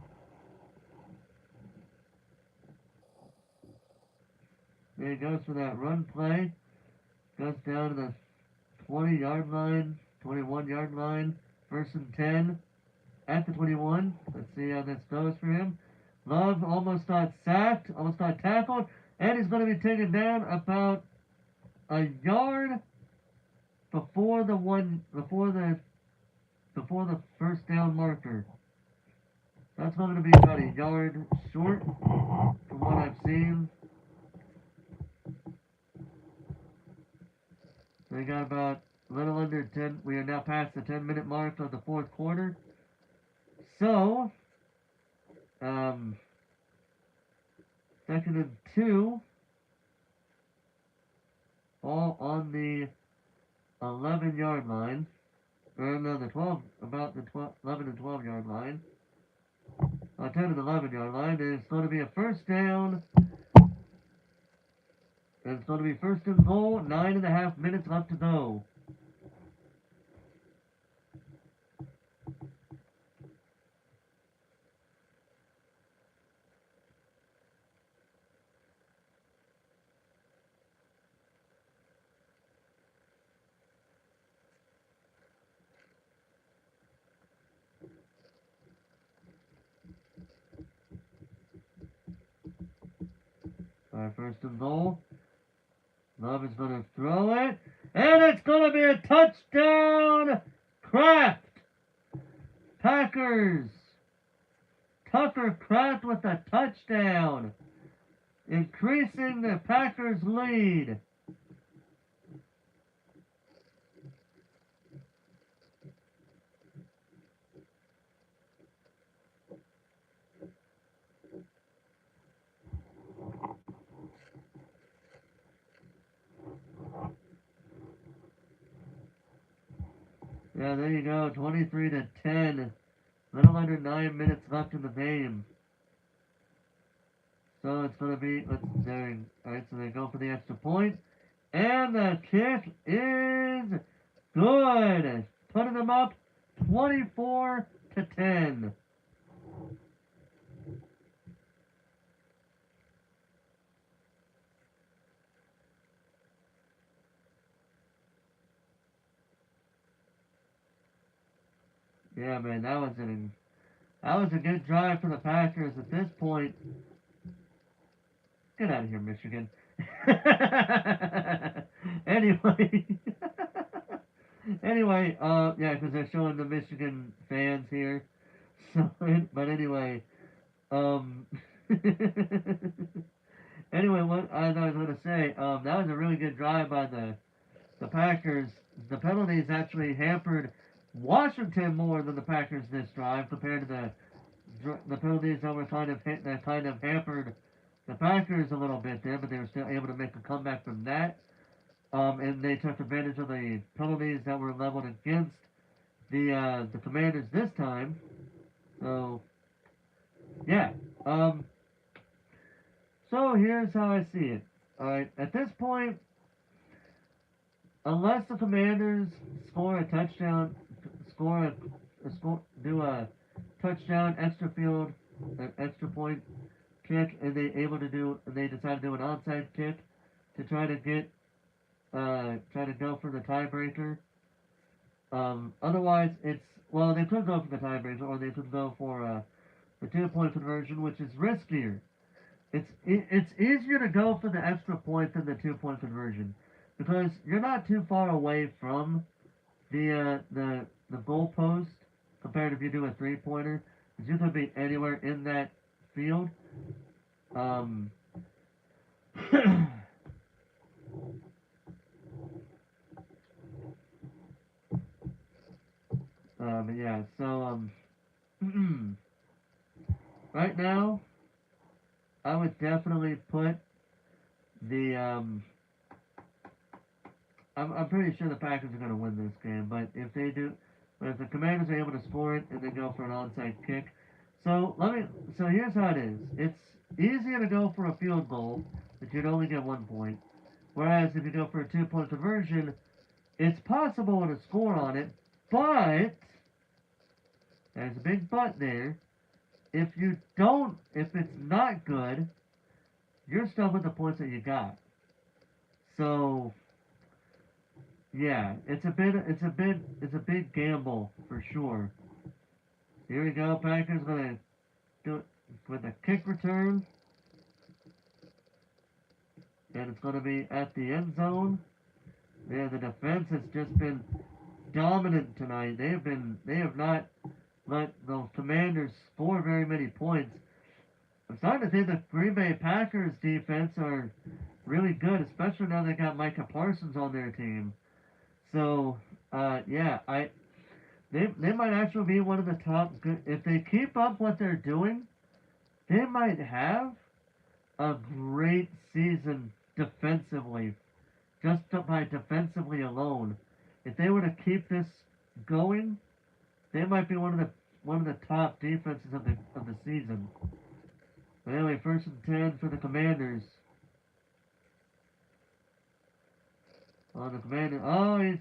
There he goes for that run play. Goes down to the 20-yard line, 21-yard line. First and 10 at the 21. Let's see how this goes for him. Love almost got sacked, almost got tackled, and he's going to be taken down about a yard before the first down marker. That's going to be about a yard short from what I've seen. We got about a little under 10. We are now past the 10-minute mark of the fourth quarter. So, second and 2, all on the 11-yard line. Or no, about the 11 and 12-yard line. 10 and 11 yard line. It's going to be a first down. And it's going to be first and goal. 9.5 minutes left to go. First and goal. Love is going to throw it. And it's going to be a touchdown. Kraft. Packers. Tucker Kraft with a touchdown. Increasing the Packers' lead. Yeah, there you go. 23-10. Little under 9 minutes left in the game. So it's going to be, alright, so they go for the extra point. And the kick is good. Putting them up 24-10. Yeah, man, that was a good drive for the Packers at this point. Get out of here, Michigan. Anyway. Anyway, yeah, because they're showing the Michigan fans here. So, but anyway, anyway, what as I was going to say, that was a really good drive by the Packers. The penalties actually hampered Washington more than the Packers this drive compared to the penalties that were kind of hampered the Packers a little bit there, but they were still able to make a comeback from that. And they took advantage of the penalties that were leveled against the Commanders this time. So yeah. So here's how I see it. All right, at this point, unless the Commanders score a touchdown, do a touchdown, extra field, an extra point kick, and they decide to do an onside kick to try to go for the tiebreaker. Otherwise, they could go for the tiebreaker, or they could go for the 2-point conversion, which is riskier. It's easier to go for the extra point than the 2-point conversion because you're not too far away from the goalpost compared if you do a 3-pointer, because you could be anywhere in that field. Yeah, so right now I would definitely put the I'm pretty sure the Packers are going to win this game, but if the Commanders are able to score it and they go for an onside kick, so here's how it is. It's easier to go for a field goal, but you'd only get 1 point. Whereas if you go for a 2-point conversion, it's possible to score on it, but there's a big but there. If it's not good, you're stuck with the points that you got. So yeah, it's a big gamble for sure. Here we go. Packers gonna do it with a kick return, and it's gonna be at the end zone. Yeah, the defense has just been dominant tonight. They have not let the Commanders score very many points. I'm starting to think the Green Bay Packers defense are really good, especially now they got Micah Parsons on their team. So, yeah, they might actually be one of the top good. If they keep up what they're doing, they might have a great season defensively, just by defensively alone. If they were to keep this going, they might be one of one of the top defenses of the season. But anyway, 1st and 10 for the Commanders. On the Commander. Oh, he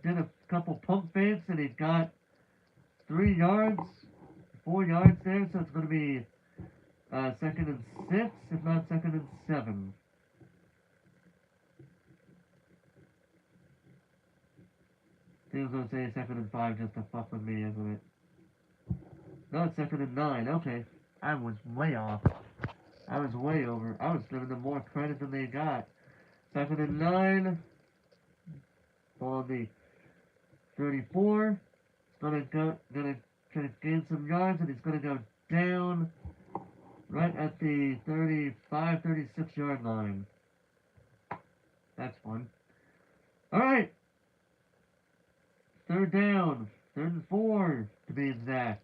did a couple pump fakes and he got 3 yards, 4 yards there, so it's going to be 2nd and 6, if not 2nd and 7. He was going to say 2nd and 5 just to fuck with me, isn't it? No, it's 2nd and 9. Okay. I was way off. I was way over. I was giving them more credit than they got. 2nd and 9. On the 34. Gonna gain some yards, and he's gonna go down right at the 35, 36 yard line. That's fun. Alright. 3rd down. 3rd and 4 to be exact.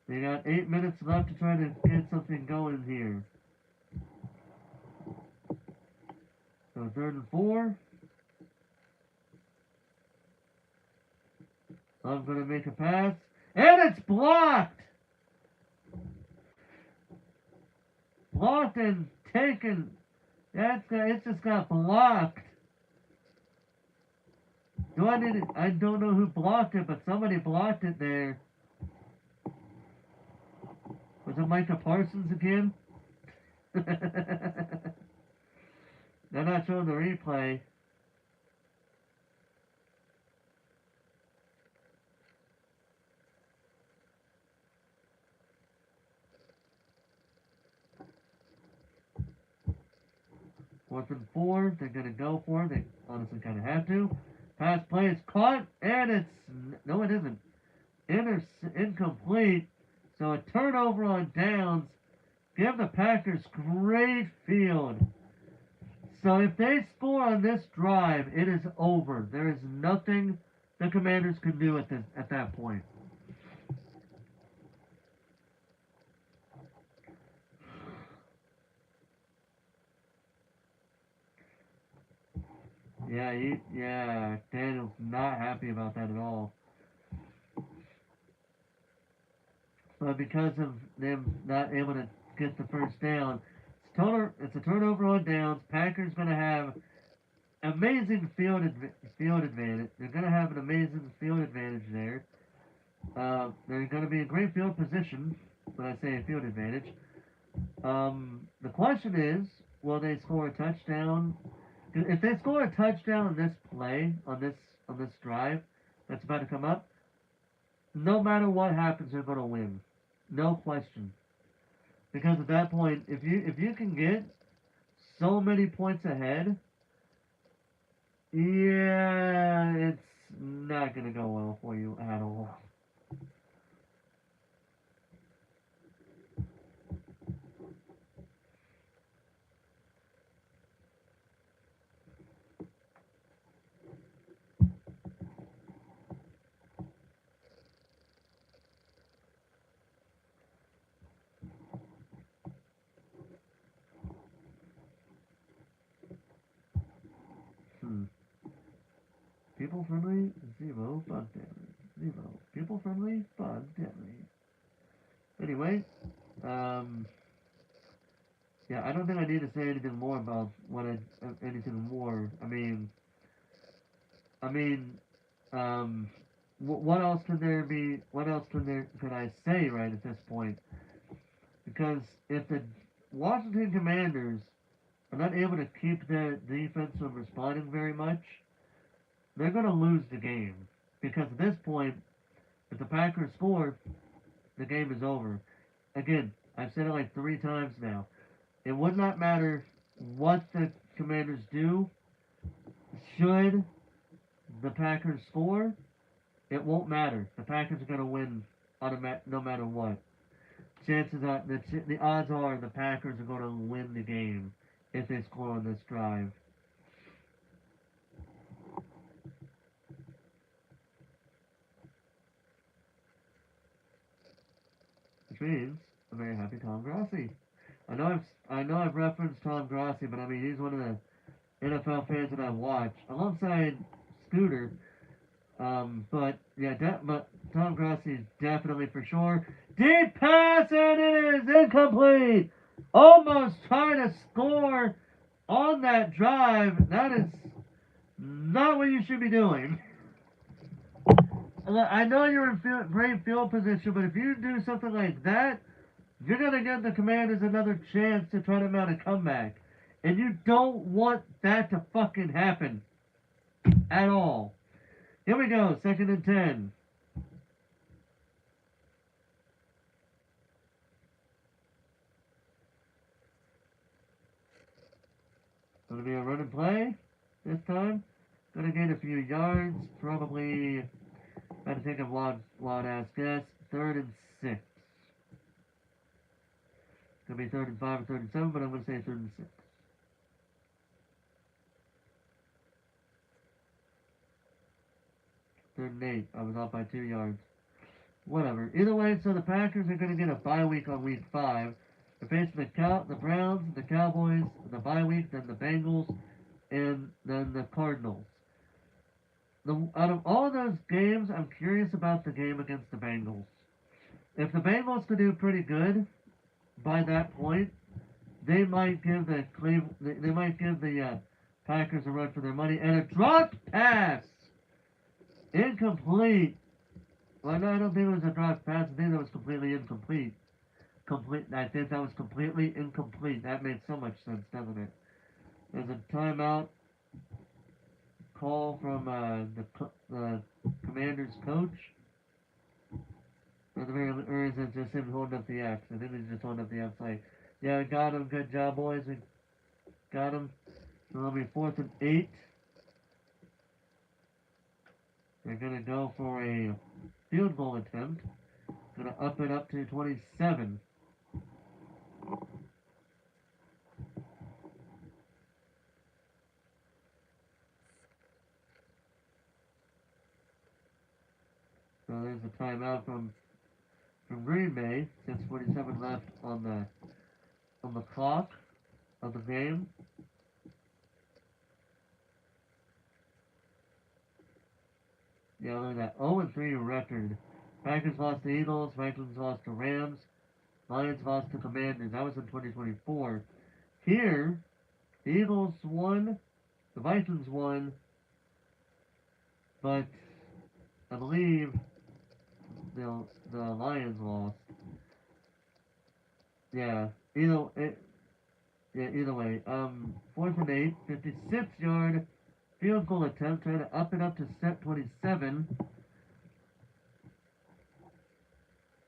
They got 8 minutes left to try to get something going here. So 3rd and 4. I'm going to make a pass. And it's blocked! Blocked and taken. It just got blocked. I don't know who blocked it, but somebody blocked it there. Was it Micah Parsons again? They're not showing the replay. Fourth and 4, they're going to go for it. They honestly kind of have to. Pass play is caught, and it's... No, it isn't. Incomplete. So a turnover on downs. Give the Packers great field. So if they score on this drive, it is over. There is nothing the Commanders can do at that point. Yeah, Daniel's not happy about that at all. But because of them not able to get the 1st down, it's a turnover on downs. Packers going to have amazing field advantage. They're going to have an amazing field advantage there. They're going to be in great field position when I say a field advantage. The question is, will they score a touchdown? If they score a touchdown on this play, on this drive that's about to come up, no matter what happens, they're going to win. No question. Because at that point, if you can get so many points ahead, yeah, it's not going to go well for you at all. People friendly, 0, bug damage. 0. People friendly, bug damage. Anyway, yeah, I don't think I need to say anything more about anything more. I mean, what else can there be? What else can I say right at this point? Because if the Washington Commanders are not able to keep their defense from responding very much, they're going to lose the game. Because at this point, if the Packers score, the game is over. Again, I've said it like 3 times now. It would not matter what the Commanders do. Should the Packers score, it won't matter. The Packers are going to win no matter what. Chances are, the odds are the Packers are going to win the game if they score on this drive. Which means a very happy Tom Grossi. I know I've referenced Tom Grossi, but I mean he's one of the NFL fans that I watch alongside Scooter. But yeah, but Tom Grassi definitely for sure. Deep pass and it is incomplete. Almost trying to score on that drive. That is not what you should be doing. I know you're in great field position, but if you do something like that, you're gonna give the Commanders another chance to try to mount a comeback, and you don't want that to fucking happen at all. Here we go, 2nd and 10. Gonna be a run and play this time. Gonna gain a few yards, probably. Got to take a wild ass guess. 3rd and 6. Could be 3rd and 5 or 3rd and 7, but I'm gonna say 3rd and 6. 3rd and 8. I was off by 2 yards. Whatever. Either way, so the Packers are gonna get a bye week on week 5. They're facing the Browns, the Cowboys, the bye week, then the Bengals, and then the Cardinals. Out of all those games, I'm curious about the game against the Bengals. If the Bengals could do pretty good by that point, they might give the Packers a run for their money. And a dropped pass, incomplete. Well, no, I don't think it was a dropped pass. I think that was completely incomplete. I think that was completely incomplete. That makes so much sense, doesn't it? There's a timeout call from the Commanders coach. Or is it just him holding up the X? I think he's just holding up the X like, yeah, we got him. Good job, boys. We got him. So it'll be 4th and 8. They're going to go for a field goal attempt. Going to up it up to 27. So there's a timeout from Green Bay. 6:47 left on the clock of the game. Yeah, look at that 0-3 record. Packers lost to Eagles. Vikings lost to Rams. Lions lost to Commanders. That was in 2024. Here, the Eagles won. The Vikings won. But I believe the Lions lost. Yeah. Either way. 4th and 8. 56-yard field goal attempt. Trying to up it up to set 27.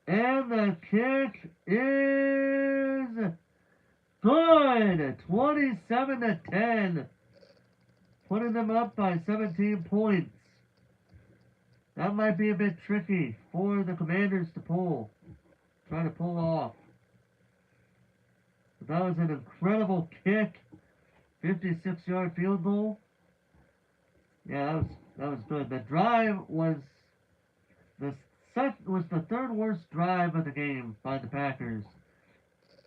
And the kick is good. 27-10. Putting them up by 17 points. That might be a bit tricky for the Commanders to try to pull off. But that was an incredible kick. 56-yard field goal. Yeah, that was good. The drive was the third worst drive of the game by the Packers.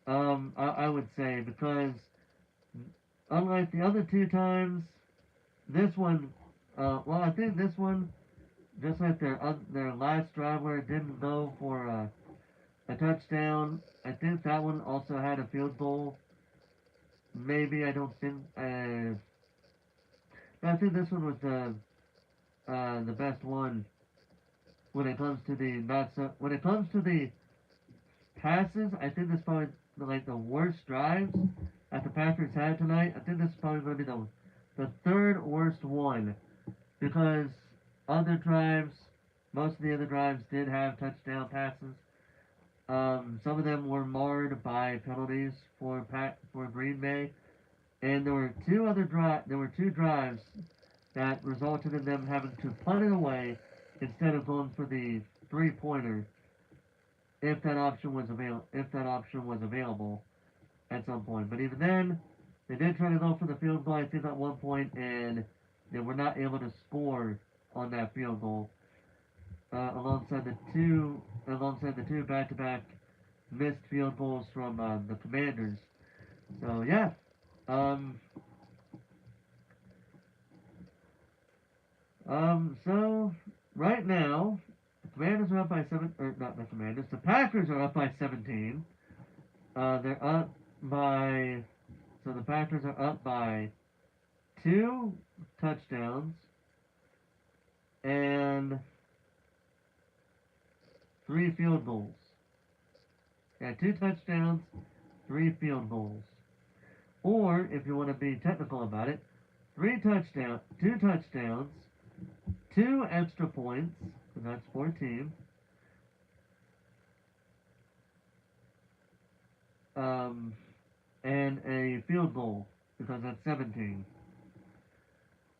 I would say, because unlike the other two times, this one, I think this one, just like their last drive where it didn't go for a touchdown, I think that one also had a field goal. Maybe, I don't think. I think this one was the best one when it comes to when it comes to the passes. I think this is probably like the worst drives that the Packers had tonight. I think this is probably going to be the third worst one, because other drives, most of the other drives did have touchdown passes. Some of them were marred by penalties for Green Bay, and there were two drives that resulted in them having to punt it away instead of going for the 3-pointer, if that option was available at some point. But even then, they did try to go for the field goal, I think, at one point, and they were not able to score on that field goal. Alongside the two back-to-back missed field goals from the Commanders. So yeah, so right now, the Commanders are up by or not the Commanders, the Packers are up by 17. They're up by, so the Packers are up by 2 touchdowns and 3 field goals. Yeah, 2 touchdowns, 3 field goals. Or, if you want to be technical about it, 2 touchdowns, 2 extra points, so that's 14. And a field goal, because that's 17.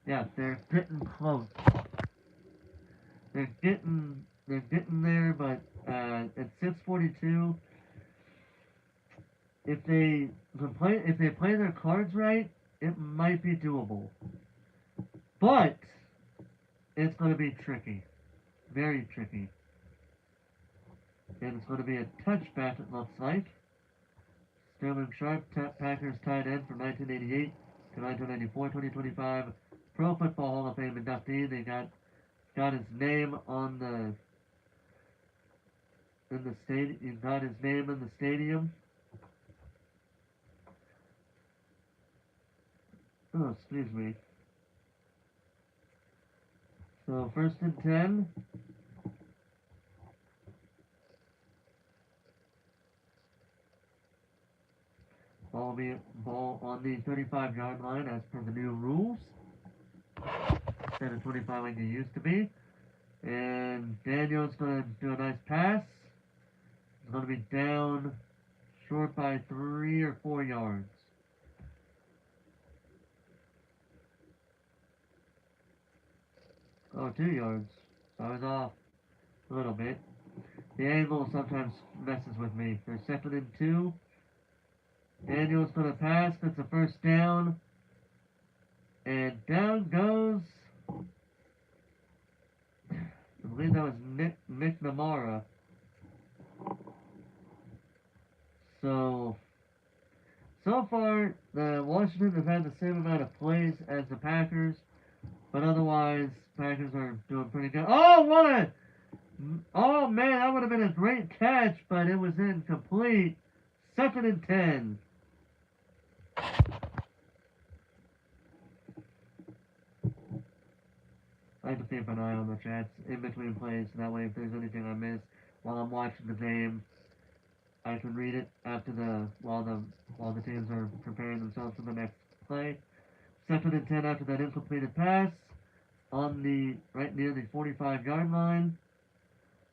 Yeah, they're getting close. They're getting there, but at 6:42, if they play their cards right, it might be doable. But it's going to be tricky, very tricky, and it's going to be a touchback. It looks like Sterling Sharp, Packers tight end from 1988 to 1994, 2025, Pro Football Hall of Fame inductee. They got his name on the in the stadium. He got his name in the stadium. Oh, excuse me. So 1st and 10. Ball on the 35-yard line as per the new rules. Instead of 25 like it used to be. And Daniel's going to do a nice pass. He's going to be down short by 3 or 4 yards. Oh, 2 yards. So I was off a little bit. The angle sometimes messes with me. They're 2nd and 2. Daniel's going to pass. That's a first down. And down goes, I believe that was Nick McNamara. So far, the Washington have had the same amount of plays as the Packers, but otherwise, Packers are doing pretty good. Oh man, that would have been a great catch, but it was incomplete. 2nd and 10. I have to keep an eye on the chats in between plays, so that way if there's anything I miss while I'm watching the game, I can read it after while the teams are preparing themselves for the next play. 2nd and 10 after that incompleted pass on the right near the 45-yard line.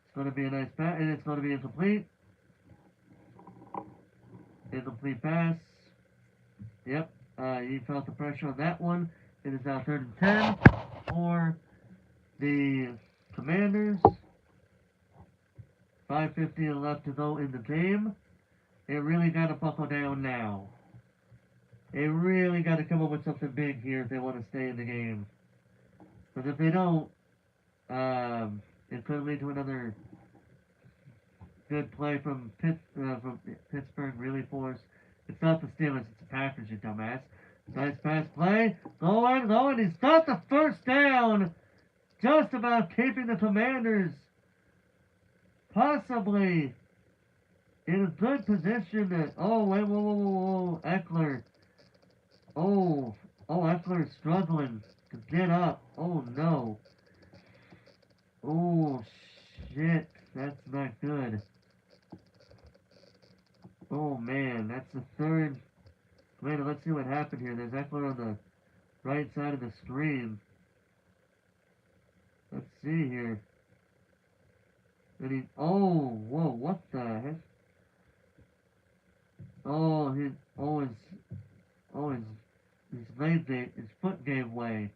It's going to be a nice pass, and it's going to be incomplete. Incomplete pass. Yep, he felt the pressure on that one. It is now 3rd and 10 for the Commanders. 5:50 left to go in the game. They really got to buckle down now. They really got to come up with something big here if they want to stay in the game. Because if they don't, it could lead to another good play from Pittsburgh, really force. It's not the Steelers, it's the Packers, you dumbass. Nice pass play. Going. He's got the first down. Just about keeping the Commanders possibly in a good position to, whoa, Eckler. Eckler's struggling to get up. Oh, no. Oh, shit. That's not good. Oh, man. That's the third. Wait, let's see what happened here. There's Eckler on the right side of the screen. Let's see here. And whoa, what the heck? His foot gave way.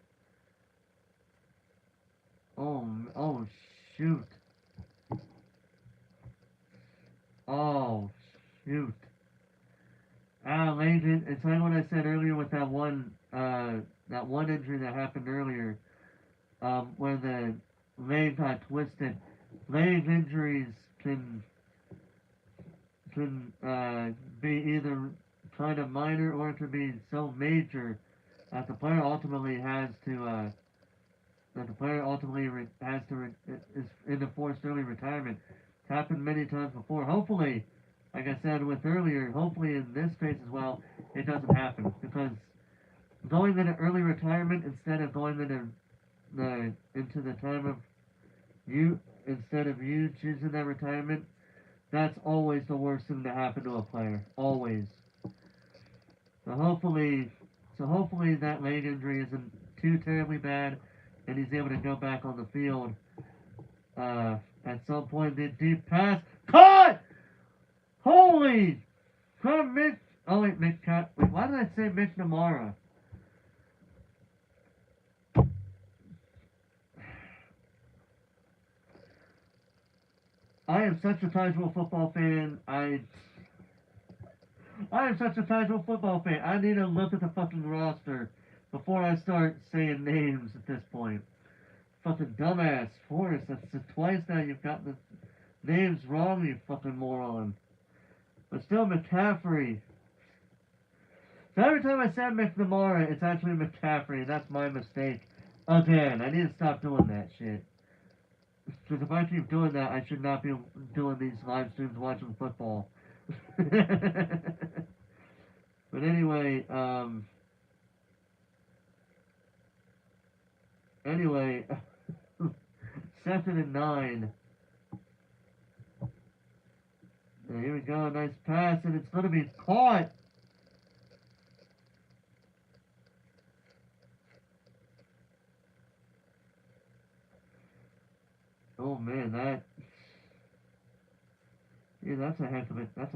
Oh, shoot. Oh, shoot. It's like what I said earlier with that one injury that happened earlier, where the leg got twisted. Leg injuries can be either kind of minor or it can be so major that the player ultimately has to that the player ultimately is in the forced early retirement. It's happened many times before. Hopefully, like I said with earlier, hopefully in this case as well, it doesn't happen because going into early retirement instead of going into the time of you instead of you choosing that retirement, that's always the worst thing to happen to a player. Always. So hopefully, so hopefully, that leg injury isn't too terribly bad, and he's able to go back on the field. At some point, the deep pass caught. Holy crap, Mick! Oh wait, wait, why did I say McNamara? I am such a casual football fan. I am such a casual football fan. I need to look at the fucking roster before I start saying names at this point. Fucking dumbass. Forrest, that's twice now you've got the names wrong, you fucking moron. But still, McCaffrey. So every time I said McNamara, it's actually McCaffrey. That's my mistake. Again, I need to stop doing that shit. Because if I keep doing that, I should not be doing these live streams watching football. But anyway, anyway, 2nd and 9. Here we go, nice pass, and it's going to be caught. Oh man, that's a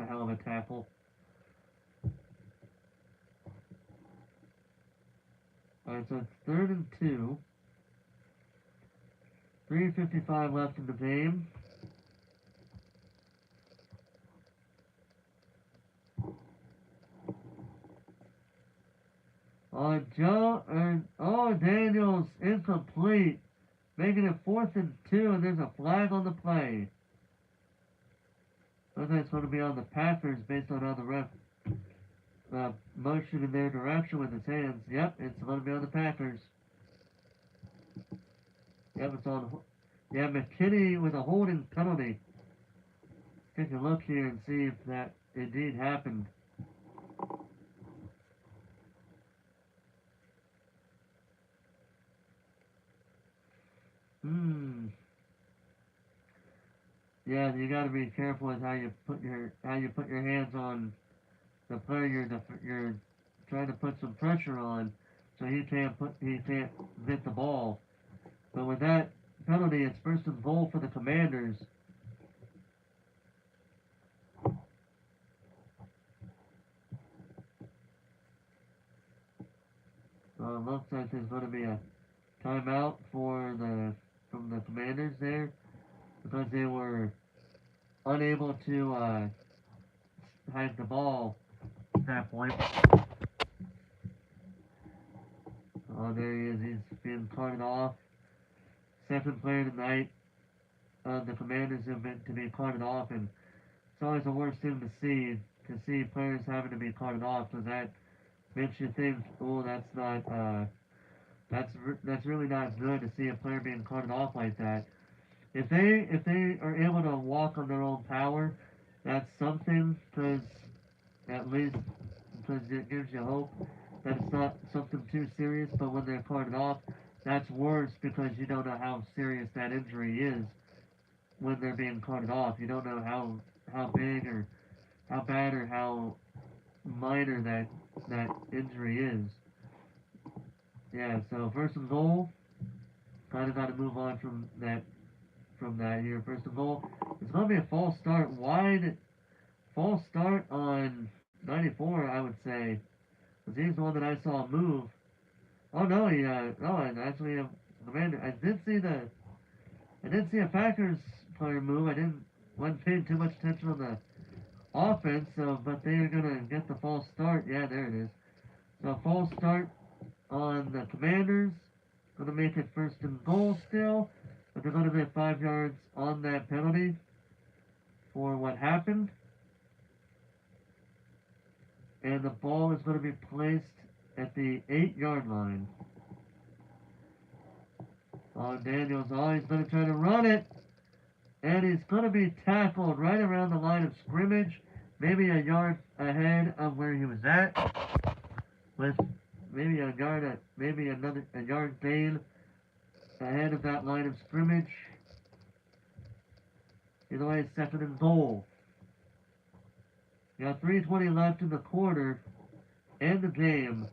hell of a tackle. Alright, so it's 3rd and 2. 3:55 left in the game. Daniels incomplete, making it 4th and 2, and there's a flag on the play. I think it's going to be on the Packers based on how the ref motioned in their direction with his hands. Yep, it's going to be on the Packers. Yep, it's on. Yeah, McKinney with a holding penalty. Take a look here and see if that indeed happened. Yeah, you got to be careful with how you put your hands on the player you're trying to put some pressure on, so he can't hit the ball. But with that penalty, it's 1st and goal for the Commanders. Looks like there's going to be a timeout from the Commanders there because they were unable to hide the ball at that point. Oh, there he is. He's being carted off. Second player tonight. The Commanders have been to be carted off, and it's always the worst thing to see players having to be carted off, because that makes you think, oh, that's really not good to see a player being carted off like that. If they are able to walk on their own power, that's something, because at least because it gives you hope that it's not something too serious. But when they're carted off, that's worse because you don't know how serious that injury is when they're being carted off. You don't know how big or how bad or how minor that injury is. Yeah, so 1st and goal. Kind of got to move on from that here. 1st and goal. It's going to be a false start. False start on 94, I would say. Because he's the one that I saw move. Oh no, and actually, Commander. I did see a Packers player move. Wasn't paying too much attention on the offense. So, but they are gonna get the false start. Yeah, there it is. So false start on the Commanders. Gonna make it 1st and goal still, but they're gonna get 5 yards on that penalty for what happened. And the ball is going to be placed at the 8-yard line. Oh, Daniels, oh, he's going to try to run it. And he's going to be tackled right around the line of scrimmage, maybe a yard ahead of where he was at, with maybe a yard gain ahead of that line of scrimmage. Either way, it's 2nd and goal. You got 3:20 left in the quarter and the game.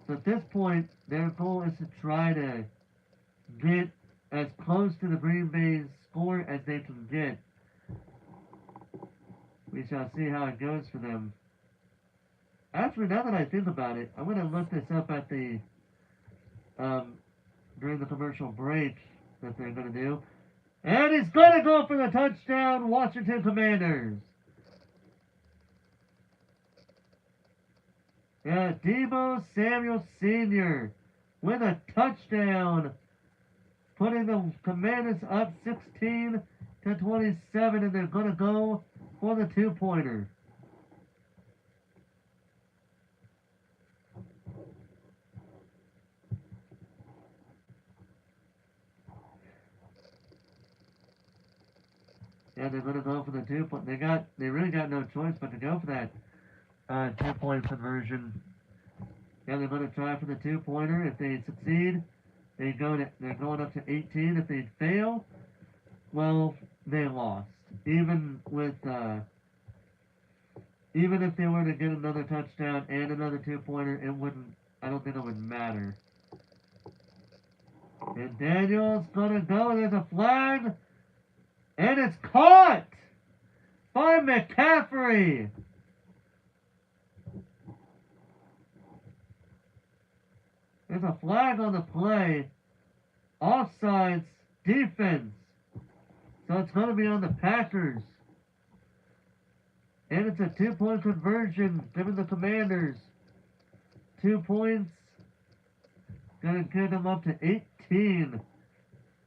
So at this point, their goal is to try to get as close to the Green Bay score as they can get. We shall see how it goes for them. Actually, now that I think about it, I'm going to look this up at the during the commercial break that they're going to do. And he's going to go for the touchdown, Washington Commanders. Yeah, Deebo Samuel Sr. with a touchdown, putting the Commanders up 16-27, and they're going to go for the 2-pointer. Yeah, they're going to go for the 2-point. They really got no choice but to go for that 2-point conversion. Yeah, they're going to try for the 2-pointer. If they succeed, they're going up to 18. If they fail, well, they lost. Even if they were to get another touchdown and another 2-pointer, I don't think it would matter. And Daniels gonna go. There's a flag, and it's caught by McCaffrey. There's a flag on the play. Offsides defense. So it's going to be on the Packers. And it's a 2-point conversion, giving the Commanders 2 points. Going to get them up to 18.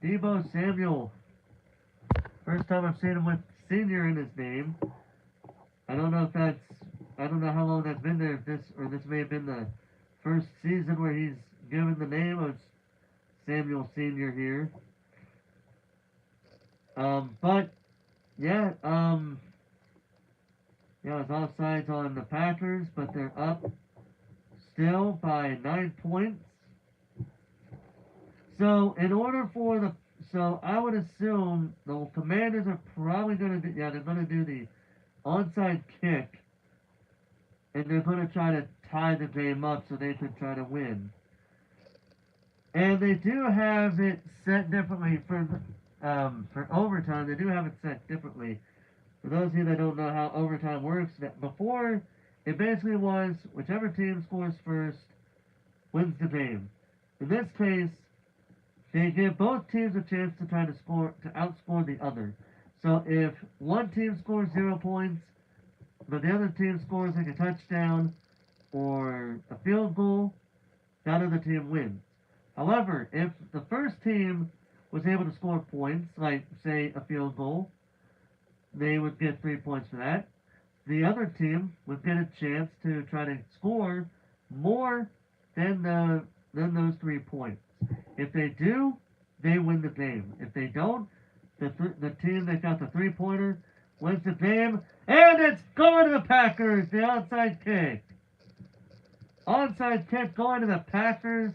Deebo Samuel. First time I've seen him with senior in his name. I don't know how long that's been there. This may have been the first season where he's given the name of Samuel Sr. here. But yeah, it's offsides on the Packers, but they're up still by 9 points. So I would assume the Commanders are probably going to they're going to do the onside kick, and they're going to try to tie the game up so they can try to win. And they do have it set differently for overtime. They do have it set differently. For those of you that don't know how overtime works, that before it basically was whichever team scores first wins the game. In this case, they give both teams a chance to try to outscore the other. So if one team scores 0 points, but the other team scores like a touchdown or a field goal, that other team wins. However, if the first team was able to score points, like say a field goal, they would get 3 points for that. The other team would get a chance to try to score more than those 3 points. If they do, they win the game. If they don't, the team that got the 3-pointer wins the game, and it's going to the Packers, the onside kick. Onside kick going to the Packers.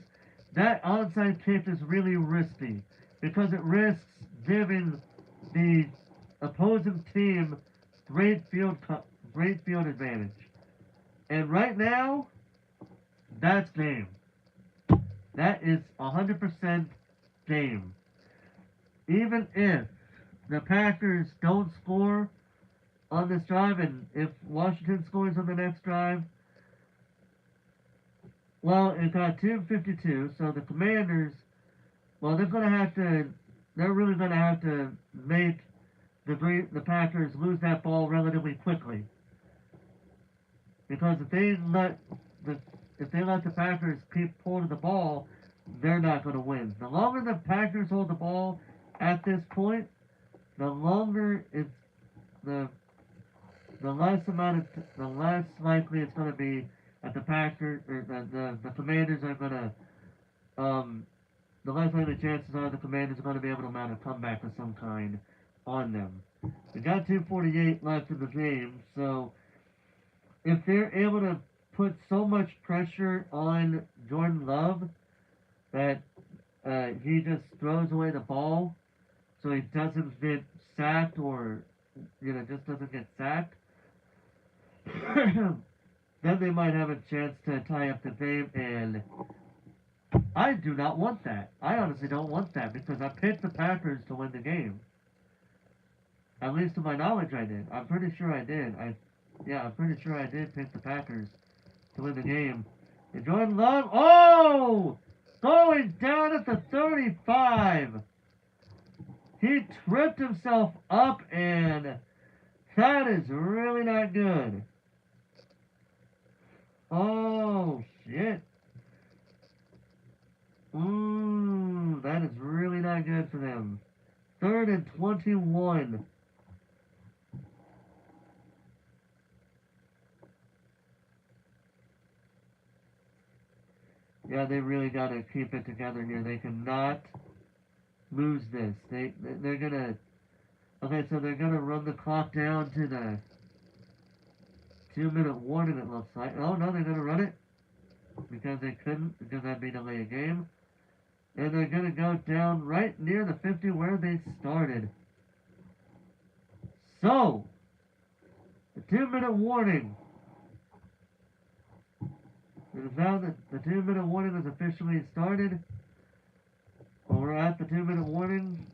That onside kick is really risky because it risks giving the opposing team great field advantage. And right now, that's game. That is 100% game. Even if the Packers don't score on this drive, and if Washington scores on the next drive, well, it got 2:52, so the Commanders, well, they're really going to have to make the Packers lose that ball relatively quickly. Because if they let the Packers keep holding the ball, they're not going to win. The longer the Packers hold the ball at this point, the longer the less likely it's going to be that the Packers or the Commanders are going to the less likely chances are the Commanders are going to be able to mount a comeback of some kind on them. We got 2:48 left in the game, so if they're able to put so much pressure on Jordan Love that he just throws away the ball so he doesn't get sacked or, just doesn't get sacked, then they might have a chance to tie up the game, and I do not want that. I honestly don't want that because I picked the Packers to win the game. At least to my knowledge, I did. I'm pretty sure I did. I'm pretty sure I did pick the Packers to win the game. And Jordan Love, going down at the 35. He tripped himself up, and that is really not good. Oh, shit. That is really not good for them. 3rd and 21. Yeah, they really got to keep it together here. They cannot lose this. They're gonna. Okay, so they're gonna run the clock down to the 2-minute warning. It looks like. Oh no, they're gonna run it because they couldn't, because that'd be delay a game. And they're gonna go down right near the 50 where they started. So the 2-minute warning. It is now that the 2-minute warning is officially started. Well, we're at the 2-minute warning.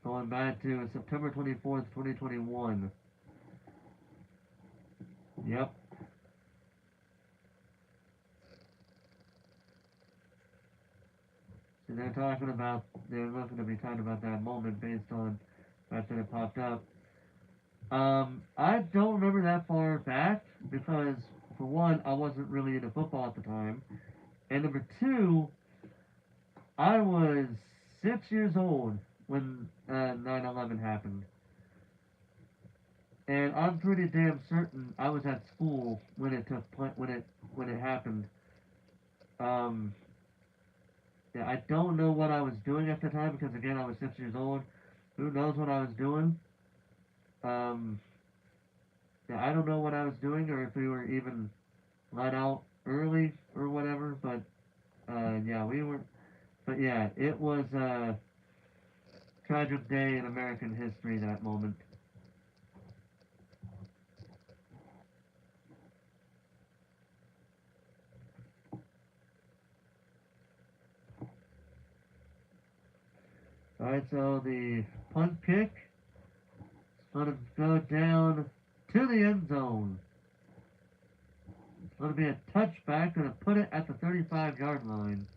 Going back to September 24th, 2021. Yep. So they're looking to be talking about that moment based on the fact that it popped up. I don't remember that far back because, for one, I wasn't really into football at the time. And number two, I was 6 years old when 9/11 happened. And I'm pretty damn certain I was at school when it when it happened. Um, yeah, I don't know what I was doing at the time because again I was 6 years old. Who knows what I was doing? Um, yeah, I don't know what I was doing or if we were even let out early or whatever. But yeah, we were. But yeah, it was a tragic day in American history. That moment. Alright, so the punt kick is going to go down to the end zone. It's going to be a touchback, going to put it at the 35-yard line.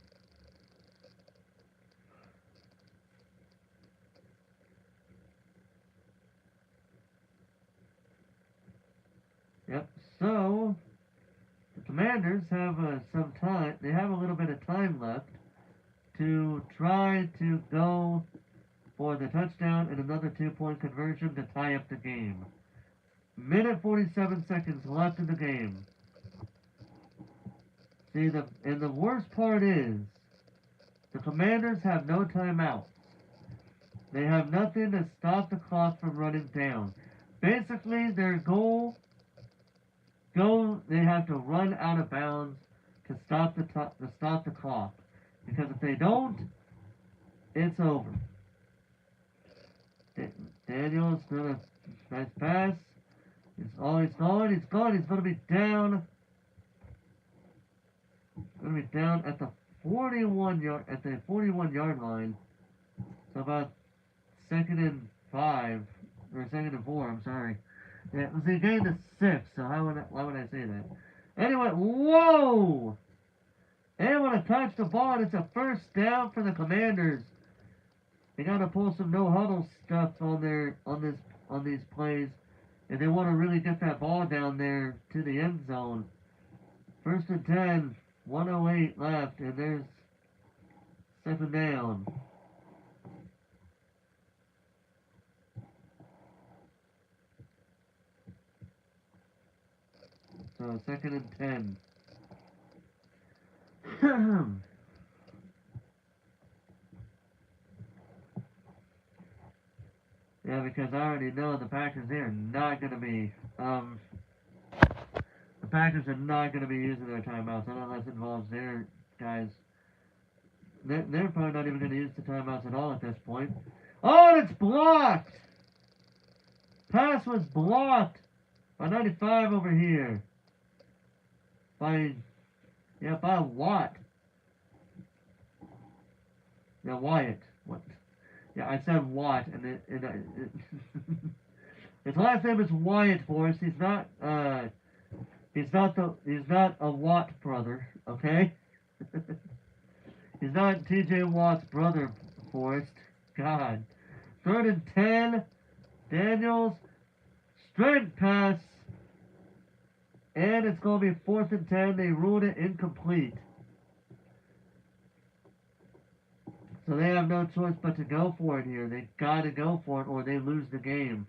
Yep, so the Commanders have some time. They have a little bit of time left to try to go for the touchdown and another 2-point conversion to tie up the game. Minute 47 seconds left in the game. See, the worst part is the Commanders have no timeouts. They have nothing to stop the clock from running down. Basically, their they have to run out of bounds to stop the clock. Because if they don't, it's over. Daniel's gonna nice pass. He's going. He's gonna be down. Gonna be down at the 41-yard line. So about 2nd and 5 or 2nd and 4. I'm sorry. Yeah, it was a game to 6. So why would I say that? Anyway, whoa! Able to touch the ball, and it's a first down for the Commanders. They got to pull some no huddle stuff on these plays, and they want to really get that ball down there to the end zone. 1st and 10, 1:08 left, and there's Second down. So second and 10. Yeah, because I already know the Packers, they're not going to be, the Packers are not going to be using their timeouts unless it involves their guys. They're probably not even going to use the timeouts at all at this point. Oh, and it's blocked! Pass was blocked by 95 over here. By Watt. Yeah, Wyatt. What? Yeah, I said Watt, and his last name is Wyatt Forrest. He's not a Watt brother, okay? He's not T.J. Watt's brother, Forrest. God. Third and 10. Daniels. Straight pass. And it's going to be fourth and 10. They ruled it incomplete. So they have no choice but to go for it here. They got to go for it or they lose the game.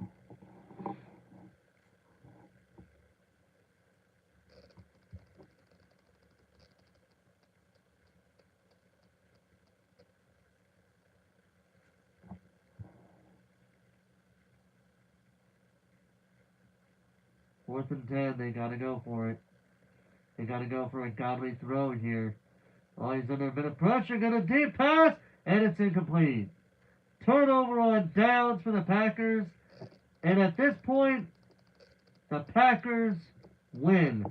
Fourth and 10, they got to go for it. They got to go for a godly throw here. Oh, he's under a bit of pressure. Got a deep pass, and it's incomplete. Turnover on downs for the Packers. And at this point, the Packers win.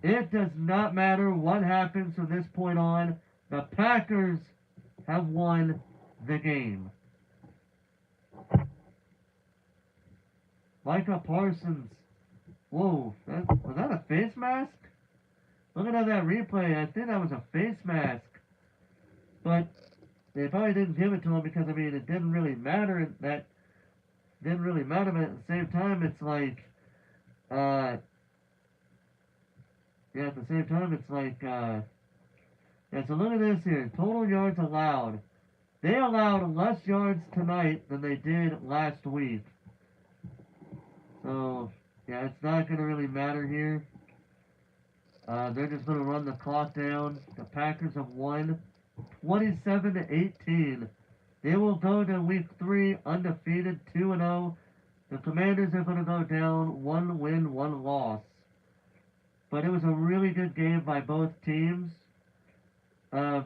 It does not matter what happens from this point on. The Packers have won the game. Micah Parsons. Whoa, was that a face mask? Looking at that replay, I think that was a face mask. But they probably didn't give it to him because, I mean, it didn't really matter. That didn't really matter, but at the same time, it's like, yeah, at the same time, it's like, yeah, so look at this here. Total yards allowed. They allowed less yards tonight than they did last week. So, yeah, it's not going to really matter here. They're just going to run the clock down. The Packers have won 27-18. They will go to week 3 undefeated, 2-0. The Commanders are going to go down 1 win, 1 loss. But it was a really good game by both teams. The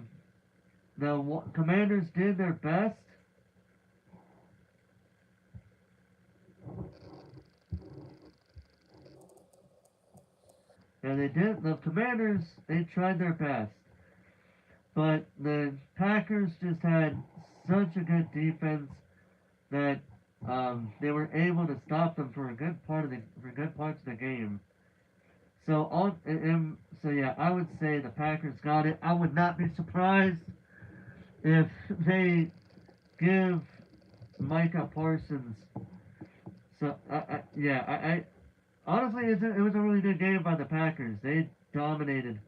Commanders did their best. And the Commanders, they tried their best. But the Packers just had such a good defense that they were able to stop them for good parts of the game. So yeah, I would say the Packers got it. I would not be surprised if they give Micah Parsons. So I honestly, it was a really good game by the Packers. They dominated.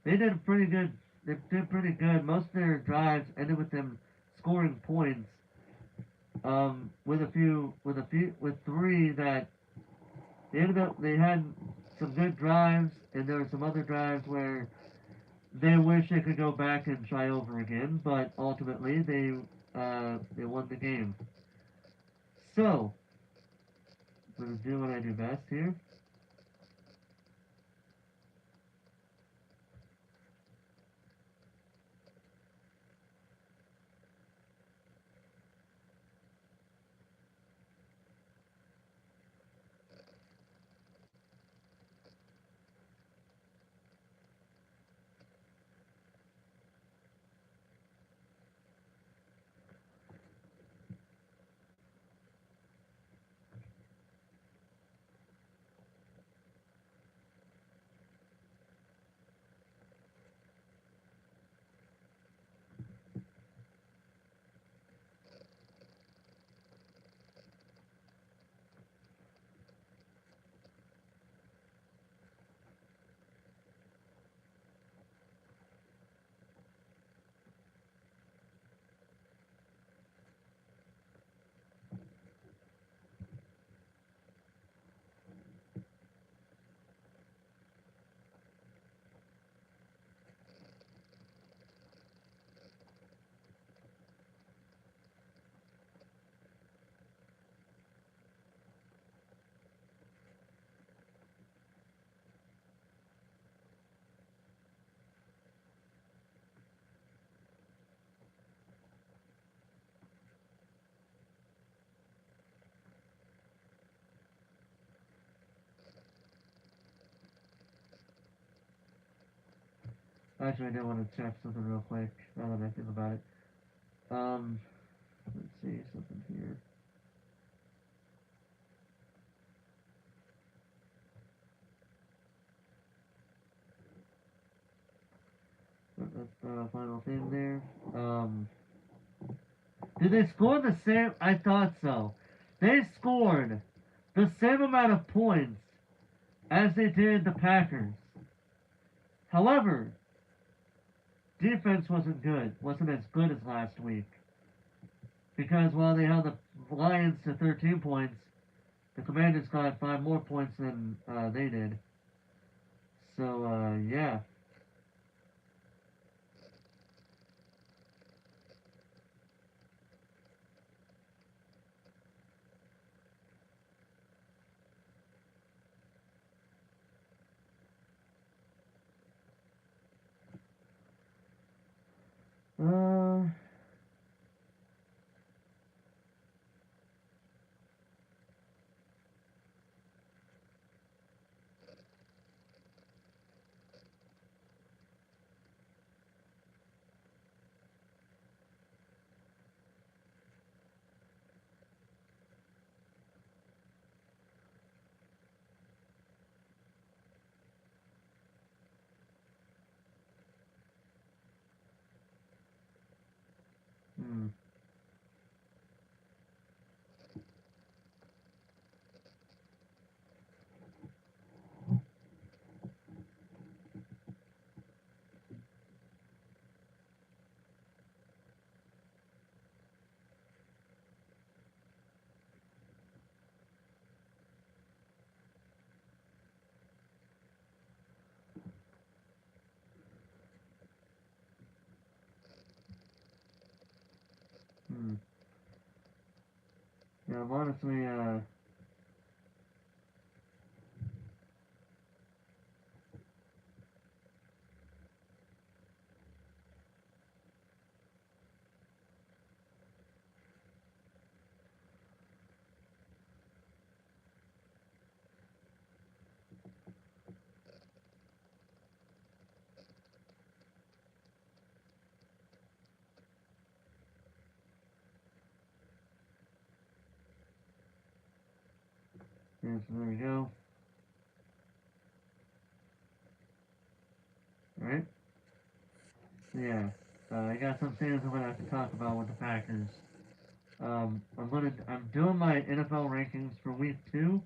They did pretty good. They did pretty good. Most of their drives ended with them scoring points. With 3 that they had some good drives, and there were some other drives where they wish they could go back and try over again, but ultimately they won the game. So, I'm gonna do what I do best here. Actually, I did want to check something real quick. Now that I think about it. Let's see something here. That's the final thing there. Did they score the same? I thought so. They scored the same amount of points as they did the Packers. However, defense wasn't as good as last week. Because while they held the Lions to 13 points, the Commanders got 5 more points than they did. So, yeah. Uh, hmm. Hmm. Yeah, I'm honestly, yes, there we go. Alright? Yeah. I got some things I'm gonna have to talk about with the Packers. I'm doing my NFL rankings for week 2.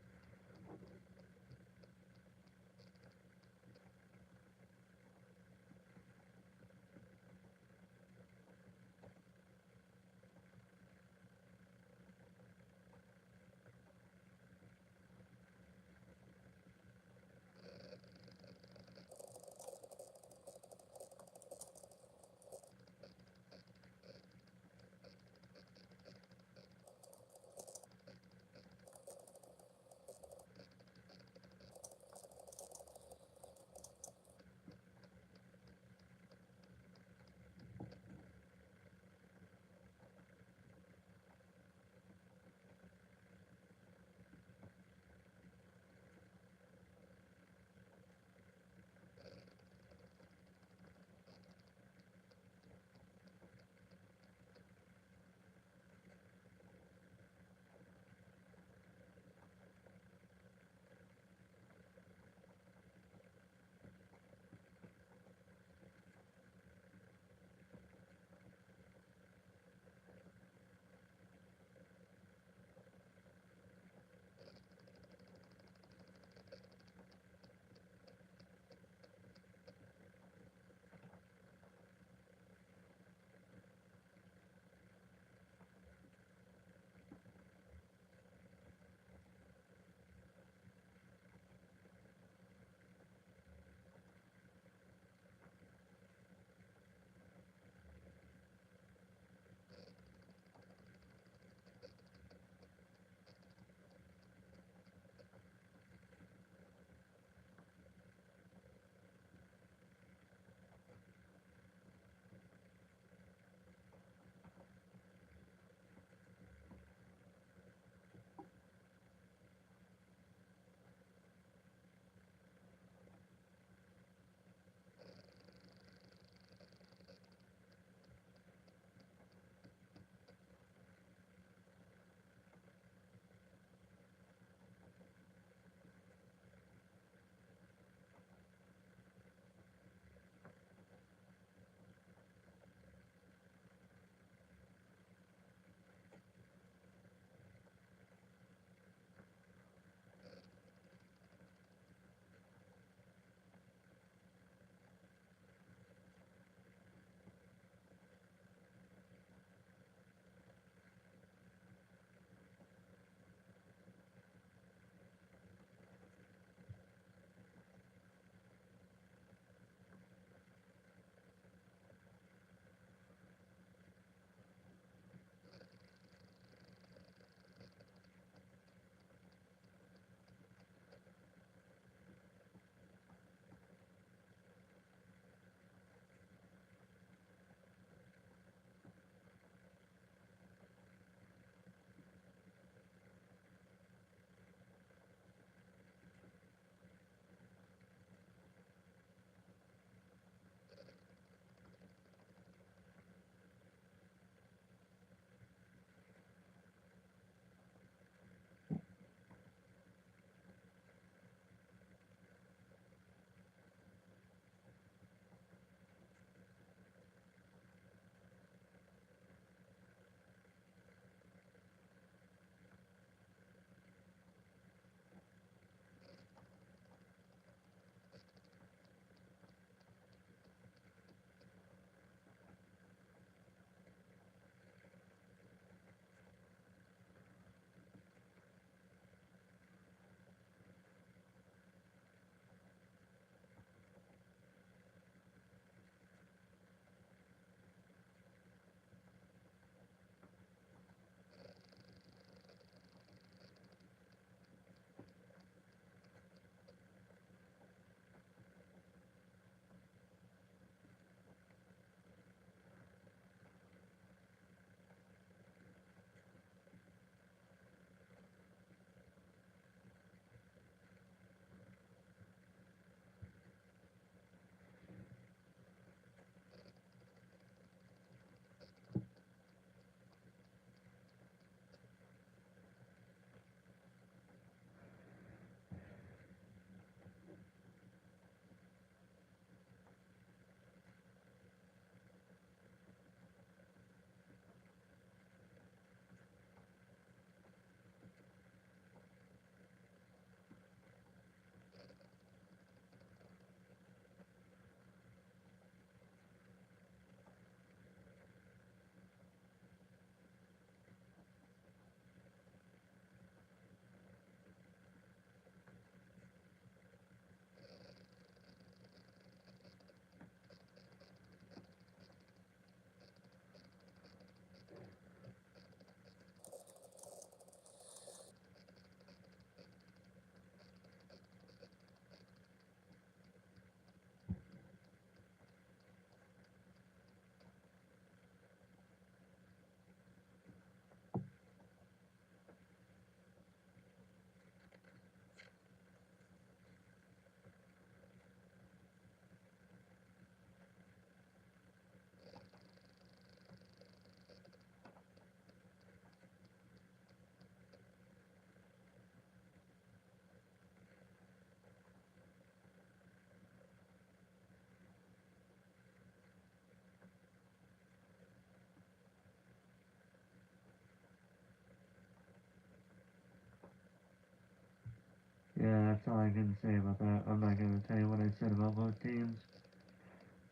Yeah, that's all I can say about that. I'm not gonna tell you what I said about both teams.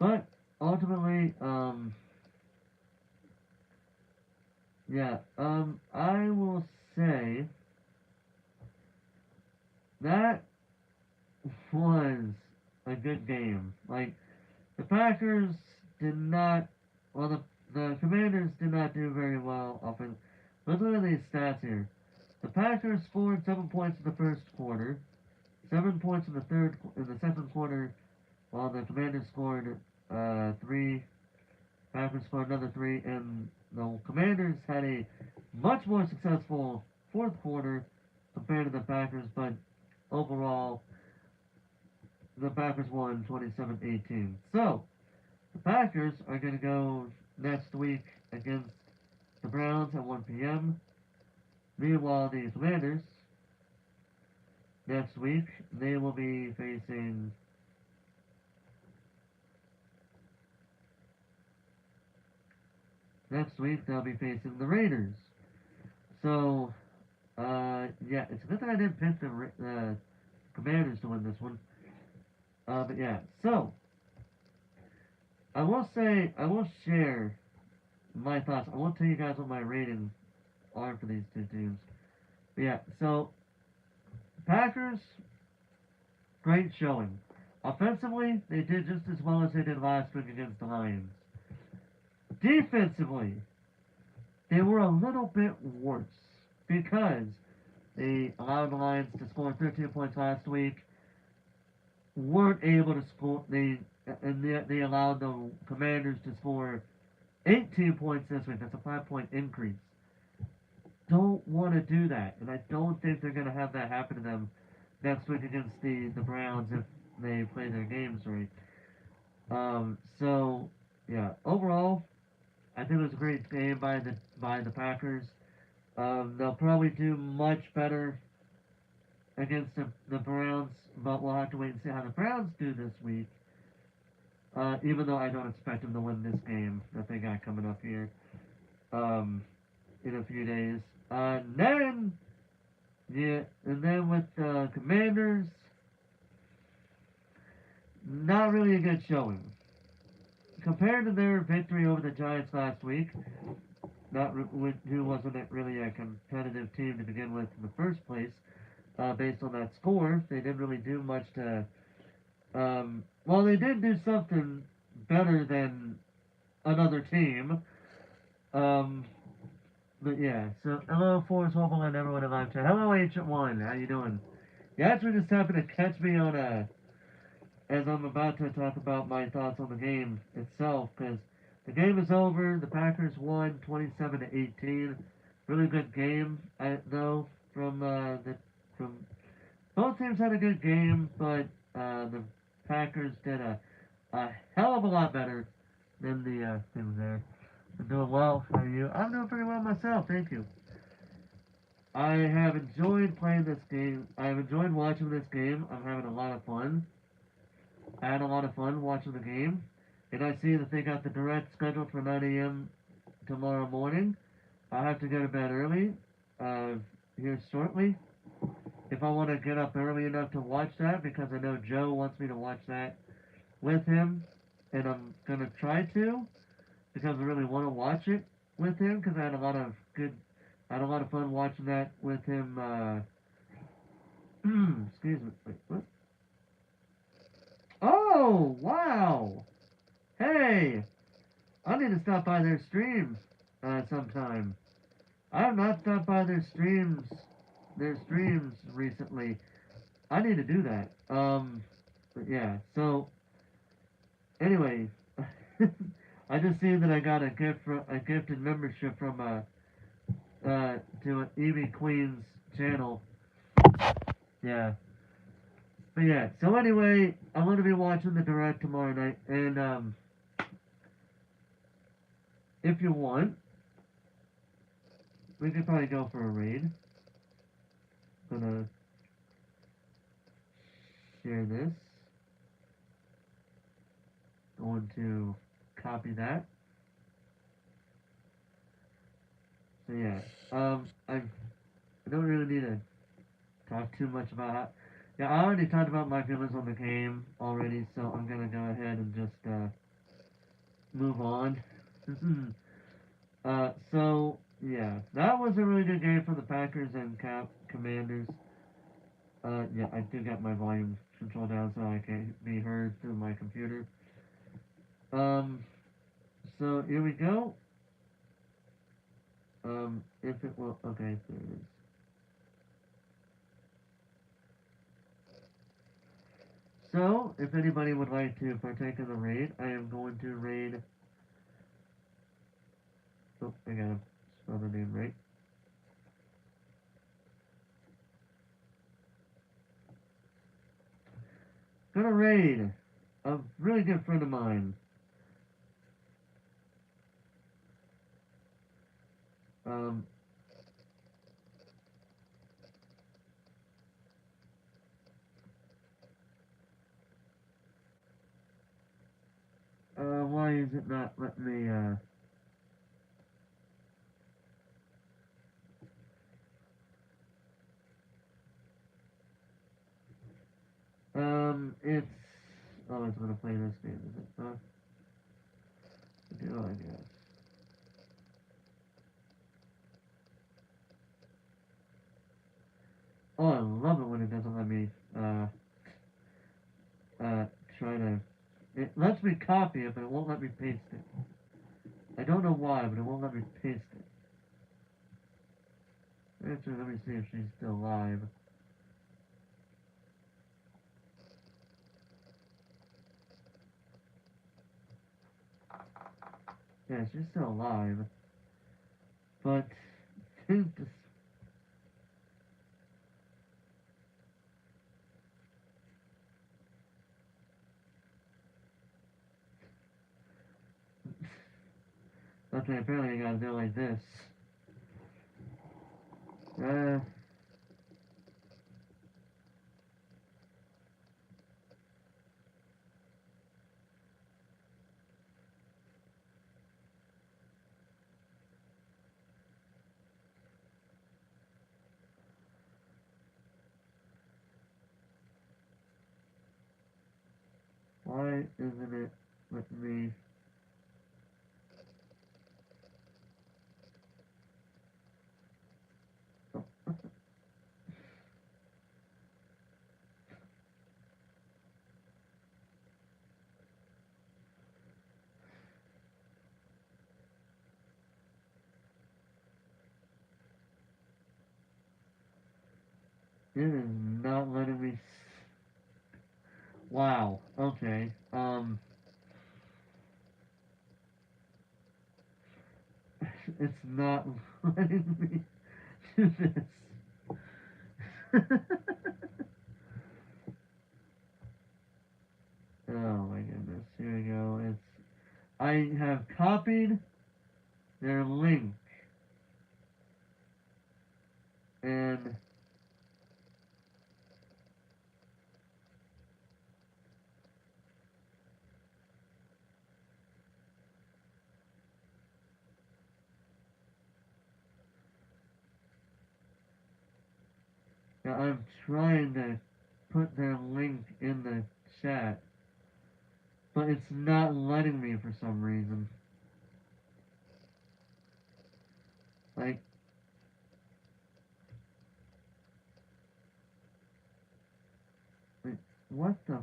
But ultimately, yeah, I will say that was a good game. Like, the Packers did not, well, the Commanders did not do very well offense. Let's look at these stats here. The Packers scored 7 points in the first quarter, 7 points in the second quarter, while the Commanders scored three. Packers scored another three, and the Commanders had a much more successful fourth quarter compared to the Packers, but overall, the Packers won 27-18. So, the Packers are going to go next week against the Browns at 1 p.m. Meanwhile, the Commanders, next week, they will be facing. Next week, they'll be facing the Raiders. So, yeah, it's good that I didn't pick the Commanders to win this one. But yeah, so I will share my thoughts. I won't tell you guys what my ratings are for these two teams. But yeah, so Packers, great showing. Offensively, they did just as well as they did last week against the Lions. Defensively, they were a little bit worse because they allowed the Lions to score 13 points last week. Weren't able to score. They allowed the Commanders to score 18 points this week. That's a 5 point increase. Don't want to do that, and I don't think they're going to have that happen to them next week against the Browns if they play their games right. So yeah, overall, I think it was a great game by the Packers. They'll probably do much better against the Browns, but we'll have to wait and see how the Browns do this week. Even though I don't expect them to win this game that they got coming up here in a few days. And then with the Commanders, not really a good showing. Compared to their victory over the Giants last week, who wasn't really a competitive team to begin with in the first place, based on that score, they didn't really do much to. Well, they did do something better than another team. Um, but yeah, so hello, Forrest Hopeful and everyone in live chat. Hello, Ancient One, how you doing? You actually just happened to catch me on as I'm about to talk about my thoughts on the game itself, because the game is over. The Packers won 27-18. Really good game, though. From both teams had a good game, but the Packers did a hell of a lot better than the team there. I'm doing well. How are you? I'm doing pretty well myself. Thank you. I have enjoyed playing this game. I've enjoyed watching this game. I'm having a lot of fun. I had a lot of fun watching the game. And I see that they got the direct scheduled for 9 a.m. tomorrow morning. I have to go to bed early here shortly. If I want to get up early enough to watch that, because I know Joe wants me to watch that with him, and I'm going to try to, because I really want to watch it with him, because I had a lot of fun watching that with him, excuse me, wait, what? Oh, wow! Hey! I need to stop by their streams sometime. I have not stopped by their streams recently. I need to do that. But yeah. So anyway, I just seen that I got a gifted membership from to an Evie Queen's channel. Yeah. But yeah. So anyway, I'm gonna be watching the direct tomorrow night, and if you want, we could probably go for a raid. Gonna share this. Going to copy that. So yeah, I don't really need to talk too much about Yeah, I already talked about my feelings on the game already, so I'm gonna go ahead and just move on. So yeah, that was a really good game for the Packers and Commanders. Yeah, I do got my volume control down so I can be heard through my computer. Um, so here we go. If it will, okay, there it is. So, if anybody would like to partake in the raid, I am going to raid. Oh, I gotta spell the name right. Gonna raid a really good friend of mine. Um, why is it not letting me, it's, oh, it's gonna play this game, is it? Do I guess. Oh, I love it when it doesn't let me, uh, try to, it lets me copy it, but it won't let me paste it. I don't know why, but it won't let me paste it. Actually, let me see if she's still live. Yeah, she's still alive. But, this, okay, apparently I gotta do it like this. Uh, why isn't it letting me? Oh, it is not letting me. Wow. Okay. It's not letting me do this. Oh my goodness. Here we go. It's. I have copied their link and I'm trying to put their link in the chat, but it's not letting me for some reason. Like, wait, what the?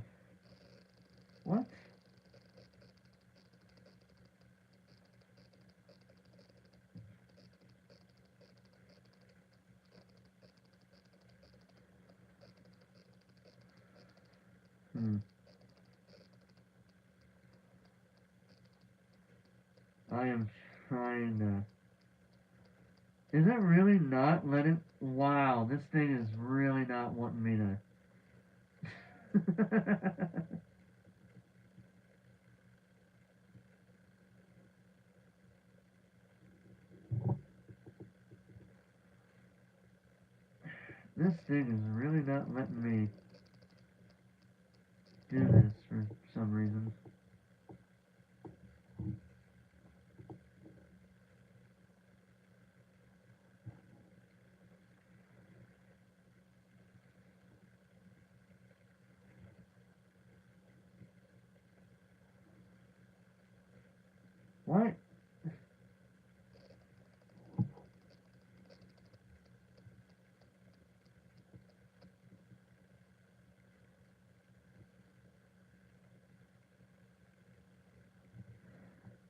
What? Hmm. I am trying to. Is it really not letting? Wow, this thing is really not wanting me to. This thing is really not letting me do this for some reason. What?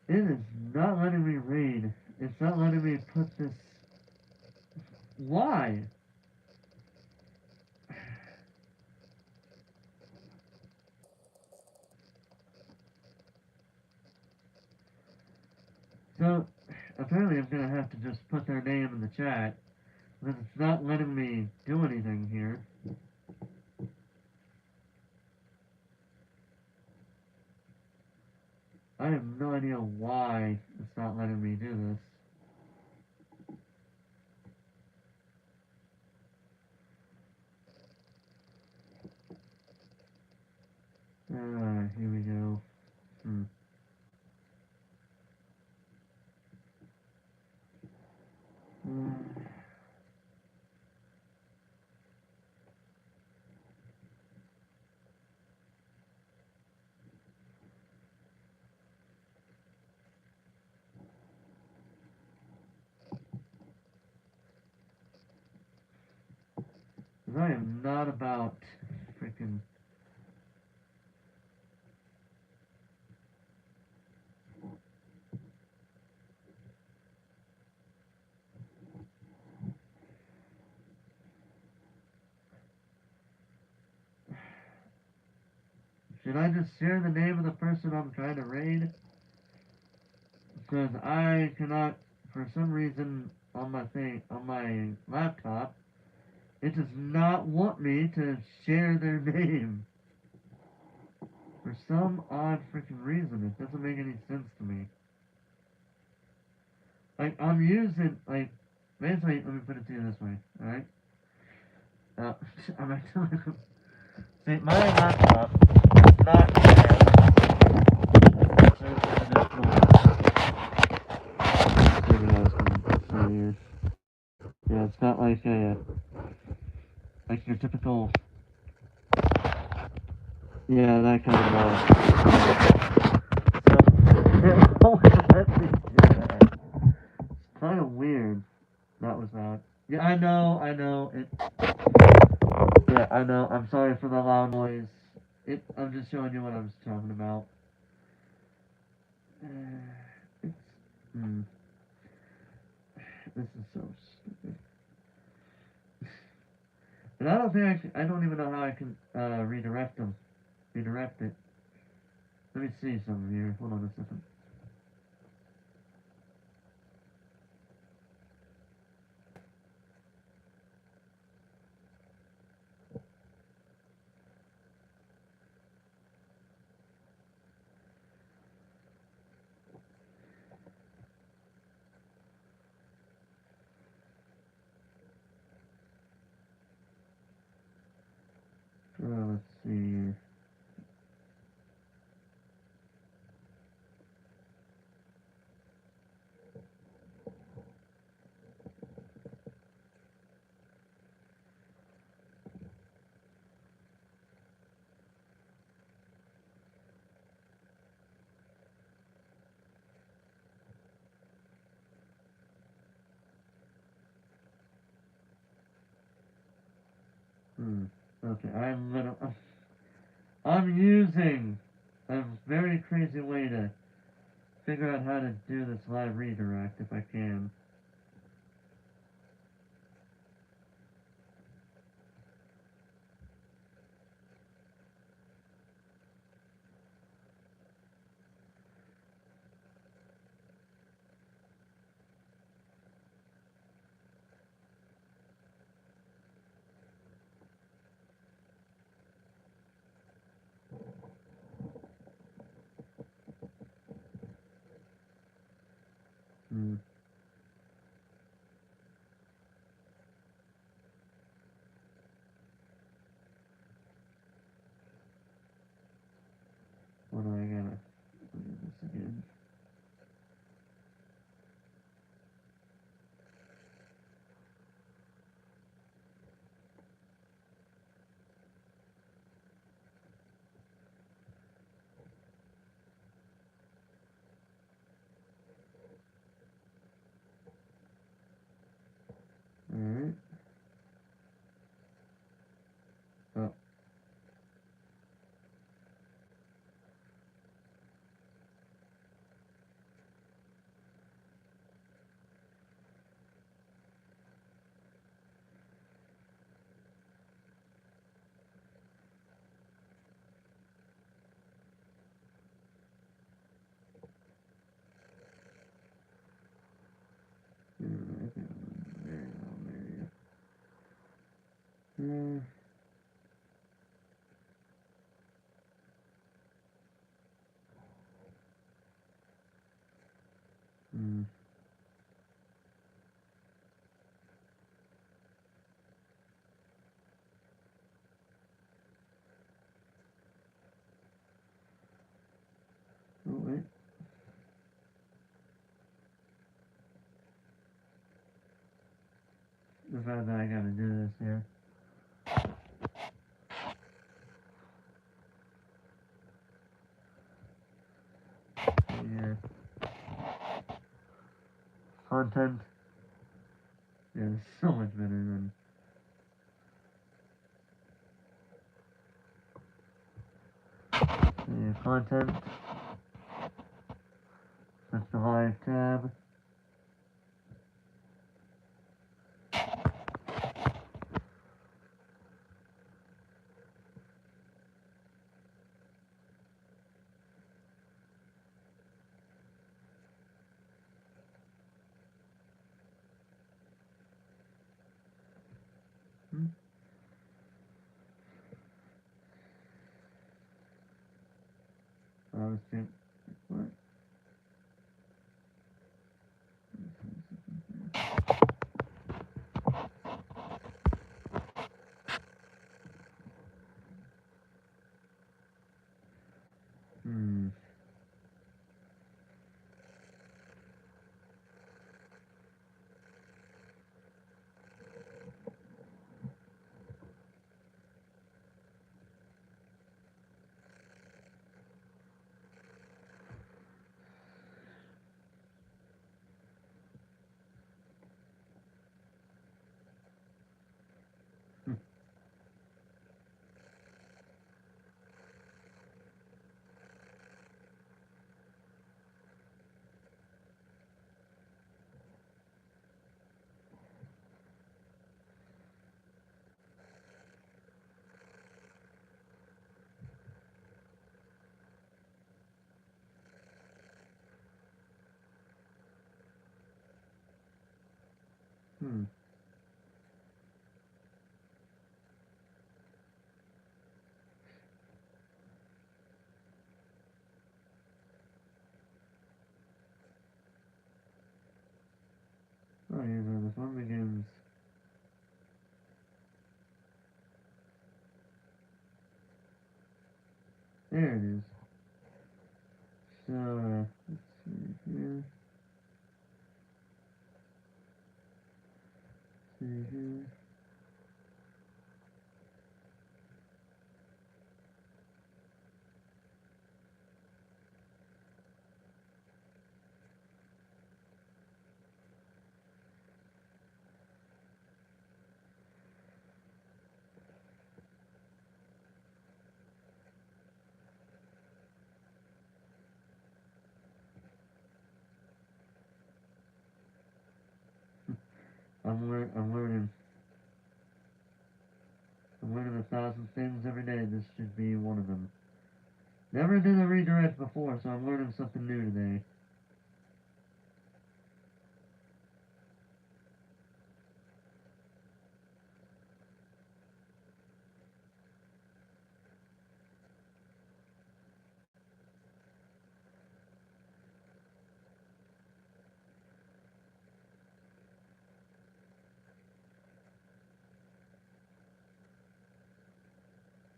It is not letting me read. It's not letting me put this. Why? So, apparently I'm gonna have to just put their name in the chat, because it's not letting me do anything here. I have no idea why it's not letting me do this. Here we go. Hmm. I am not about freaking. Should I just share the name of the person I'm trying to raid? Because I cannot, for some reason, on my laptop, it does not want me to share their name. For some odd freaking reason, it doesn't make any sense to me. Like, I'm using, like, basically, let me put it to you this way, alright? I'm actually, see, my laptop does not have, yeah, it's not like a, like your typical, yeah, that kind of So, it's kind of weird. That was that. Yeah, I know. Yeah, I know. I'm sorry for the loud noise. I'm just showing you what I was talking about. It's, hmm. This is so stupid. And I don't think I don't even know how I can redirect them. Redirect it. Let me see something here. Hold on a second. Let's see here. Okay, I'm using a very crazy way to figure out how to do this live redirect if I can. Hmm. What do I gotta do this again? Hmm. Oh, wait. The fact that I gotta do this here. Yeah. Content is so much better than content. That's the live tab. Hmm. I was thinking, what? Hmm. Hmm. Oh, here's where the fun begins. There it is. So, let's see here. See here. I'm learning. I'm learning 1,000 things every day. This should be one of them. Never did a redirect before, so I'm learning something new today.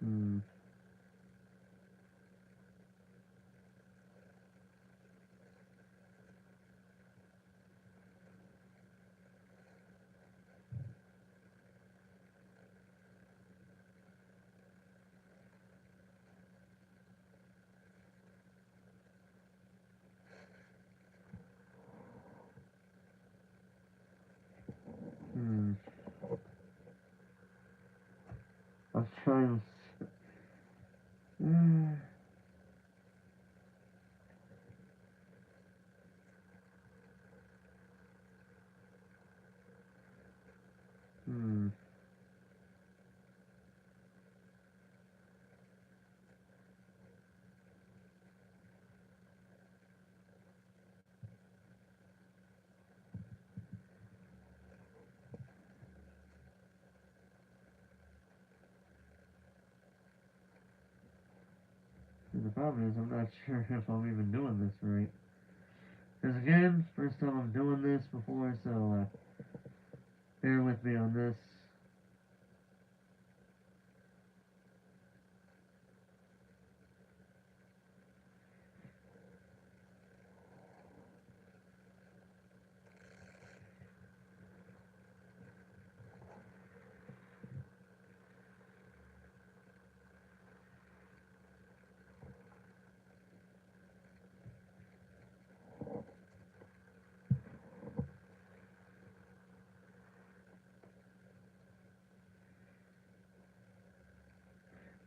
Hmm. Hmm. I'm trying. Hmm. Hmm. The problem is I'm not sure if I'm even doing this right. Because again, first time I'm doing this before, so bear with me on this.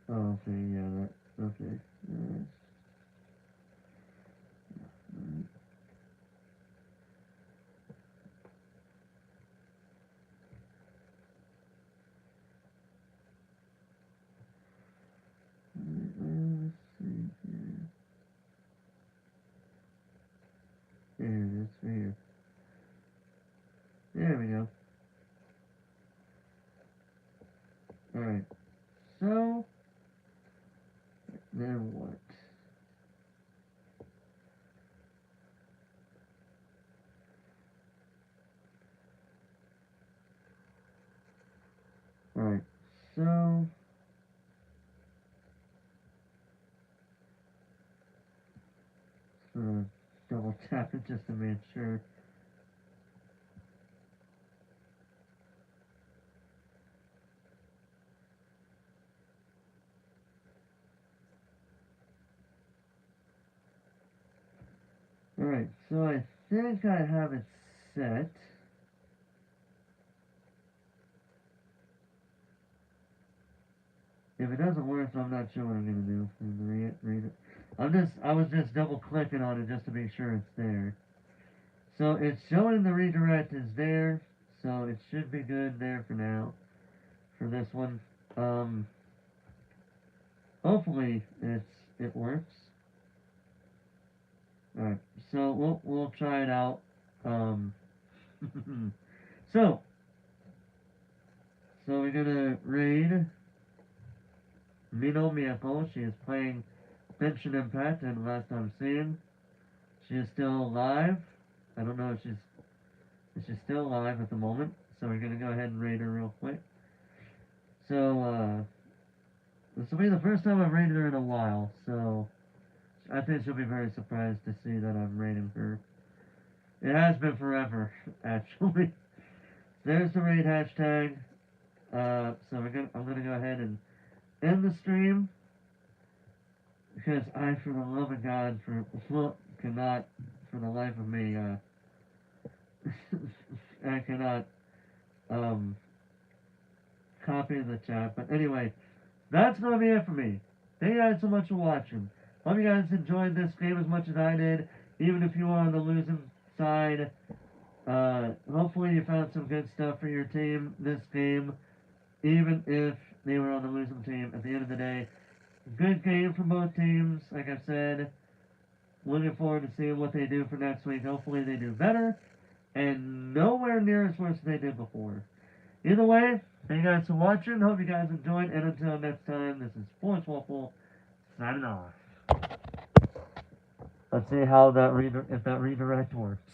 Oh, okay, yeah, that, okay. Let's see here. There it is, right here. There we go. Alright, so, then what? Alright, so, double tap it just to make sure. Alright, so I think I have it set. If it doesn't work, I'm not sure what I'm gonna do. Read it. I was just double clicking on it just to make sure it's there. So it's showing the redirect is there, so it should be good there for now. For this one, hopefully it works. All right, so we'll try it out. So we're gonna raid Mino Miyako. She is playing Genshin Impact, and last I'm seeing, she is still alive. I don't know if she's still alive at the moment. So we're gonna go ahead and raid her real quick. So this will be the first time I've raided her in a while. So I think she'll be very surprised to see that I'm raiding her. It has been forever, actually. There's the raid hashtag. So I'm gonna go ahead and end the stream because I, for the love of God, cannot, for the life of me, I cannot copy the chat. But anyway, that's gonna be it for me. Thank you guys so much for watching. Hope you guys enjoyed this game as much as I did, even if you were on the losing side. Hopefully you found some good stuff for your team this game, even if they were on the losing team. At the end of the day, good game for both teams. Like I said, looking forward to seeing what they do for next week. Hopefully they do better, and nowhere near as worse as they did before. Either way, thank you guys for watching. Hope you guys enjoyed, and until next time, this is Sports Waffle signing off. Let's see how if that redirect works.